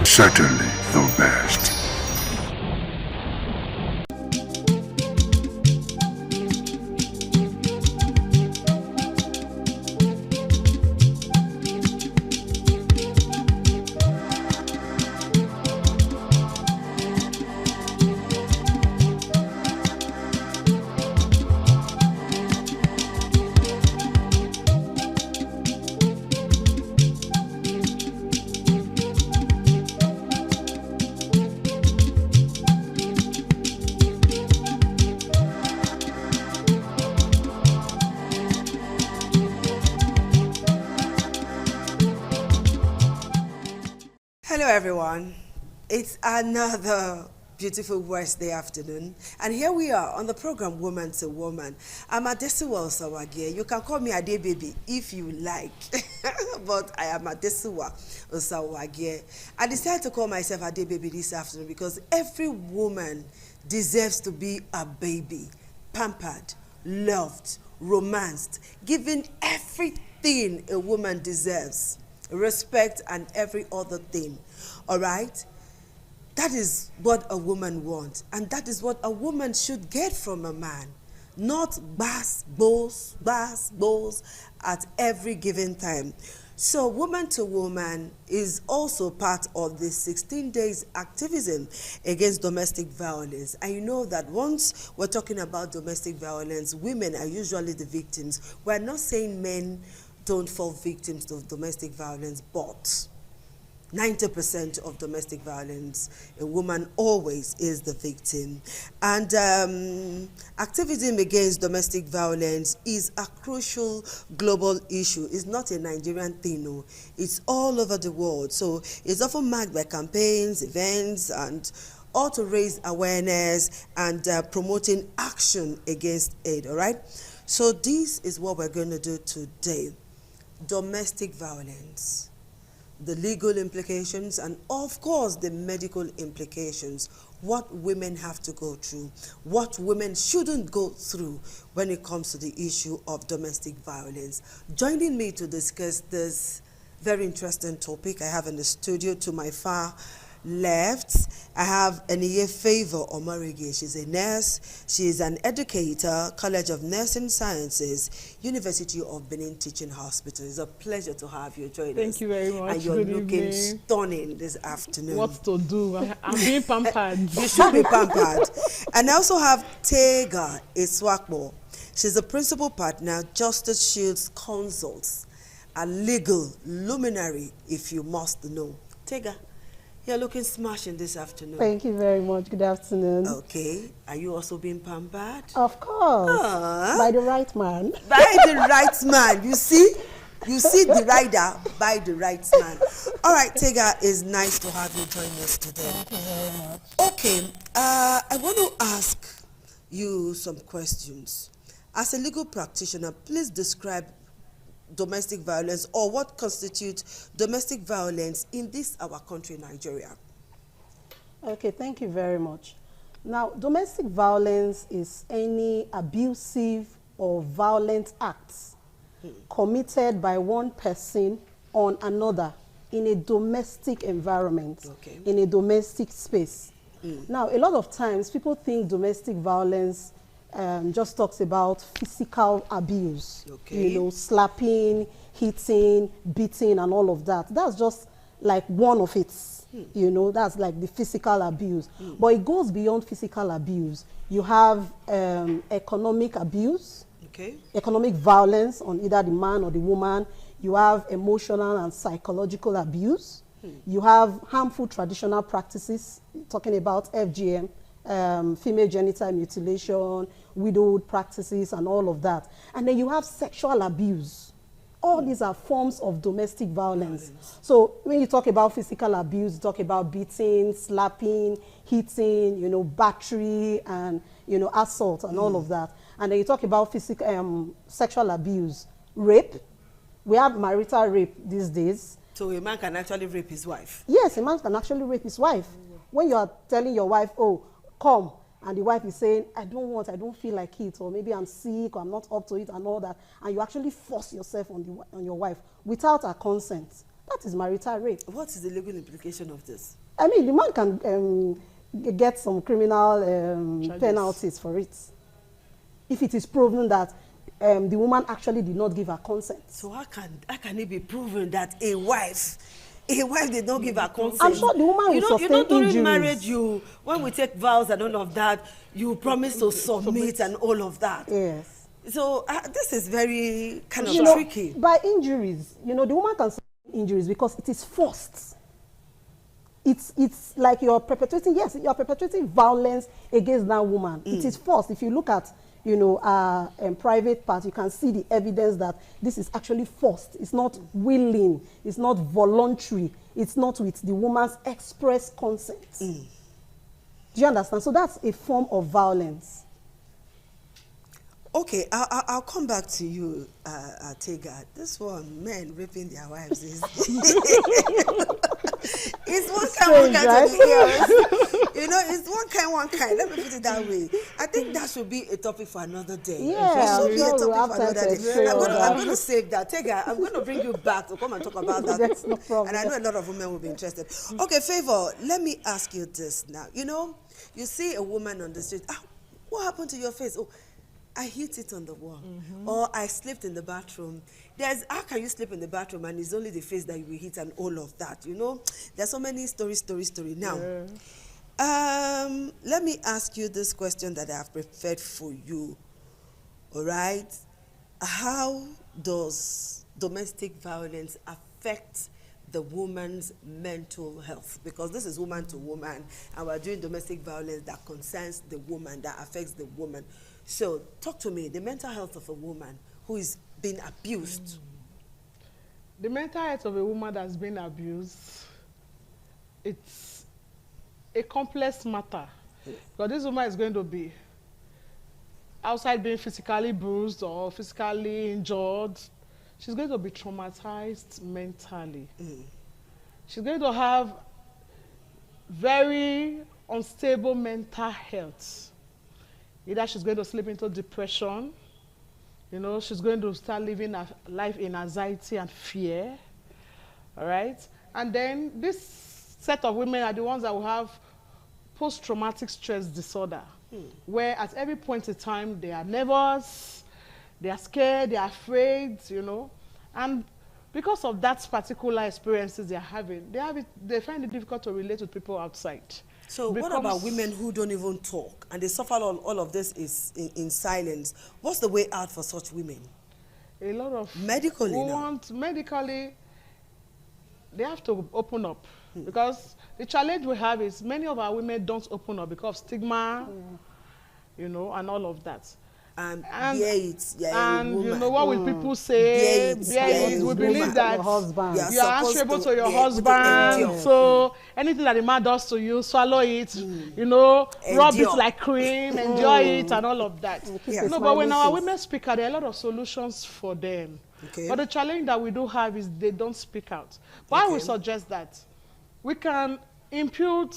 Certainly the best. Hello everyone, it's another beautiful Wednesday afternoon and here we are on the program Woman to Woman. I'm Adesiwa Osawagie. You can call me Ade Baby if you like, but I am Adesiwa Osawagie. I decided to call myself Ade Baby this afternoon because every woman deserves to be a baby, pampered, loved, romanced, given everything a woman deserves. Respect and every other thing. All right? That is what a woman wants. And that is what a woman should get from a man. Not bows at every given time. So Woman to Woman is also part of the 16 days activism against domestic violence. And you know that once we're talking about domestic violence, women are usually the victims. We're not saying men don't fall victims of domestic violence, but 90% of domestic violence, a woman always is the victim. And activism against domestic violence is a crucial global issue. It's not a Nigerian thing, no. It's all over the world. So it's often marked by campaigns, events, and all to raise awareness and promoting action against it, all right? So this is what we're going to do today. Domestic violence, the legal implications, and of course the medical implications, what women have to go through, what women shouldn't go through when it comes to the issue of domestic violence. Joining me to discuss this very interesting topic, I have in the studio to my far left, I have Eniye Favor Omarege. She's a nurse, she is an educator, College of Nursing Sciences, University of Benin Teaching Hospital. It's a pleasure to have you join us. Thank you very much. And you're Good looking evening. stunning this afternoon. What to do? I'm being pampered. You should be pampered. And I also have Tega Iswakbo. She's a principal partner, Justice Shields Consults, a legal luminary, if you must know. Tega, you're looking smashing this afternoon. Thank you very much. Good afternoon. Okay. Are you also being pampered? Of course. By the right man. By the right man. You see? You see the rider by the right man. All right, Tega, it's nice to have you join us today. Thank you very much. Okay. I want to ask you some questions. As a legal practitioner, please describe domestic violence or what constitutes domestic violence in this our country, Nigeria. Okay, thank you very much. Now, domestic violence is any abusive or violent acts committed by one person on another in a domestic environment, in a domestic space. Now, a lot of times people think domestic violence just talks about physical abuse, you know, slapping, hitting, beating, and all of that. That's just like one of it, you know, that's like the physical abuse. But it goes beyond physical abuse. You have economic abuse, economic violence on either the man or the woman. You have emotional and psychological abuse. You have harmful traditional practices, talking about FGM, female genital mutilation, widowhood practices, and all of that. And then you have sexual abuse. All these are forms of domestic violence. So when you talk about physical abuse, you talk about beating, slapping, hitting, you know, battery, and, you know, assault, and all of that. And then you talk about physical, sexual abuse, rape. We have marital rape these days. So a man can actually rape his wife? Yes, a man can actually rape his wife. When you are telling your wife, oh, come, and the wife is saying, I don't feel like it, or maybe I'm sick, or I'm not up to it, and all that, and you actually force yourself on your wife without her consent, That is marital rape. What is the legal implication of this? I mean, the man can get some criminal penalties for it if it is proven that the woman actually did not give her consent. So how can it be proven that a wife did not give her consent? I'm sure the woman will sustain injuries. During marriage, when we take vows and all of that, you promise to submit and all of that. Yes. So this is very kind of tricky. By injuries, the woman can sustain injuries because it is forced. It's like you're perpetrating violence against that woman. It is forced. If you look at private part, you can see the evidence that this is actually forced. It's not willing. It's not voluntary. It's not with the woman's express consent. Do you understand? So that's a form of violence. Okay, I'll come back to you, Tega. This one, men raping their wives is it's one kind to the ears. It's one kind. Let me put it that way. I think that should be a topic for another day. Yeah, it should be a topic for another day. I'm going to save that. Tega, I'm going to bring you back to come and talk about that. That's no problem. And I know a lot of women will be interested. Okay, Favor, let me ask you this now. You see a woman on the street. What happened to your face? Oh, I hit it on the wall, or I slipped in the bathroom. How can you slip in the bathroom and it's only the face that you will hit and all of that? There's so many story now. Let me ask you this question that I have prepared for you. All right, how does domestic violence affect the woman's mental health? Because this is woman to woman, and we're doing domestic violence that concerns the woman, that affects the woman. So talk to me, the mental health of a woman who is being abused. The mental health of a woman that's been abused, it's a complex matter. Because this woman is going to be outside being physically bruised or physically injured. She's going to be traumatized mentally. She's going to have very unstable mental health. Either she's going to slip into depression, she's going to start living a life in anxiety and fear, all right? And then this set of women are the ones that will have post-traumatic stress disorder, where at every point in time they are nervous, they are scared, they are afraid, and because of that particular experiences they're having, they find it difficult to relate with people outside. So what about women who don't even talk and they suffer all of this is in silence? What's the way out for such women? A lot of medically they have to open up, because the challenge we have is many of our women don't open up because of stigma, and all of that. And what will people say? We believe that you are answerable to your husband. So anything that the man does to you, swallow it, rub it like cream, enjoy it, and all of that. But when our women speak out, there are a lot of solutions for them. But the challenge that we do have is they don't speak out. But I would suggest that we can impute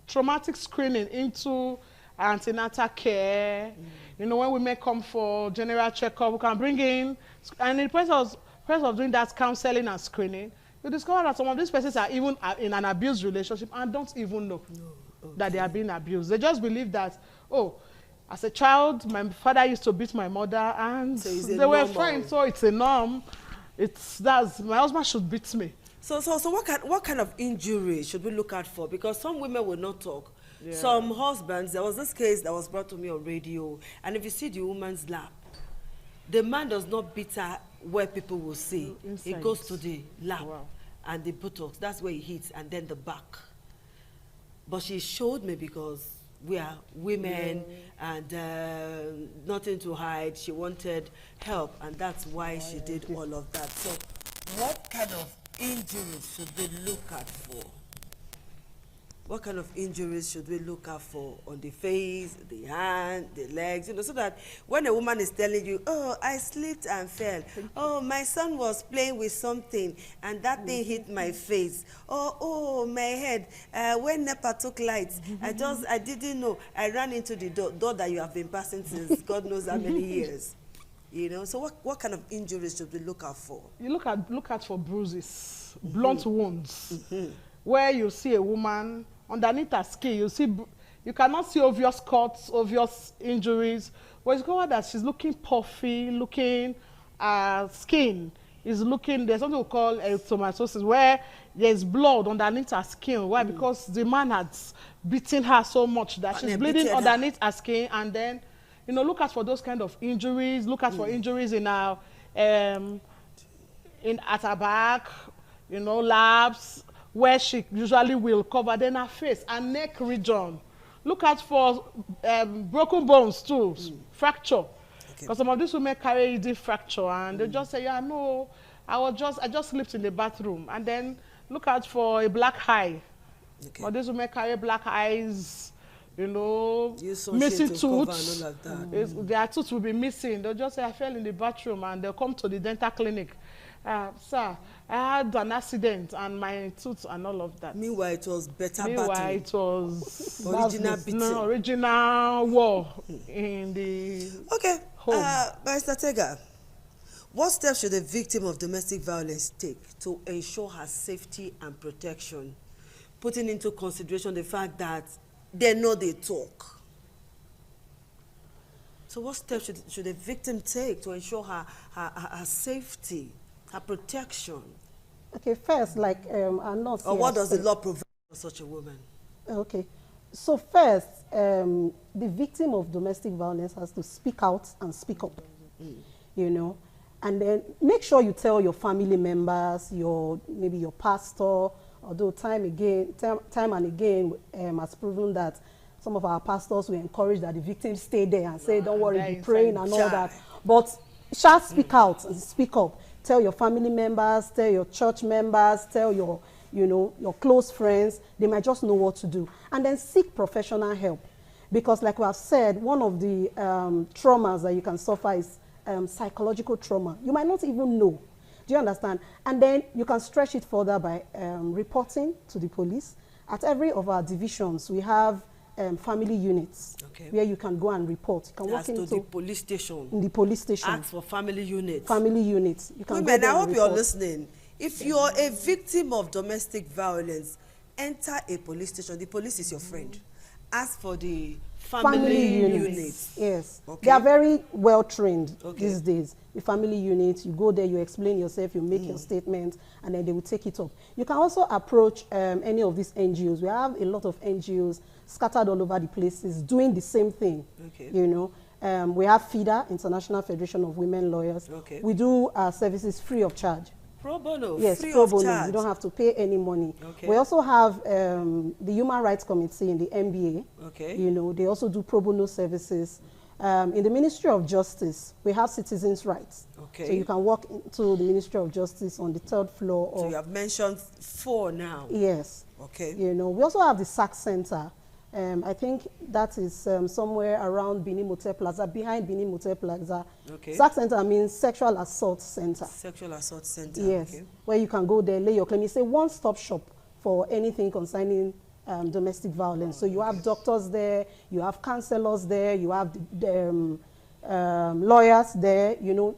traumatic screening into antenatal care. When women come for general checkup, we can bring in, and in the process of doing that counseling and screening, you discover that some of these persons are even in an abused relationship and don't even know that they are being abused. They just believe that, as a child, my father used to beat my mother, and so they were fine, so it's a norm. My husband should beat me. So what kind of injury should we look out for? Because some women will not talk. Some husbands, there was this case that was brought to me on radio, and if you see the woman's lap, the man does not beat her where people will see. Inside. It goes to the lap and the buttocks. That's where he hits, and then the back. But she showed me because we are women and nothing to hide. She wanted help, and that's why she did all of that. So what kind of injuries should we look out for? What kind of injuries should we look out for on the face, the hand, the legs, so that when a woman is telling you, oh, I slipped and fell, oh, my son was playing with something and that thing hit my face, oh, my head, when NEPA took lights, I didn't know, I ran into the door that you have been passing since God knows how many years. You know, so what kind of injuries should we look out for? You look at for bruises, blunt wounds, where you see a woman underneath her skin. You cannot see obvious cuts, obvious injuries. But it's covered that she's looking puffy, looking skin is looking. There's something we call erythematosis, where there's blood underneath her skin. Why? Because the man has beaten her so much that she's bleeding underneath her skin, and then. You know, look out for those kind of injuries. Look out for injuries in our, at her back, you know, labs, where she usually will cover. Then her face and neck region. Look out for broken bones too, fracture. Because some of these women carry ED fracture, and they just say, yeah, no, I just slept in the bathroom. And then look out for a black eye. Okay. But these women carry black eyes. You know, missing tooth. Their tooth will be missing. They'll just say, I fell in the bathroom, and they'll come to the dental clinic. Sir, I had an accident and my tooth and all of that. Meanwhile, it was better battle. Meanwhile, it was original beating. No, original war in the home. Mr. Tega, what steps should a victim of domestic violence take to ensure her safety and protection, putting into consideration the fact that they know they talk? So what steps should a victim take to ensure her safety, her protection? Okay, first, like not. Or what does the law provide for such a woman? Okay, so first, the victim of domestic violence has to speak out and speak up. You know, and then make sure you tell your family members, maybe your pastor. Although time and again has proven that some of our pastors will encourage that the victims stay there and say, don't worry, be praying and all that. But shall speak out and speak up. Tell your family members, tell your church members, tell your close friends. They might just know what to do. And then seek professional help. Because like we have said, one of the traumas that you can suffer is psychological trauma. You might not even know. Do you understand? And then you can stretch it further by reporting to the police. At every of our divisions, we have family units where you can go and report. You can walk into the police station. In the police station. Ask for family units. Family units. You can Women, I hope you're listening. If you're a victim of domestic violence, enter a police station. The police is your friend. Ask for the family units. Yes. They are very well trained these days. The family units, you go there, you explain yourself, you make your statement, and then they will take it up. You can also approach any of these NGOs. We have a lot of NGOs scattered all over the places doing the same thing. You know, we have FIDA, International Federation of Women Lawyers. We do our services free of charge. Pro bono? Yes, free pro bono. Charge. You don't have to pay any money. We also have the Human Rights Committee in the NBA. You know, they also do pro bono services. In the Ministry of Justice, we have citizens' rights. So you can walk into the Ministry of Justice on the 3rd floor. So you have mentioned 4 now. Yes. You know, we also have the SAC Center. I think that is somewhere around Benin Motel Plaza, behind Benin Motel Plaza. SAC Center means Sexual Assault Center. Sexual Assault Center. Yes. Where you can go there, lay your claim. It's a one-stop shop for anything concerning domestic violence. So you have doctors there, you have counselors there, you have lawyers there, you know,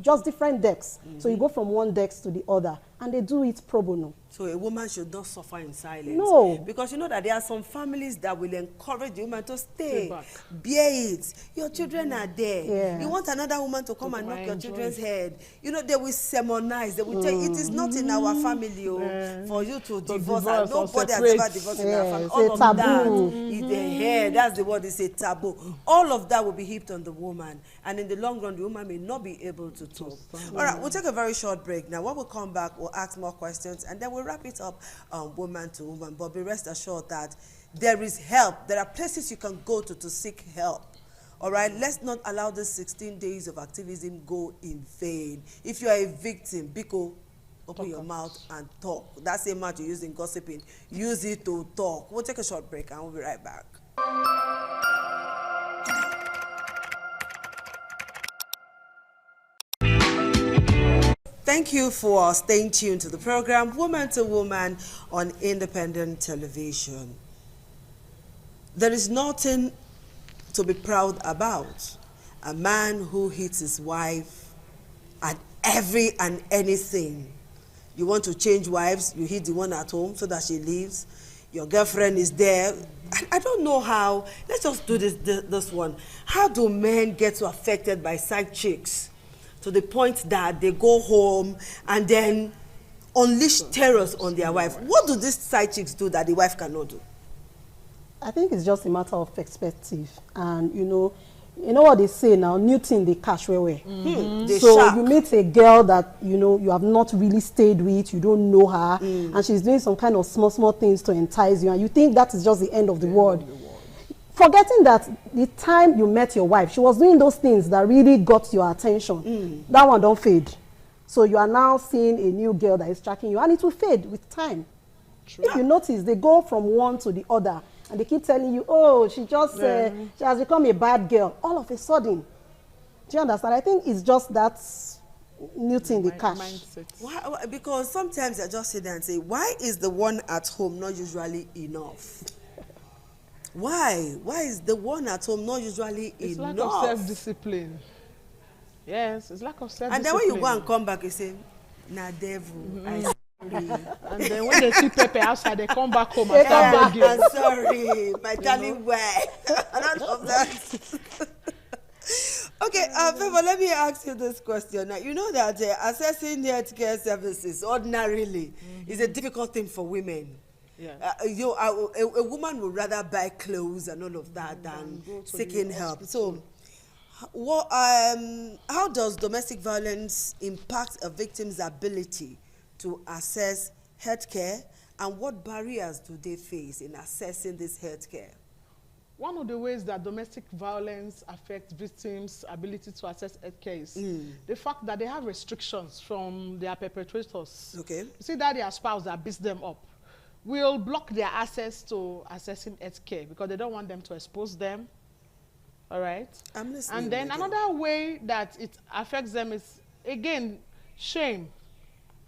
just different decks. So you go from one desk to the other, and they do it pro bono. So a woman should not suffer in silence. No. Because you know that there are some families that will encourage the woman to stay, bear it. Your children are there. You want another woman to come and knock your children's head. You know, they will sermonize. They will tell you, it is not in our family for you to divorce. And nobody has ever divorced in our family. All of that is the hair. That's the word, it's a taboo. All of that will be heaped on the woman. And in the long run, the woman may not be able to talk. All right, we'll take a very short break now. When we come back, we'll ask more questions, and then we'll wrap it up woman to woman. But be rest assured that there is help. There are places you can go to seek help. All right, let's not allow the 16 days of activism go in vain. If you are a victim, Biko, open your mouth and talk. That same mouth you use in gossiping, use it to talk. We'll take a short break and we'll be right back. Thank you for staying tuned to the program Woman to Woman on Independent Television. There is nothing to be proud about, a man who hits his wife at every and anything. You want to change wives, you hit the one at home so that she leaves. Your girlfriend is there. I don't know how. Let's just do this one. How do men get so affected by side chicks to the point that they go home and then unleash terrors on their wife? What do these side chicks do that the wife cannot do? I think it's just a matter of perspective. And you know what they say now, new thing they catch where. So shark. you meet a girl that you have not really stayed with, you don't know her, and she's doing some kind of small things to entice you, and you think that is just the end of the world. Forgetting that the time you met your wife, she was doing those things that really got your attention. That one don't fade. So you are now seeing a new girl that is tracking you, and it will fade with time. True. If you notice, they go from one to the other, and they keep telling you, oh, she has become a bad girl. All of a sudden, do you understand? I think it's just that new thing they catch. Why? Because sometimes I just sit there and say, why is the one at home not usually enough? Why? Why is the one at home not usually it's enough? It's lack of self-discipline. Yes, it's lack of self-discipline. And then when you go and come back, you say, nah, devil, I sorry. And then when they see Pepe outside, they come back home and start begging. I'm sorry, my darling wife. None of that. Okay, Favor, let me ask you this question. Now, you know that accessing healthcare services ordinarily is a difficult thing for women. Yeah. A woman would rather buy clothes and all of that than seeking help. So, how does domestic violence impact a victim's ability to access healthcare, and what barriers do they face in accessing this healthcare? One of the ways that domestic violence affects victims' ability to access healthcare is the fact that they have restrictions from their perpetrators. Okay. You see that their spouse that beats them up will block their access to accessing healthcare because they don't want them to expose them. All right? I'm listening. And then another way that it affects them is, again, shame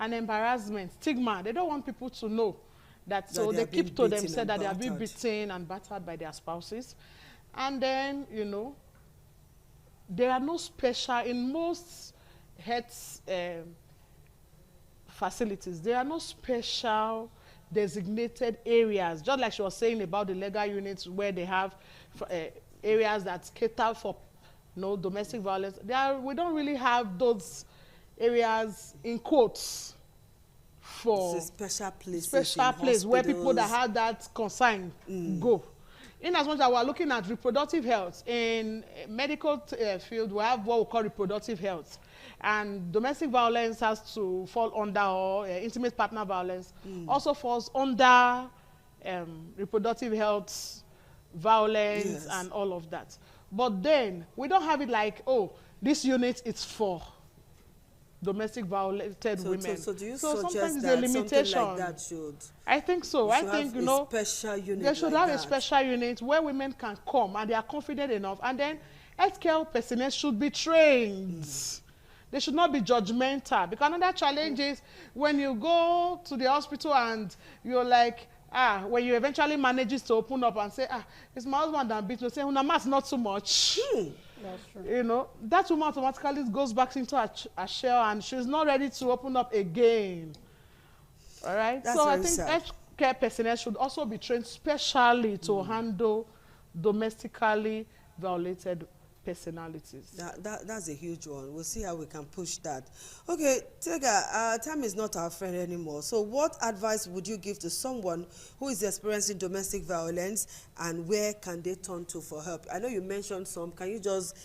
and embarrassment, stigma. They don't want people to know that, so they keep to themselves that they are being beaten and battered by their spouses. And then, there are no special, in most health facilities, there are no special designated areas, just like she was saying about the legal units where they have areas that cater for domestic violence. We don't really have those areas in quotes for special place where people that have that concern go. In as much as we're looking at reproductive health, in medical field, we have what we call reproductive health. And domestic violence has to fall under, or intimate partner violence also falls under reproductive health, violence, and all of that. But then, we don't have it like, oh, this unit is for domestic violated women. So do you sometimes suggest it's that a limitation. something like that should? I think so. I think, special unit they should like have that. a special unit where women can come and they are confident enough. And then healthcare personnel should be trained. They should not be judgmental. Because another challenge is when you go to the hospital and you're like, when you eventually manage to open up and say, it's my husband that beat me, say, Unamas, not so much. That's true. That woman automatically goes back into her shell and she's not ready to open up again. All right? That's so I very think sad. healthcare personnel should also be trained specially to handle domestically violated personalities. That's a huge one. We'll see how we can push that. Okay, Tega, time is not our friend anymore. So what advice would you give to someone who is experiencing domestic violence, and where can they turn to for help? I know you mentioned some. Can you just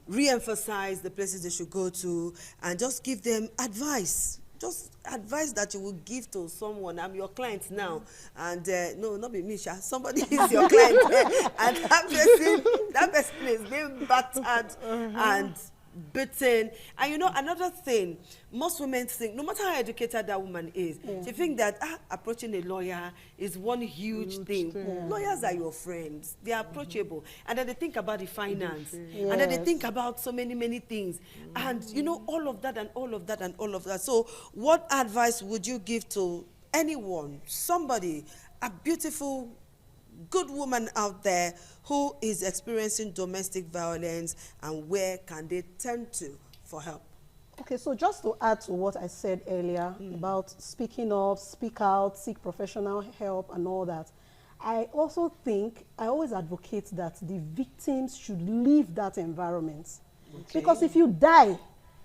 re-emphasize the places they should go to and just give them advice? Just advice that you will give to someone. I'm your client now, and no, not be Misha. Somebody is your client, and that person is being battered and beaten. And another thing, most women think, no matter how educated that woman is, she think that approaching a lawyer is one huge thing. Lawyers are your friends. They are approachable. And then they think about the finance. And then they think about so many things. And all of that and all of that and all of that. So what advice would you give to anyone, somebody, a beautiful good woman out there who is experiencing domestic violence, and where can they turn to for help? Okay, so just to add to what I said earlier about speaking up, speak out, seek professional help and all that, I also think, I always advocate that the victims should leave that environment. Okay. Because if you die,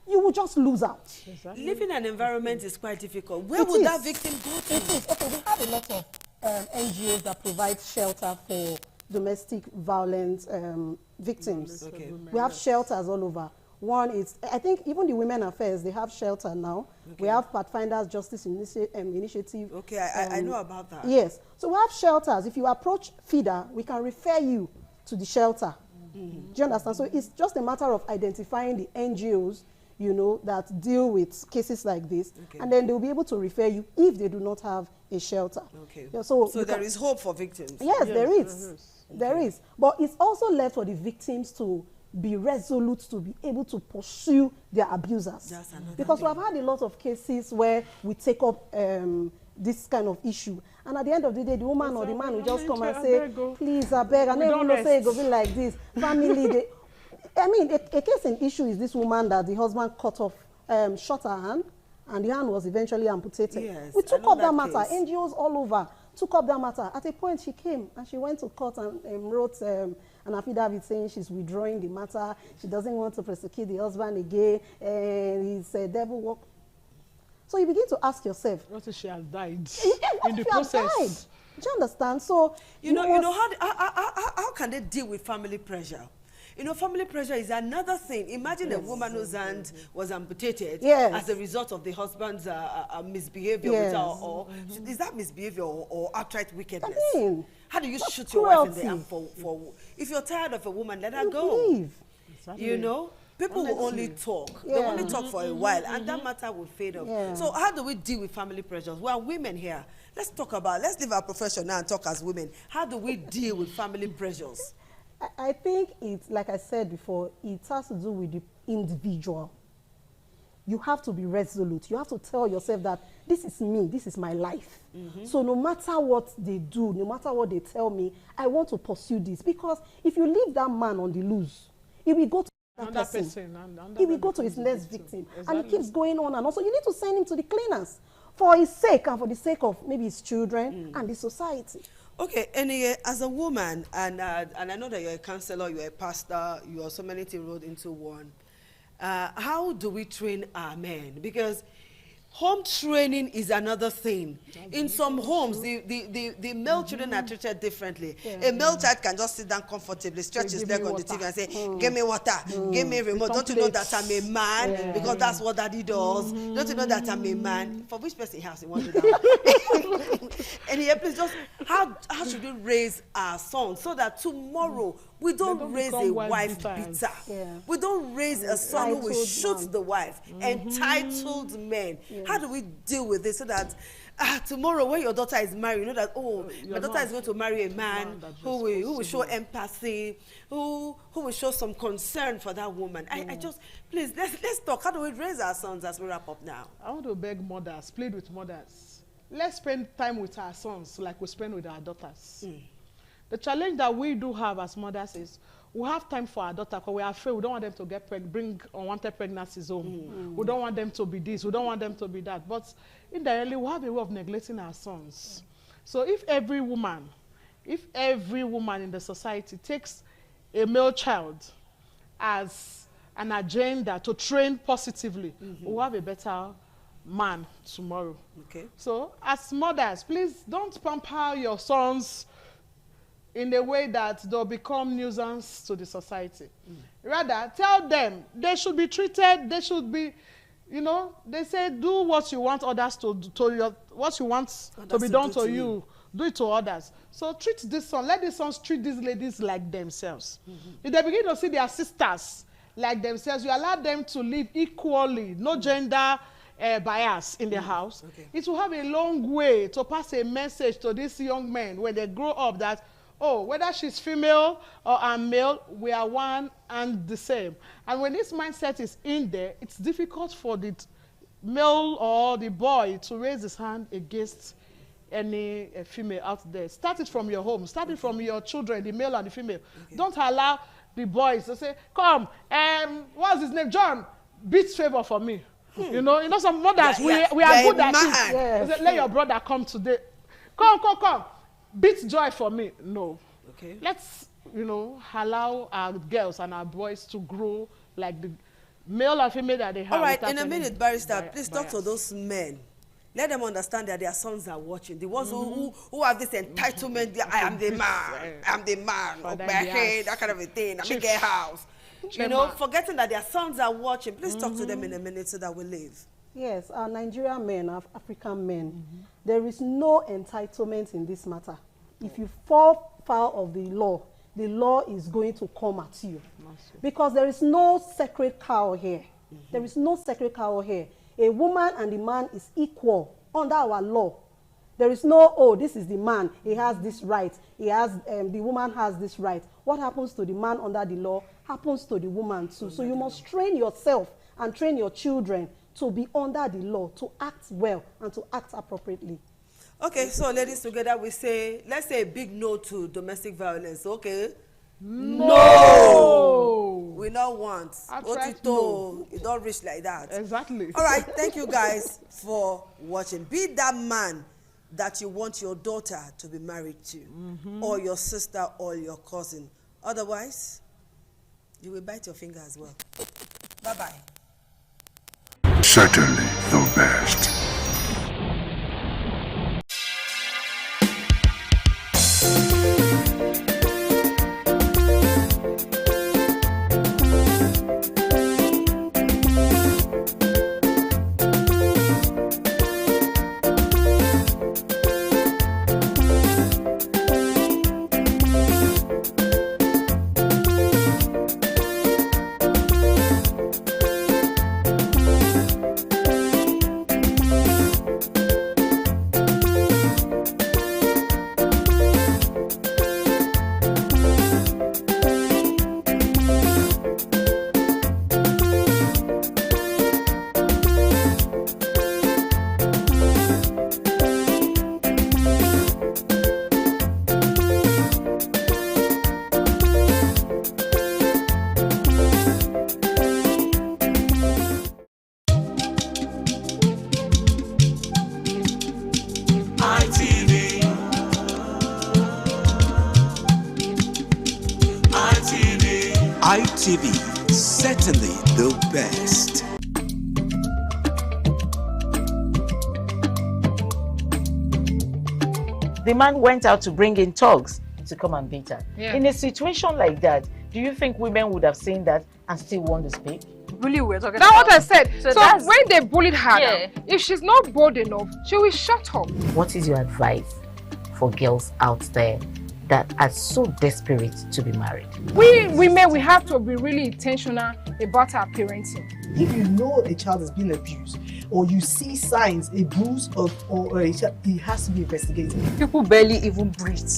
you will just lose out. Exactly. Living an environment is quite difficult. Where It would is. that victim go to? It is. Okay, we have a lot of NGOs that provide shelter for domestic violence victims. Okay. We have shelters all over. One is, I think even the Women Affairs, they have shelter now. Okay. We have Pathfinders Justice Initiative. Okay, I know about that. Yes. So we have shelters. If you approach FIDA, we can refer you to the shelter. Do you understand? So it's just a matter of identifying the NGOs, you know, that deal with cases like this. Okay. And then they'll be able to refer you if they do not have a shelter. Okay. Yeah, So you there can- is hope for victims. Yes, Yes, there is. there is. There is. But it's also left for the victims to be resolute, to be able to pursue their abusers. That's another Because we thing. have had a lot of cases where we take up this kind of issue. And at the end of the day, the woman or the man will just come and say, please, I beg, I We never don't know say it rest. go be like this. Family, they, I mean, a case in issue is this woman that the husband cut off, shot her hand, and the hand was eventually amputated. Yes, We I took know up that that matter. case. NGOs all over took up that matter. At a point, she came and she went to court and wrote an affidavit saying she's withdrawing the matter. She doesn't want to prosecute the husband again, and he's a devil work. So you begin to ask yourself, What if she has died what in the if you have died? process? Do you understand? So You know, was- how can they deal with family pressure? You know, family pressure is another thing. Imagine a woman whose hand was amputated Yes. as a result of the husband's misbehavior Yes. with her, or is that misbehavior or outright wickedness? I mean, How do you that's shoot your wife in the cruelty. arm for if you're tired of a woman, let her you go. leave. You know, people will only talk. They Yeah. only talk for a while, and that matter will fade off. Yeah. So how do we deal with family pressures? We are women here. Let's leave our profession now and talk as women. How do we deal with family pressures? I think it's, like I said before, it has to do with the individual. You have to be resolute. You have to tell yourself that this is me, this is my life. So no matter what they do, no matter what they tell me, I want to pursue this. Because if you leave that man on the loose, he will go to that Another person. person, and He will go to his next victim. And it keeps going on. And also, you need to send him to the cleaners for his sake and for the sake of maybe his children and the society. Okay, and as a woman, and I know that you're a counselor, you're a pastor, you are so many things rolled into one. How do we train our men? Because home training is another thing. In some homes, the male children are treated differently. A male child can just sit down comfortably, stretch his give leg me on the water. TV and say, give me water, give me remote. Don't you know that I'm a man? Yeah. Because that's what daddy does. Don't you know that I'm a man? For which person has he wanted that? And here, please just, how should we raise our sons so that tomorrow we don't don't raise a become wife wife beaters. beater? Yeah. We don't raise a son who will Entitled shoot man. the wife. Entitled men. How do we deal with this so that tomorrow when your daughter is married, you know that, my You're daughter not is going to marry a man that's who will show empathy, who will show some concern for that woman. I just, please, let's talk. How do we raise our sons as we wrap up now? I want to beg mothers, plead with mothers. Let's spend time with our sons like we spend with our daughters. The challenge that we do have as mothers is we have time for our daughter because we are afraid we don't want them to bring unwanted pregnancies home. We don't want them to be this, we don't want them to be that. But indirectly, we have a way of neglecting our sons. So if every woman in the society takes a male child as an agenda to train positively, we'll have a better man tomorrow. Okay. So as mothers, please don't pamper your sons in a way that they'll become nuisance to the society. Rather, tell them they should be treated, they should be, they say do what you want others to do, what you want to be done to you, do it to others. So treat this son, let these sons treat these ladies like themselves. If they begin to see their sisters like themselves, you allow them to live equally, no gender bias in the house. Okay. It will have a long way to pass a message to these young men when they grow up that, whether she's female or I'm male, we are one and the same. And when this mindset is in there, it's difficult for the male or the boy to raise his hand against any female out there. Start it from your home. Start it from your children, the male and the female. Don't allow the boys to say, come, what's his name? John, beat favor for me. You know, some mothers, we are good at it. Yes. Say, let your brother come today. Come. Beat joy for me. No. Okay. Let's, allow our girls and our boys to grow like the male and female that they have. All right, in a minute, Barrister, please talk to those men. Let them understand that their sons are watching. The ones who have this entitlement, I am the man, okay, that kind of a thing, I make a house. Forgetting that their sons are watching. Please talk to them in a minute so that we leave. Yes, our Nigerian men, our African men, there is no entitlement in this matter. If you fall foul of the law is going to come at you. Because there is no sacred cow here. There is no sacred cow here. A woman and the man is equal under our law. There is no, this is the man, he has this right. The woman has this right. What happens to the man under the law happens to the woman too. So you must train yourself and train your children to be under the law, to act well and to act appropriately. Okay, so ladies, together we say, let's say a big no to domestic violence, okay? No! We don't want. No. It don't reach like that. Exactly. All right, thank you guys for watching. Be that man that you want your daughter to be married to, or your sister or your cousin. Otherwise, you will bite your finger as well. Bye-bye. Certainly the best. ITV, certainly the best. The man went out to bring in thugs to come and beat her. Yeah. In a situation like that, do you think women would have seen that and still want to speak? Really, we're talking That's about. what I said. So So that's- when they bullied her, Yeah. now, if she's not bold enough, she will shut up. What is your advice for girls out there that are so desperate to be married? We women, we have to be really intentional about our parenting. If you know a child is being abused, or you see signs, a bruise or a child, it has to be investigated. People barely even breathe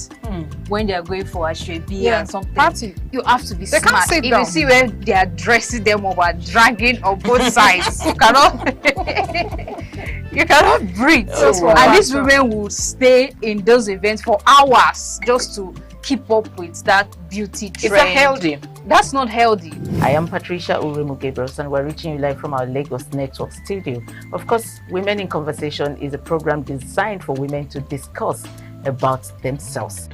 when they are going for a shrebi and something. Party. You have to be They can't smart. sit If down. you see where they are dressing them up or dragging on both sides, you cannot you cannot breathe. And these women will stay in those events for hours just to keep up with that beauty trend. Is that healthy? That's not healthy. I am Patricia Uremu Gabriels and we're reaching you live from our Lagos Network studio. Of course, Women in Conversation is a program designed for women to discuss about themselves.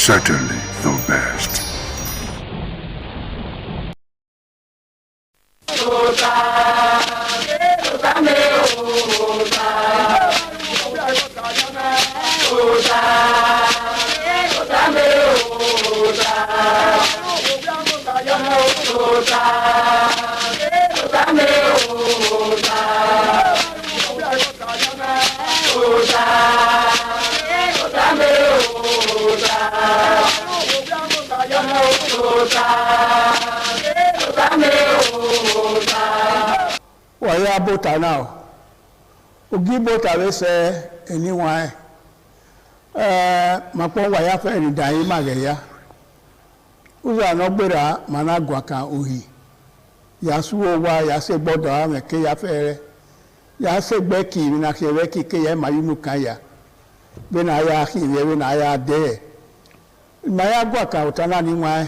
Certainly the best. Waya bota now. Ugi bota we say anyone. Mapon waya fe ni dai mageya. Uza no gbera mana gwaka ohi. Ya suwo wa ya se gbodo ame ke ya fere. Ya se gbe ki na ke we ki ke ya mayunu kan ya. Be na ya ki we na ya de. Ma ya gwaka utana ni wa.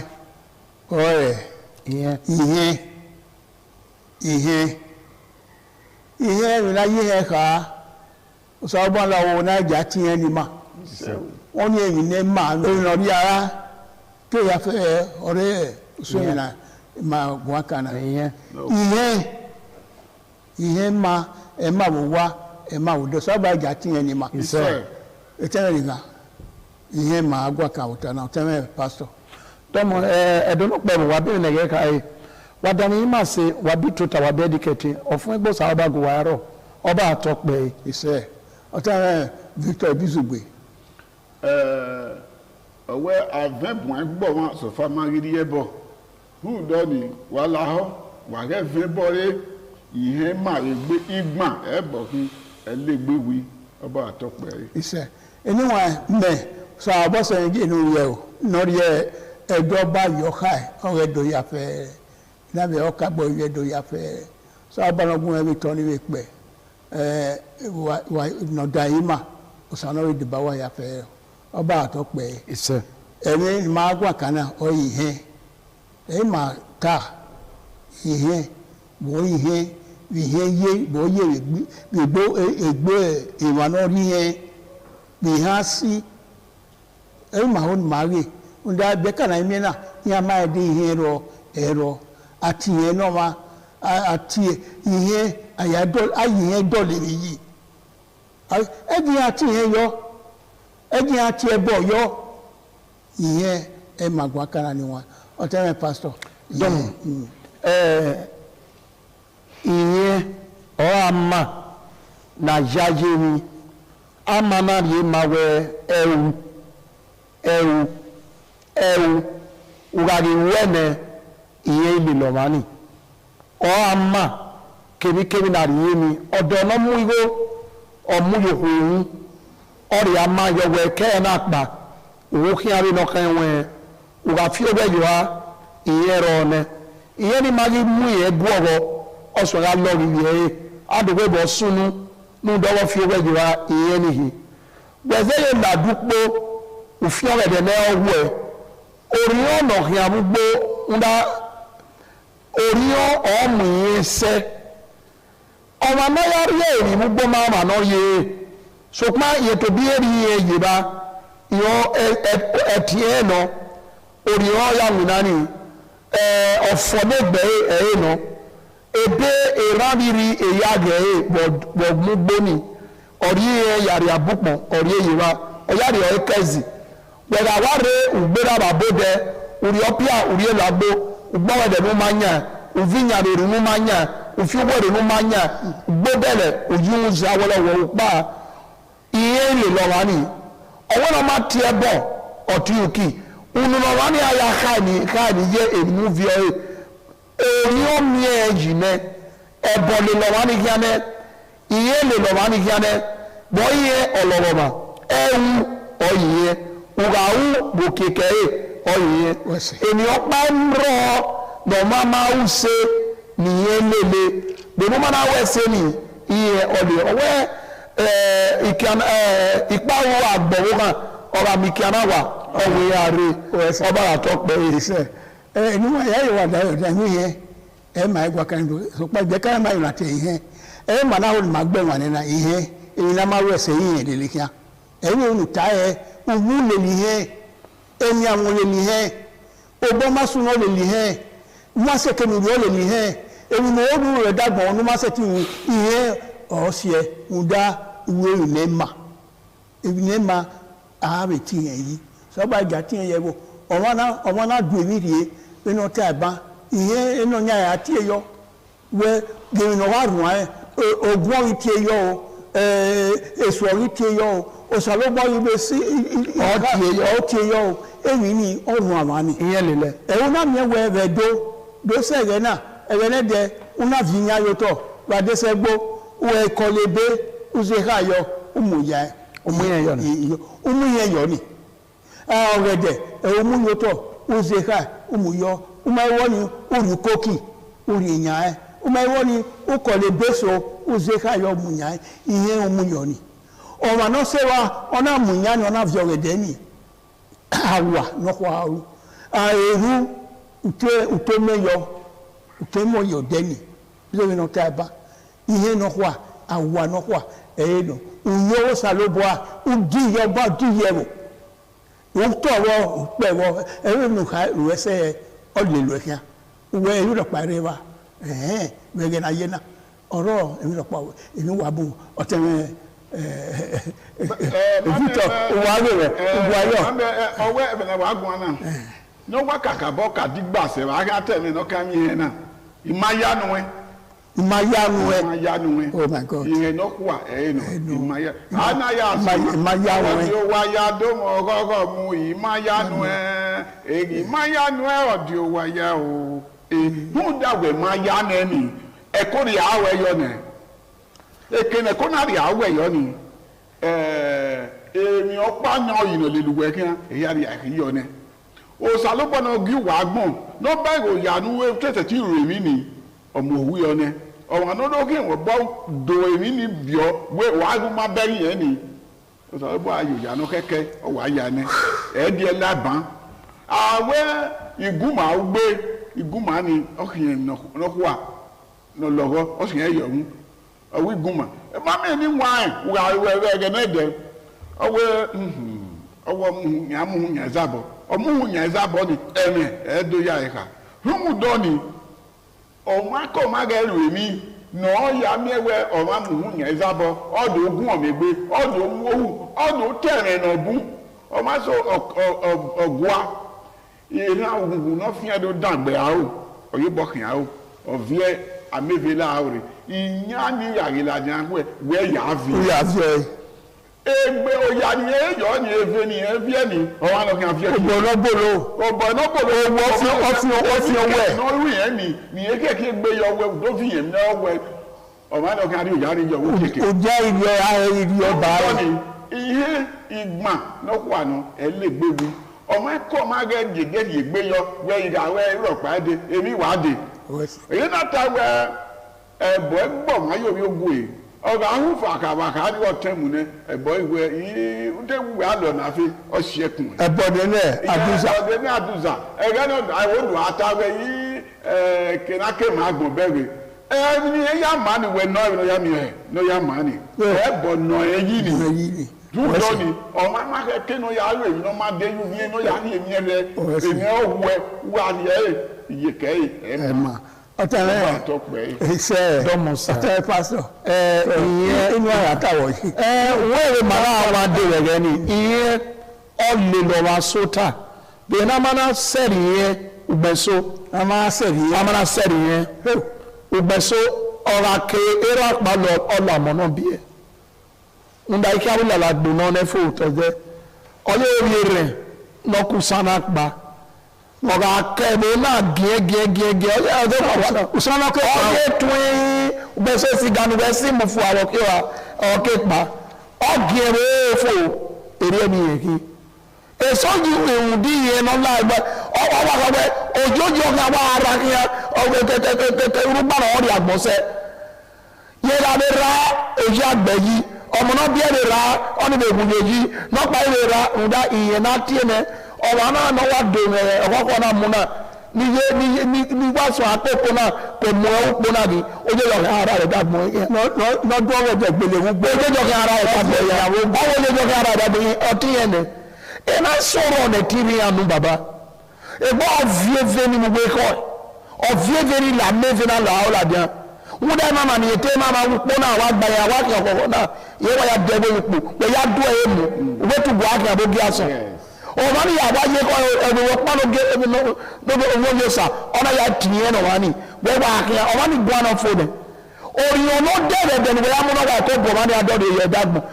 Oye. Ihe. Ihe na ihe ka so bo la wo na ja ti en ni ma. Wọ́n ní ẹ̀yin ní máa lórí ara kí ya fẹ́ ọ̀rẹ́ òṣèlú náà máa wá kànáà ìyẹn máa ẹ máa wò wá ẹ máa wò dọ́ sọ́gbà ìjà tí yẹn ni ma ìtẹ́rẹ̀ nìkan ìyẹn máa gbà kà òtà náà tẹ́mẹ̀ pásítọ̀. Tọ́mọ ẹ̀dọ́nù pẹ̀lú wà bí nìyẹn ká yìí wà dání yìí máa ṣe wà bí tó ta wà bẹ́ẹ̀ dìkẹ̀tì ọ̀fun ẹgbẹ́ sàá ọba gò wà rọ̀ ọba àtọ́pẹ́ ìṣe ọ̀tẹ́rẹ̀ Victor Bizugbe. Ọwẹ́ avẹ́bùn ẹgbọ́ wọn sọ̀fà magidi ẹbọ húdọ́ni wà láhọ́ wà rẹ́fẹ́ bọ́rẹ́ ìhẹ́ máa gbé ìgbà ẹbọ kí ẹlẹ́gbẹ̀wé ọba àtọ́pẹ́ rẹ̀. Iṣẹ́ ẹniwọ̀n mẹ́ sọ àbọ̀sẹ̀ yẹn inú yẹ o nọ́ọ̀rì ẹjọ́ bá yọ̀ọ́ká ọ̀rẹ́ dòyà fẹ́ rẹ̀ lábẹ́ ọ̀ká bọ̀ yẹ dòyà fẹ́ rẹ̀ sọ abalagun ẹbí tọ́ ní wípẹ́ nọ̀dà yìí mà ọ̀sánọ́rì dìbà wà yà fẹ́ rẹ̀ ọba àtọ́pẹ́ ẹ̀mí máa gbà kánà ọ ìhẹ́ ẹ̀yìn máa ta ìhẹ́ bọ̀ ìhẹ́ ìhẹ́ yé bọ̀ yé gbogbo ègbó ìwà náà rí yẹn ìhẹ́ sí ẹ̀yìn máa ń máa rí ọ̀dà bẹ́kànà ẹ̀mí náà ní a máa dé ìhẹ́ ẹ̀rọ àti ìhẹ́ náà máa àti ìhẹ́ ayìhẹ́ dọ̀lẹ̀ yìí ẹ̀dì àti ìhẹ́ yọ ẹ̀dì àti ẹ̀bọ̀ yọ ìyẹn ẹ máa gbọ́ kára ni wọn ọ̀tẹ́rẹ̀ pásítọ̀. dọ́mù ìyẹn ọ̀ àmà nà yáyé mi àmà náà yé máa wẹ ẹ̀wù wùgàdì wẹ́nẹ̀ ìyẹn ìlú lọ́mọ́nì ọ̀ àmà kébíkébí nà yé mi ọ̀dọ̀ ọ̀nà mú igbó ọ̀mú yòókù yìí ọ̀rẹ́ àmà yọ̀wẹ̀ kẹ́ẹ̀ náà pa. Wo kiari no kan we uga fio be yo iyero ne iyeni magi mu ye buogo oso ga lo ri ye adugbe bo sunu nu do wo fio be yo iyeni hi weze ye la dupo ufio be de na owo e orion no hia bugbo nda orion o mu ye se o ma na ya ri eri bugbo ma ma no ye so pa ye to bi eri ye ye ba yo etie no orion ya munani ofodegbe no ebe erabiri eyage bogboni ori yari abupon ori yiwa oyari ekezi wera ware ugbera babode uri opia uri elagbo ugbawede mu manya uvinya ru mu manya ufiwore mu manya gbodele oyun zawolo wo pa iye le lo wani ọwọ́n náà máa tiẹ̀ bọ̀ ọ̀tún òkì ònùnà wà ní àyà káàní yẹ èmú fi ọ̀rẹ́ èyí ó mi ẹ̀ yìí nẹ ẹ̀bọ̀ lè lọ wà ní kíá nẹ ìyé lè lọ wà ní kíá nẹ bọ́ yẹ ọ̀lọ́rọ̀mà ẹ̀wù ọ̀yìyẹ ògàwù bòkèkè ọ̀yìyẹ ènìyàn pa ń rọ lọ́mọ máa ń ṣe nìyẹn lélẹ̀ gbẹ̀mú máa náà wẹ̀ ṣe ní ìyẹ ọ̀lẹ̀ ọ̀wẹ́ ìpáwó àgbọ̀wó kan ọba mìkíáná wà ọwọ́ ààrẹ ọba àtọ́pẹ́ ìṣẹ́ níwọ̀n ẹ̀yà ìwà dáyọ̀dá ní ìyẹn ẹ̀ máa ẹgbà kan ló sọpá ìgbẹ́ káyọ̀ máa ìrìnàtẹ̀ ìyẹn ẹ̀ máa náà olùmọ̀ gbẹ̀wọ̀n nínú ìyẹn èyí náà máa wẹ̀sẹ̀ yìnyẹn lè kíá ẹ̀yìn olùta ẹ̀ òwú lè nìyẹn eni àwọn lè ní he obo ma sun no lè ní he ma se ke mi lè ní he emi mo odu re dagbon no ma se ti ihe o se unda uwe ne ma a be ti yi so ba ja ti ye wo ọmọ náà dùn èmi rèé nínú ọtí àgbá ìyẹn inú ọ̀nyá yà á tí yọ wẹ gèmìnà wà rùn ẹ ògùn ọ̀rí tí yọ o èso ọ̀rí tí yọ o òṣàlógbọ́ yìí bẹ sí ọtí yọ o èmi ni ọ̀rùn àwọn ni. ìyẹn lè lẹ. ẹ̀wọ̀n náà mi wẹ ẹ̀rẹ̀ do sẹ̀rẹ̀ náà ẹ̀rẹ̀ náà dẹ ọ̀nà fìyà yọtọ̀ wàdẹ́sẹ̀ gbó wẹ ẹ̀kọ́lẹ̀ bẹ ọ̀ṣẹ̀ká yọ ọmọ yẹn yọ ni. Ọ̀rẹ́dẹ̀ ẹ̀wọ̀múyọ́tọ̀ òzèká òmùyọ́ ọmọ ni orí kókì orí èèyàn ẹ̀ ọmọ ni ó kọ̀lẹ̀ bẹ́sọ̀ òzèká yọ òmùyà ẹ̀ ìyẹn òmùyọ́ ni ọ̀rọ̀ náà sẹ́wà ọ̀nà àmùyà ni ọ̀nà àfihàn ọ̀rẹ́dẹ̀ ni àwà nọ́kọ̀ àrùn èrú ùtẹ́mẹ́yọ ùtẹ́mọ̀yọ̀ dẹ́ni lórí náà tá a bá ìyẹn nọ́kọ̀ àwà nọ́kọ̀ ẹ̀yẹ nọ òyìnbó sàlóbọ̀ ùdíyẹ̀bọ̀ ùdíyẹ̀rọ̀ wotɔwɔ kpɛwɔ ɛwɔ nuka wɛsɛ ɔlelu ɛkia wɛ eyi lɔ kpa rɛba wɛgɛ na yena ɔrɔ eyi lɔ kpa eyi wa bo ɔtɛmɛ evitɔ wa bɛ wɛ wa yɔ. ɔwɛ ɛbɛnɛ wa gbɔn na n'ɔwɔ kakabɔ kadi gbasɛ wa aka tɛmɛ n'ɔka mi yɛ na ìmáyà nuwɛ. Oh my God. Ìyẹn náà kú à ìmáyà. Ànáyà sùn. Ọ̀dì òwàyà dómọ̀ ọgọ́gọ́ mu ìmáyà nu ẹ̀. Ìmáyà nu ẹ̀ ọ̀dì òwàyà o. Mú dàgbẹ̀ máyà nẹ́ni. Ẹ̀kọ́ rí àwọ̀ ẹ̀yọ nẹ̀. Èkéne kó náà rí àwọ̀ ẹ̀yọ ni. Èmi ọ̀pá náà yìí lè lùwẹ̀ kí wọ́n èyí rí àkíyọ nẹ̀. Òsàlùbọ̀ náà gí wàá gbọ̀n. Nọ́bẹ̀ ìròyìn tẹ̀sẹ̀ tí ìròyìn mi ọmọ òwú yọ nẹ ọmọ anọdọkẹ wọn bọ do èmi ni bíọ wẹ wàá gbọ má bẹrẹ yẹn ni ọsàn bọ ayò yànnà kẹkẹ ọwọ àyà nẹ ẹẹdí ẹ lábàá àwẹ ìgúnmà gbé ìgúnmà ni ọkìyẹn nọkùwà nọlọgọ ọsìyẹn yọrù ọwọ ìgúnmà ẹ má mi ní wáìn wà ẹgẹ náà dẹ ọwọ ọwọ muhu yàn zábọ ọmuhu yàn zábọ ni ẹmẹ ẹẹdọ yà ẹka rúmùdọ ni. ọmọ akọ magẹrù èmi náà ya miẹwẹ ọmọ amúhùn yẹn zábọ ọdọ ogún ọmẹgbẹ ọdọ owó ọdọ tẹrẹ náà bú ọmọ sọ ọgùá ìhìnà ògùngùn náà fi ẹdọ dàgbẹ àwò ọyẹbọkìn àwò ọviẹ amẹvẹlẹ àwò rẹ ìyá ni yàgìlàjà wẹ yàáfi. Egbe oya ni eyo ni eve ni evie ni owa lo kan afie ogbonobolo ofi owe no ru yen ni ekeke gbe yo we do fi yen na we o ma lo kan ri oya ri yo wo keke o ja iri oba ni ihe igba no kwa no elegbewi o ma ko ma ge gege gbe yo we ira we ro pa de emi wa de eyi na ta we ebo egbo ma yo mi ogun e ọgá ahụfụ akabaka adịghị ọtẹmụ ne ẹbọ ìwé yìí ndéwùwé alọ n'afi ọsiẹkùn. ẹbọdẹnẹ aduza ẹbọdẹnẹ aduza ẹgẹ náà àwòrán àtàwẹ yìí kẹnàkẹ máa gbọn bẹrẹ ẹni ẹyà máa ni wẹ náà ẹyà mi ẹ n'ọyà máa ni ẹbọ nọ ẹyí ni dúdọ ni ọmọ amákẹkẹ náà yà á lò èmi náà má dé yú yẹn náà yà á ní èmi ẹ rẹ èmi ẹ wẹ wà ní ẹ ìyẹkẹ ẹ má. ọtẹrẹ iṣẹ ọtẹrẹ pásítọ ìyẹn inú ọ̀rọ̀ àtàwọ̀ yìí. wẹ́ẹ̀rẹ̀ màrá àwọn adé rẹ̀ ni ìyẹn ọ̀lẹ̀ lọ́wọ́ sótà bẹ́ẹ̀ náà máa sẹ́rì yẹn ugbẹ́sọ. máa sẹ́rì yẹn ugbẹ́sọ ọ̀rọ̀ àkè eré àpá ọ̀lọ̀ àmọ́ náà bí ẹ̀. nígbà yìí kí àwọn ìlànà gbóná ẹ̀ fò tọ́jẹ́ ọ̀lẹ́ orí rẹ̀ lọ́kù sánà pa. ọ̀rọ̀ akẹ́bẹ̀ náà gẹ́gẹ́gẹ́gẹ́ ọjọ́ pàwọ́dọ̀ òṣìṣẹ́ ọjọ́ tún gbẹ́sẹ̀ sí ganubẹ́ sí mú fún àwọn kíwà ọ̀kẹ́ pa ọgẹ́rẹ́ fò èrè ẹni yẹ̀kí èso yìí ìhùn dí ìyẹn náà láìpẹ́ ọwọ́ wàkọ̀wẹ́ òjòjì ọ̀gá wà ara kí ọgbẹ́ tẹ́tẹ́tẹ́tẹ́ irúgbàrà ọ̀rẹ́ àgbọ̀nsẹ́ yẹ́ra lè ra èyí àgbẹ̀ yìí ọmọ náà bí ẹ̀rẹ̀ ra ọ̀nìbẹ̀gùn yìí nọ́pa ìrẹ̀ ra ǹda ìyẹn náà tiẹ̀ mẹ́ ọ̀rọ̀ náà náà wà dùn ẹ̀ ọ̀kọ́kọ́ náà mú náà ní wàásù àkókò náà kò mú ẹ̀ pọ̀ náà ní ojú ìjọba ara rẹ̀ dàgbọ́ yẹn. lọ́dún ọ̀rọ̀ jẹ́ gbélé wúgbó. ojú ìjọba ara rẹ̀ dàgbọ́ yẹn. báwo ló jọba ara rẹ̀ dàgbọ́ yẹn ọtí yẹn nẹ. e na soro ne tiri anu baba e bo ovieve ni mo we ko ovieve ni la meve na la ola bien wuda mama ni ete mama wo na wa gba ya wa ko na ye wa ya de bo ipo pe ya do e mu we tu bo aka bo bi aso o ma ni ya wa ye ko e wo pa no ge e no wo yo sa ona ya tiye no wa ni we wa aka o ma ni gwa na fo de ori ono de de ni we ya mo na wa ko bo ma ni ado de ye dagbo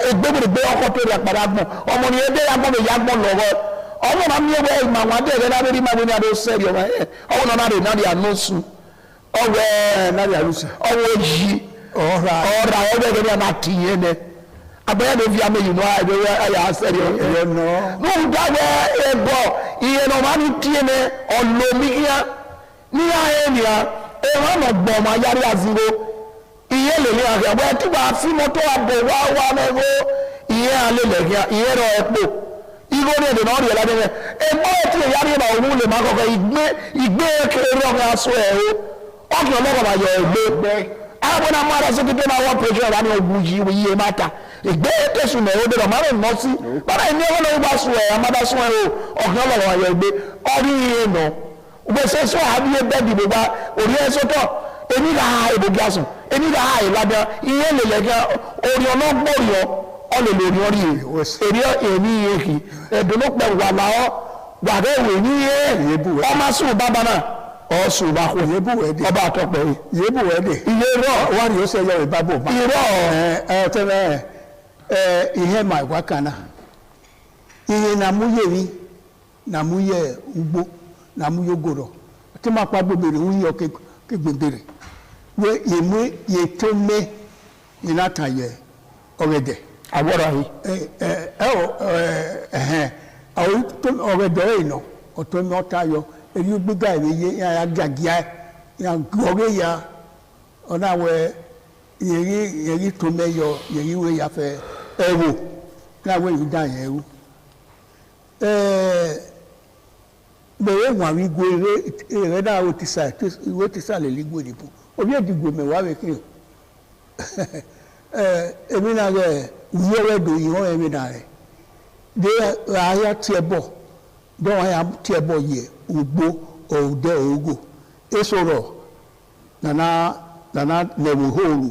egbebere gbe ọkọ tó rẹ padà gbọn ọmọ ni ebe ya gbọn ya gbọn lọ́wọ́ ọmọ náà mi ewé ìmọ̀ àwọn adé ẹ̀rẹ́ náà rí máa ní adé sẹ́ẹ̀rì ọmọ ẹ̀ ọmọ náà rí náà rí ànúsù ọwọ́ náà rí ànúsù ọwọ́ yìí ọ̀rà ọwọ́ ẹ̀rẹ́ náà máa tì yẹn nẹ abẹ́yẹ́ ló fi àmì yìí náà ẹ̀rẹ́ ayà sẹ́ẹ̀rì ọ̀rẹ́ náà ní ìdáwọ́ ẹ̀bọ̀ ìyẹn náà máa ń tiẹ̀ nẹ ọ̀lọ́mìíyá ní ayé nìyà ẹ̀rọ náà gbọ̀ ọmọ ayárí àzíró iye lele agabo ti ba fi moto abo wa mego iye ale legia iye ro epo igo ne de no ri la de e mo ti ya ri ba ohun le ma koko igbe kere ro ga so e o ki ologo ba yo egbe abo na mara so ti na wa project ba ni oguji iye mata igbe te su me o de ma re no si bara ni o lo ba so e amada so e o ki ologo ba yo egbe ori iye no ugbe se so abi e be di bo ba ori e so to eni ga ebo gasun eni ga ha ilada iye lele ga ori ono gbori o le lori ori eri eni eki eduno pe wa la o wa de we ni e o ma su baba na o su ba ko yebu we de oba to pe yebu we de iye ro wa ni o se yo babo ba iro tele ihe ma gwa kana ihe na muye na muye ugbo na muye goro ti ma pa gbebere wi o ke gbebere we yemu yetome inataye orede awora yi awu to orede ino otomi otayo eri gbega ye ya gagia ya gore ya ona we yeri tome yo yeri we ya fe ewo na we yu dan ewo bẹ̀rẹ̀ wọn àwọn igbó eré náà ó ti sá lè lígbó ìdìbò orí ìdìbò mẹ́wàá rẹ̀ kí èmi náà rẹ̀ wúyọ́ rẹ̀ dò ìhàn ẹ̀mí náà rẹ̀ dé àyà tiẹ̀ bọ̀ dọ́wọ́n àyà tiẹ̀ bọ̀ yẹ ògbó òdẹ ògò èso rọ̀ nana lẹ̀wò hóòrù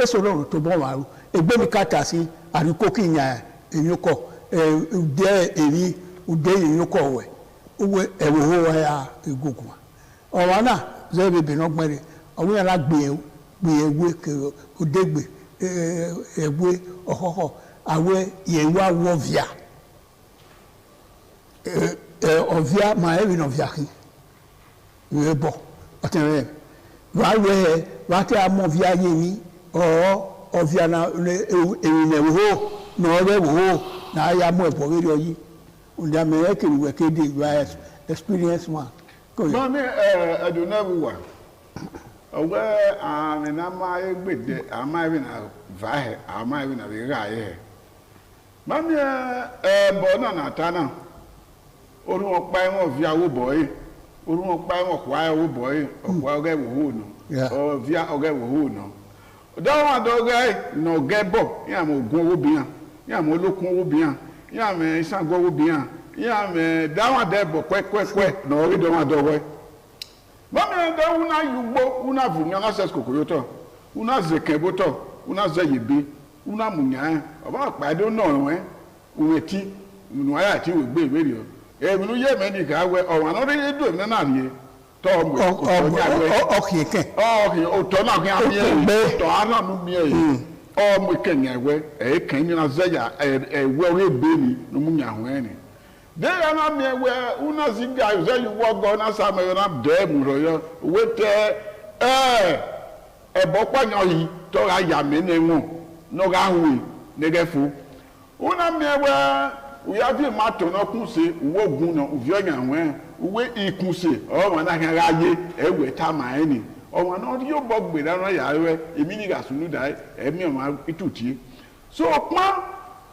èso rọ̀ tó bọ̀ wàrú ẹgbẹ́ mi kàtà sí àríkó kìnyà èyí kọ̀ òdẹ èyí kọ̀ wẹ̀ uwe ewo ya egogwa owana zebe be no gbere owo ya gbe ewe ke odegbe ewe ohoho awe yewa wovia ovia ma ewi no via ki webo otenre wa te amo via yemi ovia na ewi ne wo no re wo na ya mo ebo we oyi unda me ekiri we kede you are experienced man mami adunabuwa owe amina ma egbede ama bi na vahe ama bi na bi raye mami bo na tana orun opa won via wo boy orun opa won kwa wo boy okwa oge wo no o via oge wo no dawa doge no gebo ya mo gun wo bian ya mo lokun wo bian ya me sango wo bian ya me dawa debo kwekwe no ri do ma dowe ba me da una yugbo una vunya na ses kokoyoto una zekeboto una zeyibe una munya oba pade no we uweti nu aya ti we gbe iwe ri o e mi nu ye me ni ka we o wa no ri do mi na ri to mo okike o to na kan aye to ara nu mi e o mo kenya we e kan ni na zeya we we be ni no munya ho eni de ya na me we una zinga ze you work go na sa me na de mu ro yo we te bo pa yan yi to ra ya me ne mu no ga hu ne ge fu una me we ya bi ma to no kun se wo gun no uvi oyan we we ikun se o wa na kan ra ye e we ta ma eni o wa no yo bo gbe na no ya we emi ni ga sunu dai emi o ma ituti so pa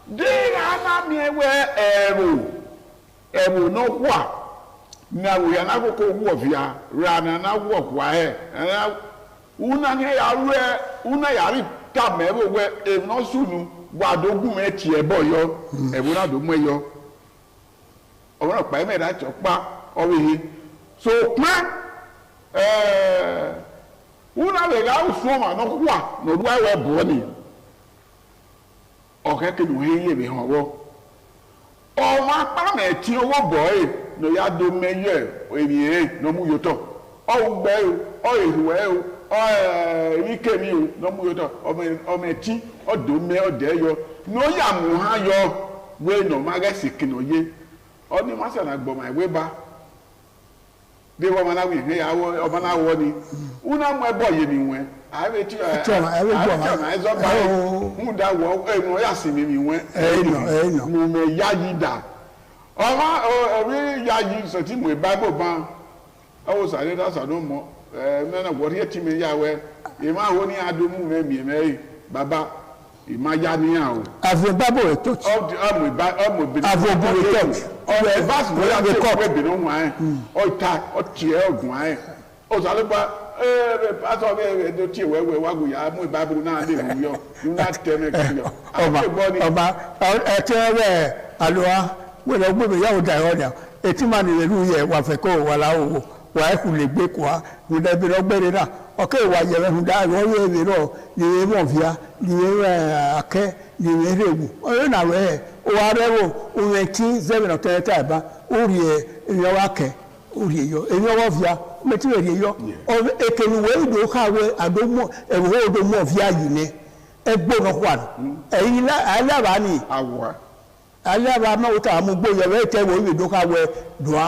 de ya na me we ewu no kwa na we na ko wo via ra na wo kwa he una ne ya re una ya ri ka me we e no sunu wa dogun e ti e bo yo e wo na do mo yo o na pa me da chopa o we so pa una le ga usu ma no kwa no duwa we bo ni o ke ke no he ye be ho wo o wa pa me ti owo boy no ya do meye emi no mu yo to o gbe o ehuwe o ike mi o no mu yo to o me ti o do me o de yo no ya mu ha yo we no ma ga sikino ye o ni ma se na gbo ma we ba bí wọ́n máa láwìn ní àwọ̀ ọba náà wọ́ ni wọ́n náà mú ẹbọ yé mi wọ́n ààrẹ tí ààrẹ ẹ̀zọ́ báyìí ń da wọ́ ẹ̀nu ọ̀yà sí mi wọ́n ẹ̀nu mo mẹ yá yí dà ọmọ ẹ̀rí yá yí sọ̀tí mo bá bò bá ọwọ́ sàdé dá sàdó mọ́ mẹ́nà wọ́n yẹ tí mi yá wẹ́ ìmọ̀ àwọn ní adomú mẹ́mí mẹ́rin bàbá ìmọ̀ yá níyà o. àfihàn bábò rẹ̀ tó ti. ọmọ ìbílẹ̀ àfihàn bò rẹ̀ tó ti. ọ̀rẹ́ ìbáṣe bóyá tí kò fẹ́ bìnú wọn ẹ̀ ọ̀ta ọ̀tí ẹ̀ ọ̀gùn ẹ̀ ọ̀sàlùpà pásọ̀ ẹ̀ ẹ̀dọ̀ tí ìwẹ́wẹ́ wágùn yà á mú ìbábìrì náà lè wù yọ nígbà tẹ́lẹ̀ kìlọ̀. ọba ẹtí ọ̀rẹ́ àlùwà wẹ̀rẹ̀ gbẹ̀mẹ̀ yàwó dà ọ̀dà etí máa nìyẹn lù yẹ wà fẹ́ kó wà láwò wà ẹ̀kú lè gbé kó wa nùdẹ́bí lọ́gbẹ́rẹ́ náà ọ̀kẹ́ ìwà yẹ̀rẹ̀ nùdá ìwọ́n yẹ̀ mí náà nìyẹn mọ̀fíà nìyẹn akẹ́ nìyẹn rẹ̀wù ọ̀rẹ́ náà rẹ̀ wà rẹ̀wò òun ti zẹ́mi náà tẹ́lẹ̀ tá ìbá orí ẹ̀ ènìyàn wà kẹ́ orí ẹ̀yọ ènìyàn wọ́n fìyà mẹ́tí rẹ̀ yẹ yọ èkèlú wẹ́ ìdò káwé àdómọ̀ ẹ̀wọ̀ òdòmọ̀ fìyà yìí ní ẹgbẹ́ náà wà ẹ̀yìn alábàá ni alábàá máa wọ́n tà mú gbóyè rẹ̀ tẹ́ wọ́n ìdò káwé dùn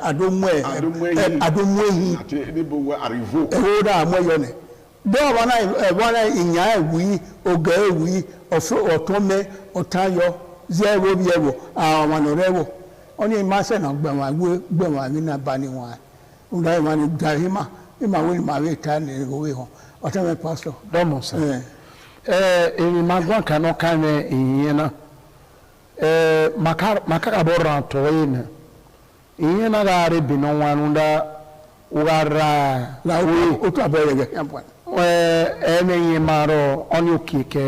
àdómọ̀ ẹ̀yìn ẹ̀wọ̀ náà mọ̀ yọ ni bẹ́ẹ̀ wọn náà ìyàn ẹ̀wù yìí ọ̀gá ẹ̀wù yìí ọ̀tọ́ mẹ́ ọ̀tá yọ zẹ́ ẹ̀wọ̀ bí ẹ̀wọ̀ àwọn ọmọ rẹ̀ wọ̀ wọ́n ní ìmáṣẹ́ náà gbẹ̀wọ̀n àmì náà bá ní wọn ọ̀dà ìmọ̀ ní dàrímà ìmọ̀ àwọn ìmọ̀ àwọn ìta ní ìwé hàn ọ̀tá mi pásítọ̀. dọ́mọ̀ sọ èrè máa gbọ́n kan náà kan ní ìyẹn náà makakabọ̀ ràn tọ́ yìí nà ìyẹn náà rà rẹ̀ bìnnà wọn dá wà rà wọ́n ó tó àbẹ̀rẹ̀ gẹ̀ yẹn pọ̀ ẹ̀ẹ́nẹ̀ yẹn máa rọ ọ́nì òkèké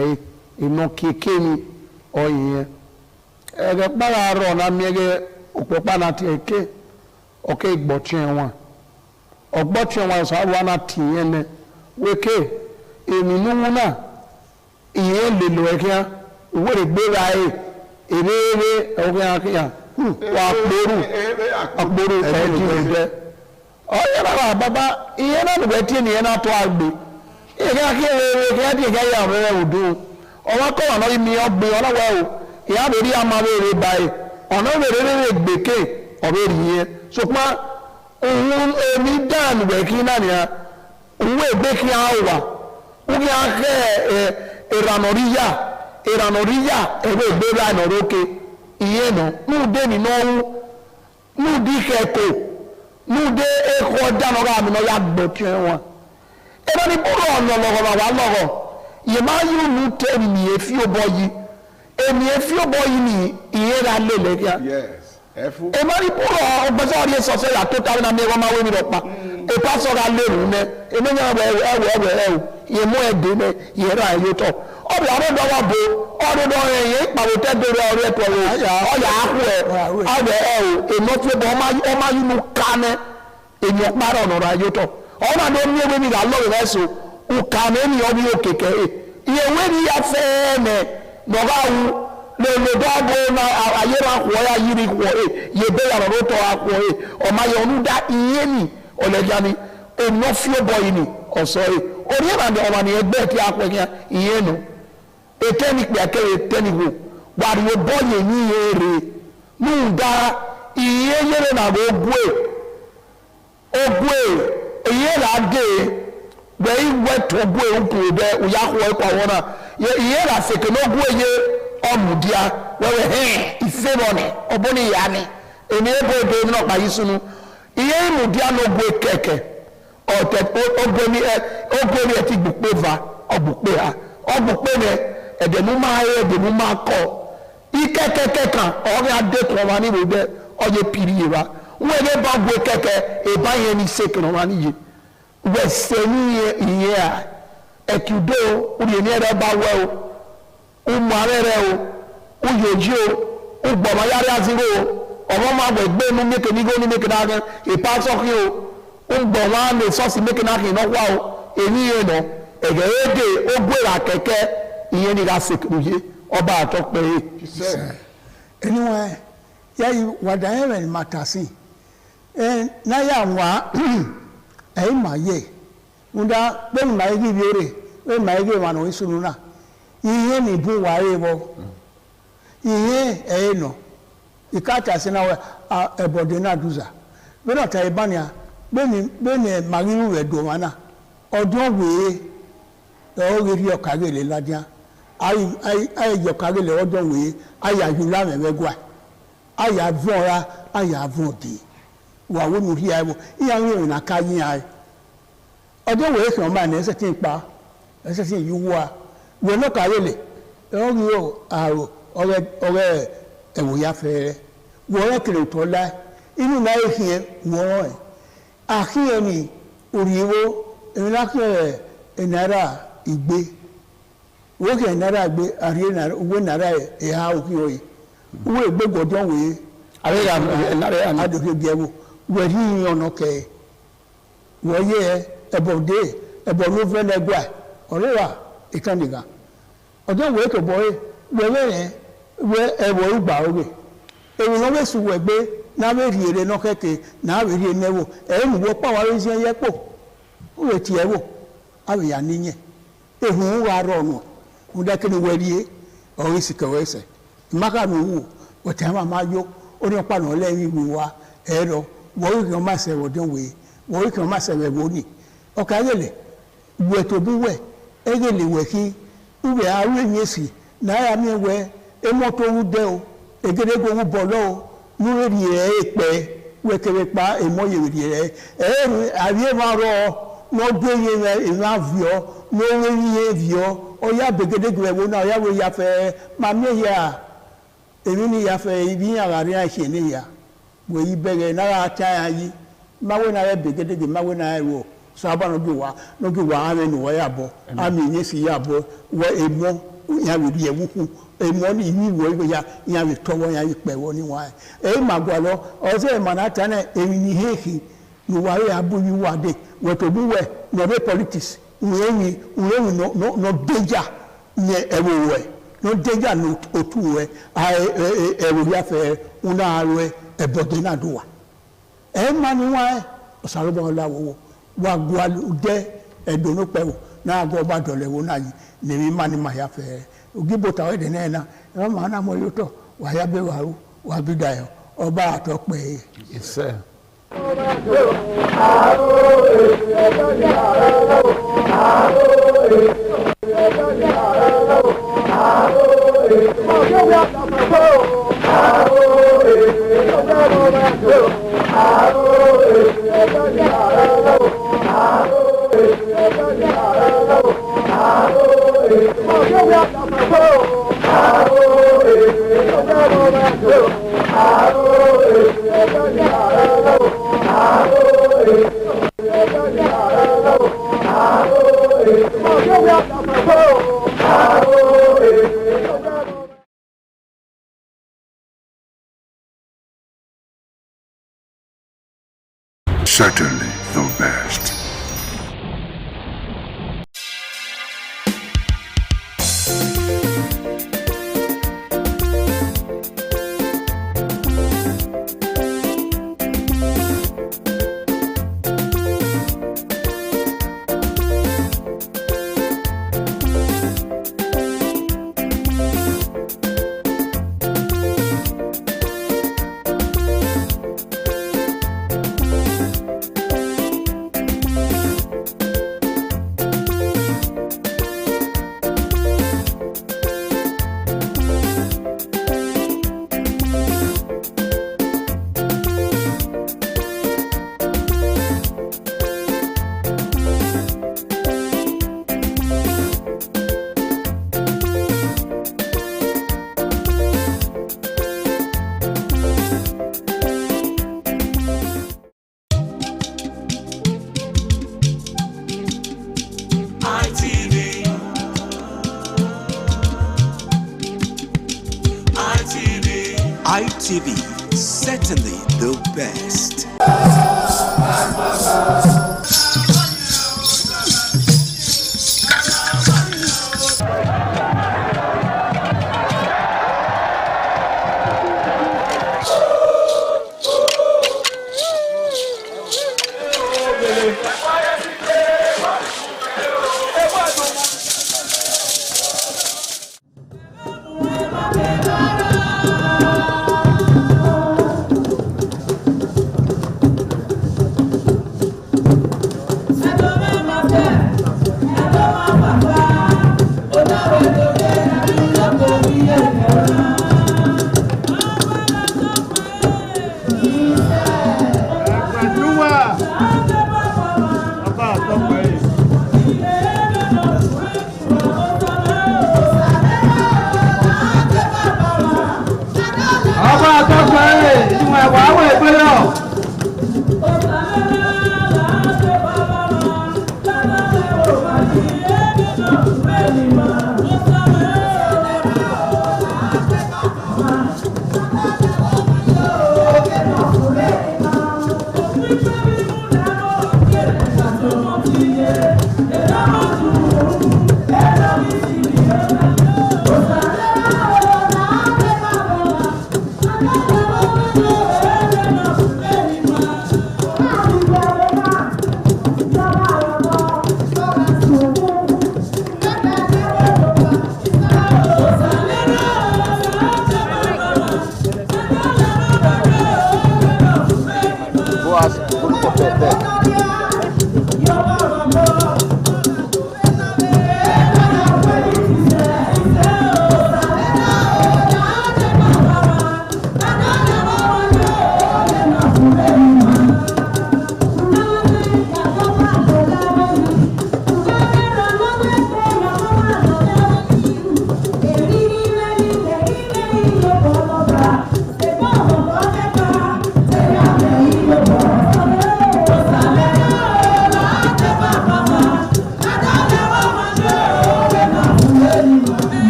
iná kéèké ni ọ̀yẹn ẹ̀ẹ́dẹ̀ kpara rọ náà miẹ́gẹ́ òpópá náà tiẹ̀ ké ọ̀kẹ́ ìgbọ̀tìẹ̀ wọn ọ̀gbọ̀tìẹ̀ wọn sọ àwọn náà tìyẹn nẹ wéké èmi níwú náà ìyẹn lè lọ ẹ̀kíá ìwéèrè gbéra ẹ̀ èrèrè ẹ̀kíá kíá wà kpóru àkpóru ẹ̀ẹ́dì ìjẹ́ ọ̀yẹ́ bàbá bàbá ìyẹn náà lùbẹ́ tí ènìyàn náà tó àgbè ìyẹn kí èrè kíá tí ìyẹn yà ọ̀rẹ́ òdo ọ̀wọ́n kọ́ ọ̀nà ìmì ọ̀gbìn ọ̀nàwọ̀ ẹ̀ ìyá lórí amáwèrè báyìí ọ̀nà òwèrè rẹ̀ gbèké ọ̀rẹ́ yìí ṣùgbọ́n òun èmi dáàlù rẹ̀ kí náà nìyà òun ègbé kí á wà ó kí á kẹ́ ìrànàríyà ẹ̀rọ ìgbé ìrànàrókè ìyẹn nà núùdé nínú ọ̀hún núùdí kẹ́kọ̀ọ́ núùdé ẹ̀kọ́ dánára àmì náà yà gbọ̀ tí wọn. ẹ̀rọ ní búrọ̀ ọ̀nà lọ́rọ̀ wà lọ́rọ̀ yìí máa yóò nù tẹ̀ mí èéfì ó bọ́ yìí èmi efi ọbọ yìí ni ìyẹn ra lé lẹ́kíá èmi búrọ̀ ọgbẹ́sẹ̀ ọ̀rẹ́ sọ̀sẹ̀ yà tó tàbí náà mi ẹ̀rọ máa wé mi lọ pa èpá sọ̀rọ̀ alẹ́ rù mẹ́ èmi ní ẹ̀wọ̀ ìyẹn mú ẹ̀dẹ́ mẹ́ ìyẹn ra ẹ̀yẹ tọ̀ ọ̀bẹ ọ̀rẹ́dọ̀ wà bò ọ̀rẹ́dọ̀ ẹ̀yẹ ìpàwọ̀ tẹ́dọ̀rẹ́ ọ̀rẹ́ tọ̀ ọ̀yà ákú ẹ̀ ọ̀bẹ ẹ̀ èmi ọ̀tún ẹ̀bọ̀ ọmọ yìí mú kánẹ́ èmi ọ̀párọ̀ ọ̀nà ayé tọ̀ ọ̀nà ni omi ewé mi là lọ́rẹ̀ rẹ̀ so ukàmẹ́ mi ọ̀bí yóò kékẹ́ ìyẹn wé ni yà fẹ́ẹ́ mẹ́ nọgawu lelodabo na ayera akwo ya yiri kwo ye be ya ro to akwo o ma ye onu da iye ni oleja ni eno fio boy ni oso ori na de o ma ni egbe ti akwo ya iye no eteni pe akere eteni go wari o boy ni ere nu da iye yere na go ogwe iye la de wẹ́yí wẹ́tọ̀ ogún ehunku dẹ òyàkùn ẹ̀kọ́ àwọn náà ìyẹn là fèkè lógún ẹ̀yẹ ọ̀mùdíà wẹ́wẹ́ hẹ́n ìfẹ́bọ̀nì ọ̀bọ̀nì ìyá ni èmi ẹ̀bọ̀ èdè mi náà pàyí sunu ìyẹn ìmùdíà lógún kẹ̀kẹ́ ọ̀tẹ̀ ọ̀gbẹ́ni ẹ̀ ti gbùpé va ọ̀gbùpé ha ọ̀gbùpé ni ẹ̀dẹ̀mú máa yẹ ẹ̀dẹ̀mú máa kọ̀ ìkẹ́kẹ́kẹ́ kan ọ̀rẹ́ adékun ọ̀ma níbo dẹ ọ̀yẹ pìrì yìí wa wọ́n ẹ̀dẹ̀ bá gbé kẹ́kẹ́ ìbá yẹn ní sèkìrì ọ̀ma níyì wẹ̀sẹ̀ ní ìyẹn à etudo uri ni ere ba we o umu arere o uyoji o ugbo ma yari aziro o omo ma gbe gbe nu meke ni go ni meke na gan e pa so ki o ugbo wa le so si meke na kin no wa o eni ye no ege ede o gbera keke iyen ni ga sekruye ọba atọpẹ anyway yayi wadayewe ni matasi na ya nwa ma ye nda be ma igi biore be ma igi ma no isunu na ihe ni bu ware bo ihe no ikata se na ebode na duza be na ta ibania be ni maginu we do mana odun we o ri okagele ladia ai yọkagele ọdún wèé ayà yúlá mẹ́mẹ́gbà ayà vọ́ra ayà vọ́dì wà wọ́n mú rí ayé ìyá ń rìn àká yín ayé ọdún wèé kàn máa ní ẹsẹ̀ tí ń pa ẹsẹ̀ tí ń yí wá wọ́n náà kàwélè ẹ̀rọ rí o àrò ọ̀rẹ́ ẹ̀wòyá fẹ́rẹ́ wọ́n rẹ̀ kìlọ̀ tó lá inú náà yẹ kí ẹ wọ́n ẹ̀ àkíyàn ní òrìwó èmi náà kí ẹ̀ náírà ìgbé woke nara gbe ari nara uwe nara e ha oki oyi uwe gbe godon we ari ya nara ya adoke gbewo we ri ono ke wo ye ebode ebo no fe le gba orewa ikaniga odon we to boy we ewo igba oge ewo no we su we gbe na we ri ere no keke na we ri enewo e mu wo pa wa ri se ye po uwe ti ewo awe ya niye ehun wa ro no mudakini werie o isike wese maka no wu o tema mayo oni opa no le wi wa ero wo ri ma se wo don we wo ri ma se we wo ni o ka yele we to bi we egele we ki ube awe nyesi na ya mi we e moto wu de o egede go wu bolo o nu ri epe we kere pa e mo ye ri ari ma ro no gbe ye ma vio no we ye vio oya begedegwe wo na oya we ya fe mami ya emi ni ya fe ibi ya gari a se ni ya we yi bege na ra ta ya yi ma we na ya begedege ma we na wo so aba no gi wa ame no ya bo ami ni si ya bo we emo ya we ye wuku emo ni yi wo ya we to wo ya yi pe wo ni wa e ma gwa lo o se ma na ta na emi ni hehi no wa ya bu yi wa de we to bu we no be politics urewi no danger ne ewowe no danger no otuwe ewo ya fe una arwe ebode na duwa e mani wa osarobo lawo wa gwa de edono pewo na go ba dole wo na yi ne mi mani ma ya fe ogibo ta we de na e ma na mo yoto wa ya be wa bi dayo oba atope yes Certainly the best. ITV, certainly the best.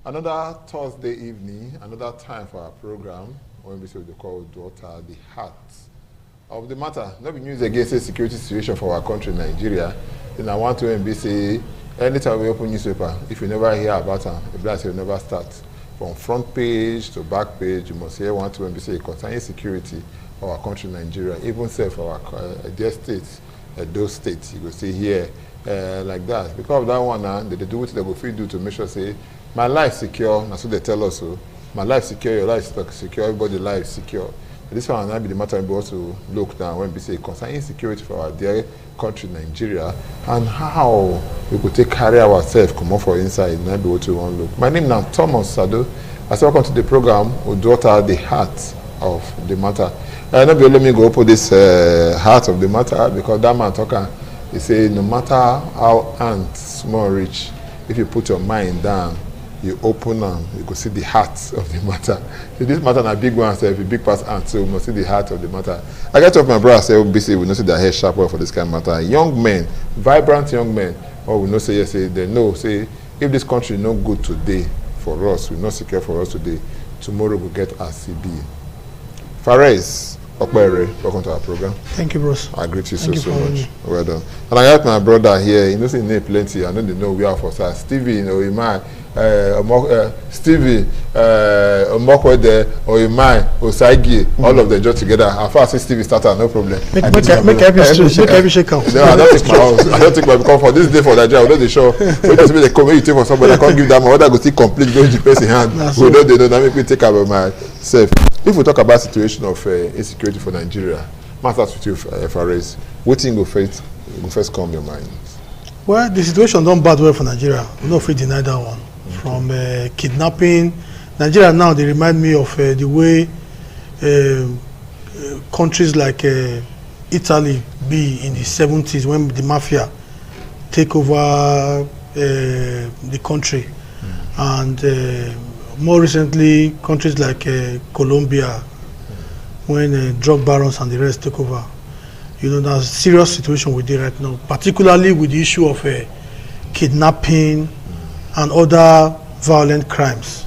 Another Thursday evening, another time for our program, when we say we call Daughter, the heart of the matter. Not be news against the security situation for our country, Nigeria. Then I want to say, anytime we open newspaper, if you never hear about them, the blast will never start. From front page to back page, you must hear one to say concerning security for our country, Nigeria. Even say for our dear states, those states, you will see here like that. Because of that one, they do what they will do to make sure say, my life secure, that's what they tell us. So, my life secure, your life secure, everybody's life secure. But this one will be the matter we also look down when we say concerning insecurity for our dear country, Nigeria, and how we could take carry ourselves, come up for inside, and be what we want to look. My name is now Thomas Sado. I say welcome to the program, Daughter, the heart of the matter. Not be let me go put this heart of the matter because that man talking, he say no matter how ant small reach, if you put your mind down, you open them, you can see the heart of the matter. So this matter is a big one, so if a big part ant, so we must see the heart of the matter. I get up my brother say, obviously, we know see their hair sharp well for this kind of matter. Young men, vibrant young men, or we know say yes, say they know, say if this country is not good today for us, we're not secure for us today, tomorrow we'll get RCB. Fares Okpere, welcome to our program. Thank you, bros. I greet you so much. Well done. And I got my brother here, you know, see name plenty, I know they know we are for sir. Stevie, you know, Imai, Stevie, Omokwede, Oimai, Osagi, all of them just together. And first Stevie started, no problem. Make every shake out. No, I don't take my house. I don't take my, because for this day for Nigeria, we know the show. We just make the community for somebody, I can't give them, whether I go see complete, go to person hand. We know they know, that make me take about myself. If we talk about situation of insecurity for Nigeria, matters with you, Fares, what thing will first come your mind? Well, the situation don't bad well for Nigeria. We don't free deny that one. From kidnapping, Nigeria now they remind me of the way countries like Italy be in the 70s when the mafia take over the country, and more recently countries like Colombia when drug barons and the rest took over. You know, there's a serious situation with it right now, particularly with the issue of kidnapping and other violent crimes.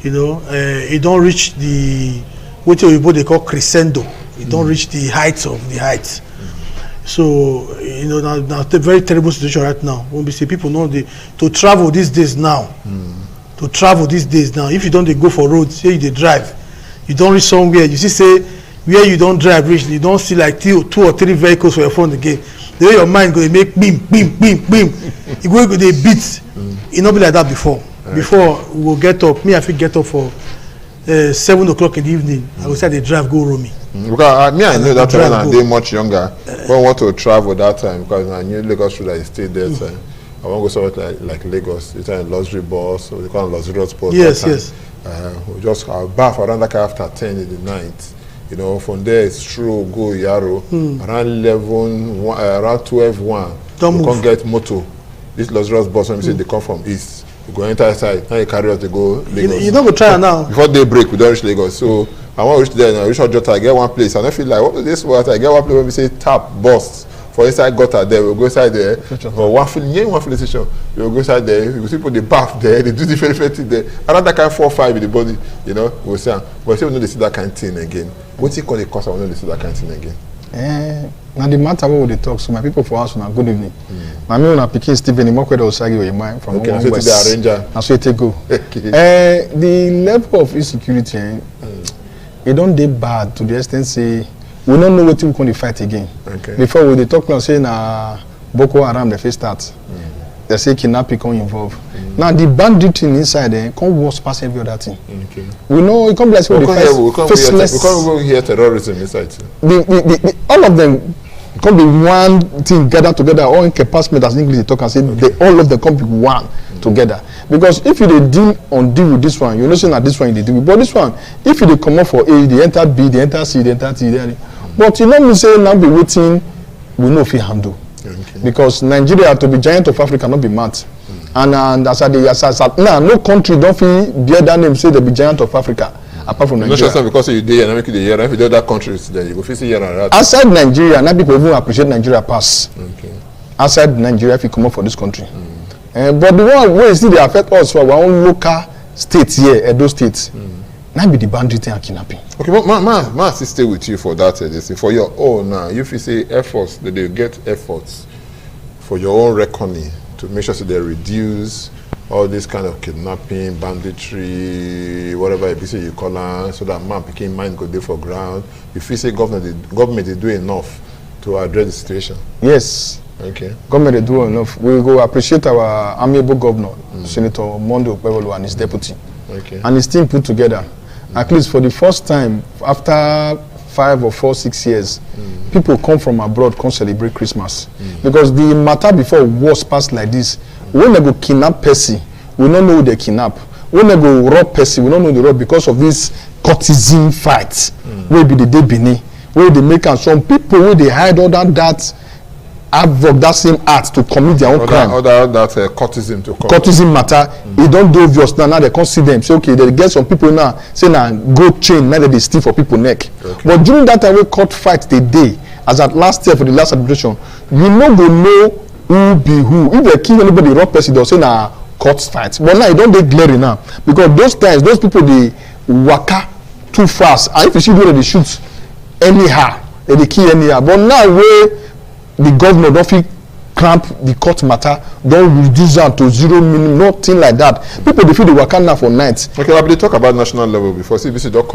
You know, it don't reach the what they call crescendo. It don't reach the heights of the heights. So you know, that's a very terrible situation right now. When we see people know to travel these days now, to travel these days now. If you don't go for roads, say you drive, you don't reach somewhere. You see, say where you don't drive reach, you don't see like two or three vehicles for your front again. The way your mind go, they make bim, bim, bim, bim. You go, they beat. It not be like that before. Before we will get up. Me, I feel get up for 7 o'clock in the evening. I will say they drive go roaming. Because me, I know that time and they much younger. When I want to travel that time, because I knew Lagos Road, I stayed there. So I want to go somewhere like Lagos. It's a luxury bus, or they call it luxurious bus. Yes, yes. We just bath around like after 10 in the night. You know, from there it's true, go Yaro, around 11, around 12, 1. You can't get moto. This luxurious bus, when we say they come from east, you go enter inside, now you carry us to go Lagos. You don't go try now. Before daybreak, we don't reach Lagos. So I want to reach there, and I reach Ojota, I get one place, and I feel like, what is this water? I get one place where we say tap, bust. For inside gutter there, we'll go inside there. For one filling station, we'll go inside there. You see people, they bath there, they do different things there. Around that kind of 4 or 5 in the body, you know, we'll say, but say we know they see that kind of thing again. What do you call the cause of when they see that kind of thing again? Now the matter where they talk, so my people for us now, good evening. My name is Pikin Stephen Imokwe Osagi Oyema from West. And so it go. The level of insecurity, it don't dey bad to the extent say we don't know what we can fight again. Before we talk now say na Boko Haram the first start. They say kidnapping can involve. Now the banditry inside there can't worse past every other thing. We know it can't be like we can't even hear terrorism inside. All of them can't be one thing gathered together, all incapacitated as English they talk and say all of them can't be one together. Because if you deal with this one, you know saying that this one they deal with. But this one, if you come up for A, they enter B, they enter C, they enter T, but you know me say now be waiting, we know if you handle. Because Nigeria to be giant of Africa not be mad. And as now no country don't feel bear that name say they be giant of Africa. Apart from Nigeria. Not because you there and make it the year. If you do other countries, then you go face here and that. Outside Nigeria, now people even appreciate Nigeria pass. Outside Nigeria, if you come up for this country. But the one where you see they affect us for our own local states here, Edo State. Now be the banditry and kidnapping. Okay, but ma still stay with you for that. For your own now, if you say efforts, that they get efforts for your own reckoning to make sure that they reduce all this kind of kidnapping, banditry, whatever it be say you call it, so that man picking mind go there for ground. If you say government is doing enough to address the situation. Yes. Okay. Government is doing enough. We go appreciate our amiable governor, Senator Mondo Okpebholo and his deputy. Okay. And his team put together. At least for the first time after 5 or 4, 6 years, people come from abroad come celebrate Christmas. Because the matter before was passed like this. When they go kidnap Percy, we don't know who they kidnap. When they go rob Percy, we don't know the rob because of this courtesan fight. Where be the day Benin, where they make and some people where they hide all that have that same act to commit their own crime. That courtesan to come. Courtesan matter, it don't do obvious now. Now they can't see them. Say okay, they get some people now say now gold chain, now they steal for people neck. But during that time we court fight the day, as at last year for the last administration, you know they know who be who. If they kill anybody rob person, they'll say na court fight. But now it don't get glaring now because those times those people they waka too fast, and if you see where they shoot anyhow, they kill anyhow. But now where the governor don't feel cramp the court matter, don't reduce that to 0 minimum, nothing like that. People they feel they work now for nights. Okay, but they talk about national level before. CBC don't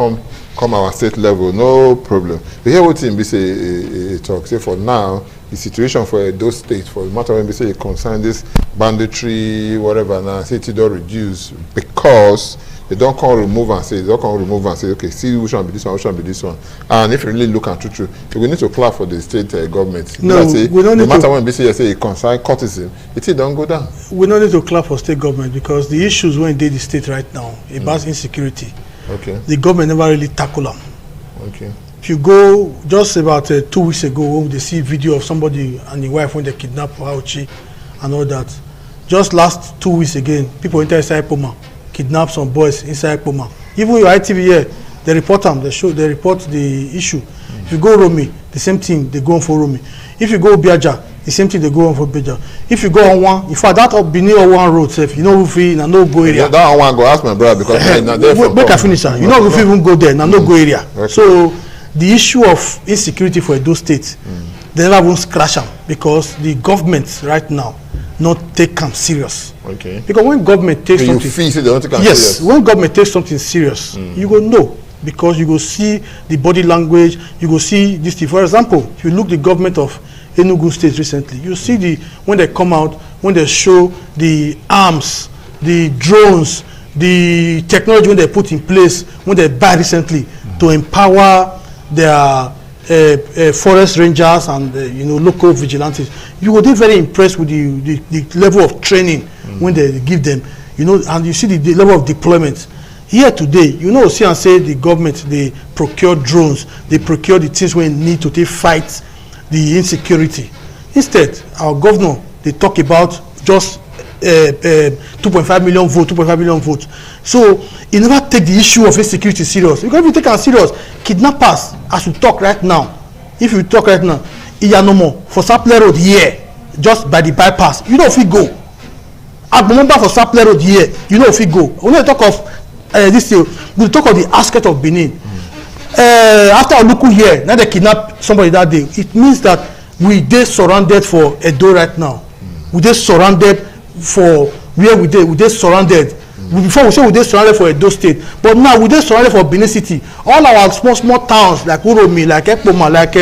come our state level, no problem. We hear what CBC talk. Say for now, the situation for those states, for the matter when we say it concern this banditry, whatever, now say it don't reduce because they don't come remove and say okay, see which one be this one, which one be this one. And if you really look at true, we need to clap for the state government. No, say, we don't need no matter to, when we say it concern courtesan, it don't go down. We don't need to clap for state government because the issues when they the state right now about insecurity. Okay. The government never really tackle them. Okay. If you go just about 2 weeks ago, when they see video of somebody and the wife when they kidnap Auchi and all that. Just last 2 weeks again, people enter inside Poma, kidnap some boys inside Poma. Even your ITV here, they report them. They report the issue. If you go Romi, the same thing they go on for Romi. If you go Biaja, the same thing they go on for Biaja. If you go on one, in fact that up Benin or one road, if you know free, na no go area. That one go ask my brother because make I finish. You know if you even go there, na no go area. So the issue of insecurity for Edo State, they never even scratch them because the government right now not take them serious. Okay. Because when government takes something, they don't take yes, serious. When government takes something serious, you go know because you go see the body language, you go see this thing. For example, if you look the government of Enugu State recently, you see when they come out, when they show the arms, the drones, the technology when they put in place, when they buy recently to empower their forest rangers and local vigilantes, you will be very impressed with the level of training when they give them, and you see the level of deployment. Here today, see and say the government, they procure drones, they procure the things we need to fight the insecurity. Instead, our governor, they talk about just 2.5 million votes. So he never take the issue of insecurity serious. Because if you take it serious, kidnappers, as we talk right now, Iyanomo for Sapele Road here, just by the bypass, you know if we go. Agbomomba for Sapele Road here, you know if we go. When we talk of this thing, we talk of the outskirts of Benin. after Oluku here, now they kidnap somebody that day. It means that we dey surrounded for Edo right now. We dey surrounded for where we dey surrounded. Before we say we dey surrounded for Edo State, but now we dey surrounded for Benin City. All our small towns like Uromi, like Ekpoma, like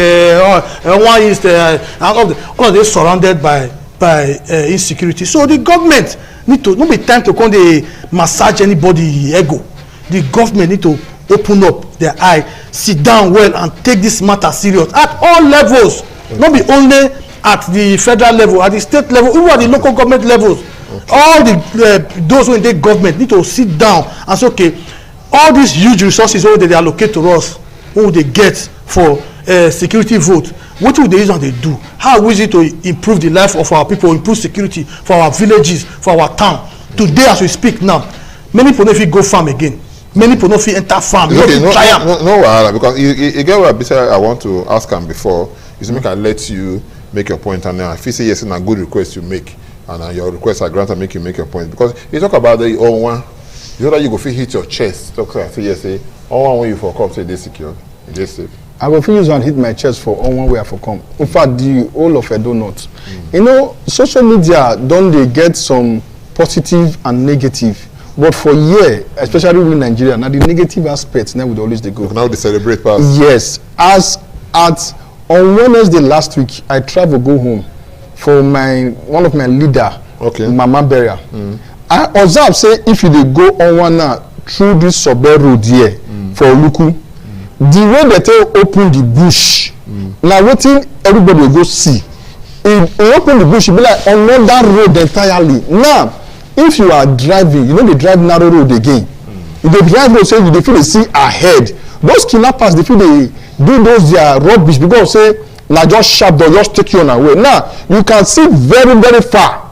One East, and all of them surrounded by insecurity. So the government need to, no be time to come dey massage anybody ego. The government need to open up their eye, sit down well and take this matter serious at all levels. Not be only at the federal level, at the state level, even at the local government levels. All the those who in the government need to sit down and say, okay, all these huge resources wey they allocate to us, who they get for security vote, what will they use and they do? How is it to improve the life of our people, improve security for our villages, for our town? Today, as we speak now, many people no fit go farm again. Many people no fit enter farm. Okay, no, because you get what I want to ask him before. Is make I let you make your point, and then if you say yes, it's a good request you make, and your requests are granted, make you make your point. Because you talk about the own one, you know that you go fit hit your chest. Talk say yes, say all one way you for come say they secure, they safe. I go fit use and hit my chest for all one way I for come. In fact, the whole of Edo North. You know, social media don't they get some positive and negative. But for year, especially in Nigeria, now the negative aspects now would always they go. Now they celebrate past. Yes, on Wednesday last week, I traveled go home for one of my leader, Mama Beria. I observe say if you dey go on one now through this Sobe road here for Oluku, the way they take open the bush, now wetin everybody will go see. If open the bush, it be like another road entirely. Now, if you are driving, you know they drive narrow road again. If they drive road, say you dey feel they see ahead. Those kidnappers, they feel they do those their rubbish because say na just sharp, they just take you on away. Now you can see very very far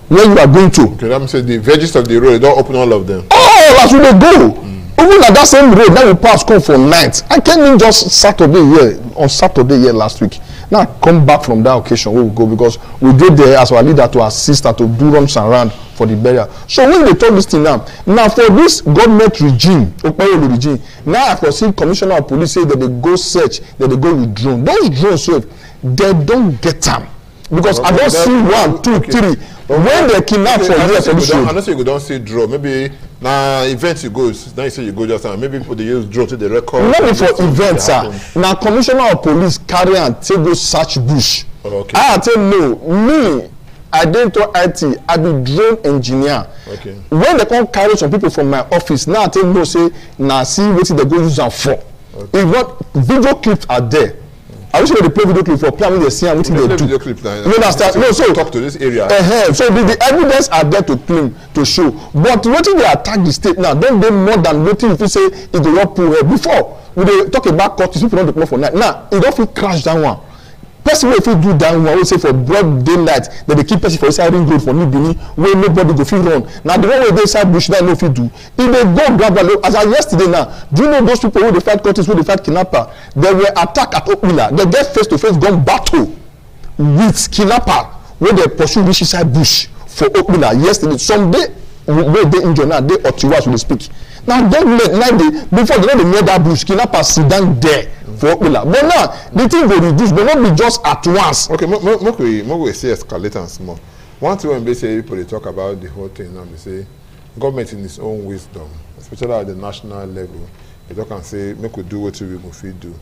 where you are going to. Okay, that means the veggies of the road, they don't open all of them. Oh, as we dey go. Even at that same road, now we pass come for night. I came in just Saturday here last week. Now I come back from that occasion where we go because we did there as our leader to assist her to do runs around for the burial. So when they talk this thing now for this government regime, Okpeyolo regime, now I can see commissioner of police say that they go search, that they go with drone. Those drones, they don't get them. Because I don't see 1, 2, 3. When they kidnap for years for this road. Unless you don't see drone, maybe now events you go, now you say you go just now. Maybe people they use drone to the record. Maybe for events, sir. Now commissioner of police carry and take go search bush. Okay. I tell no, me, I didn't do IT, I be drone engineer. Okay. When they come carry some people from my office, now I tell no say, now see what they go use them for. Okay. If what video clips are there. I wish they play video clip for plan when they see and what they do. Video clip now. You understand? No, so talk to this area. So the evidence are there to claim, to show. But what if they attack the state now? Don't they more than waiting if you say it go not pull here. Before we they talk about court, people don't deploy for night. Now it don't feel crash that one. Person if you do that one, we say for broad daylight, that they keep person for inside ring road for New Benin, where nobody go feel run. Now the one way they inside bush that no fit do. If they go gradually, as of yesterday now, do you know those people who they fight cultists, who they fight kidnapper? They were attacked at Okmila. They get face to face gun battle with kidnapper where they pursue reach inside bush for Okmila yesterday. Some day where they injured now, they Otiwas will speak. Now don't let like before they near that bush, kidnapper sit down there. For Okmila. But now the thing will reduce, but not be just at once. Okay, we say escalate and small. One thing when they say people they talk about the whole thing now, they say government in its own wisdom, especially at the national level, they talk and say make we do what we go fit do.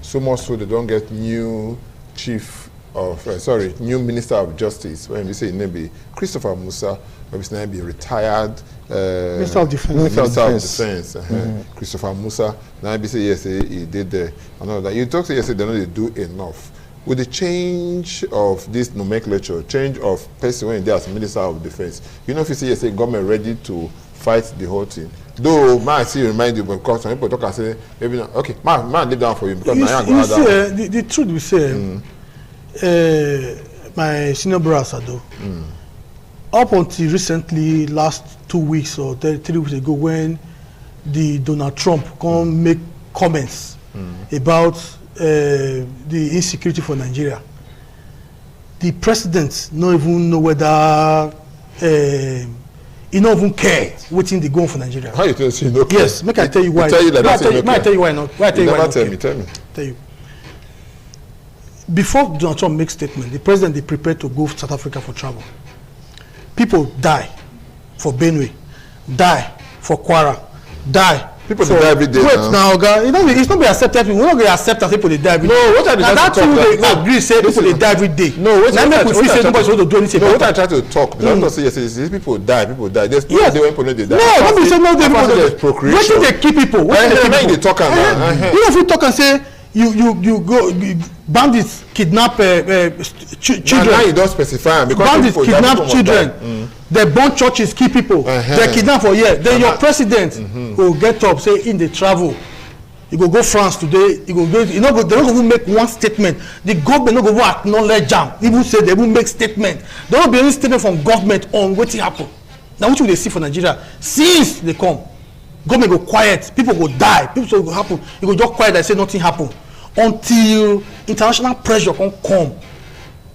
So much so they don't get new new Minister of Justice. When we say maybe Christopher Musa, maybe be retired Minister of Defense. Minister of Defense. Christopher Musa. Now we say yes, he did there. And all that. You talk to yes, they don't do enough. With the change of this nomenclature, change of person when they as Minister of Defense, you know if you say yes, government ready to fight the whole thing. Though man still remind you because some people talk and say maybe not, okay, man leave down for you because now you see, the truth we say my senior brother Sado, up until recently, last 2 weeks or 3 weeks ago, when the Donald Trump come make comments about the insecurity for Nigeria, the president don't even know whether it he not even care wetin dey go on for Nigeria. How you tell say no care? Yes, make I tell you why. Tell you like that, I tell you why not. Why I tell you why not? Tell me. Tell you. Before Donald Trump make statement, the president dey prepare to go South Africa for travel. People die for Benue, die for Kwara, die. People dey die every day wait now. Oga, it's not be accepted. We no go accept as people dey die every day. No, what I na that two dey agree say people dey die every day. No, what na make we feel say nobody suppose to do anything. No, what I try to talk. I'm not saying yes, people die. There's no day when people dey die. No, don't be say no day people dey die. Procreation. Wetin dey kill people? Wetin dey talk am now? You no fit talk and say you go bandits kidnap children. Now you don specify am because bandits kidnap children. They burn churches, kill people. They kidnap for here. Then your president go get up, say in the travel. You go France today. You go. They no go even make one statement. The government no go even acknowledge them. Even say they will make statement. There no be any statement from government on wetin happen. Now what they see for Nigeria since they come, government go quiet. People go die. People go happen. You go just quiet and say nothing happen until international pressure come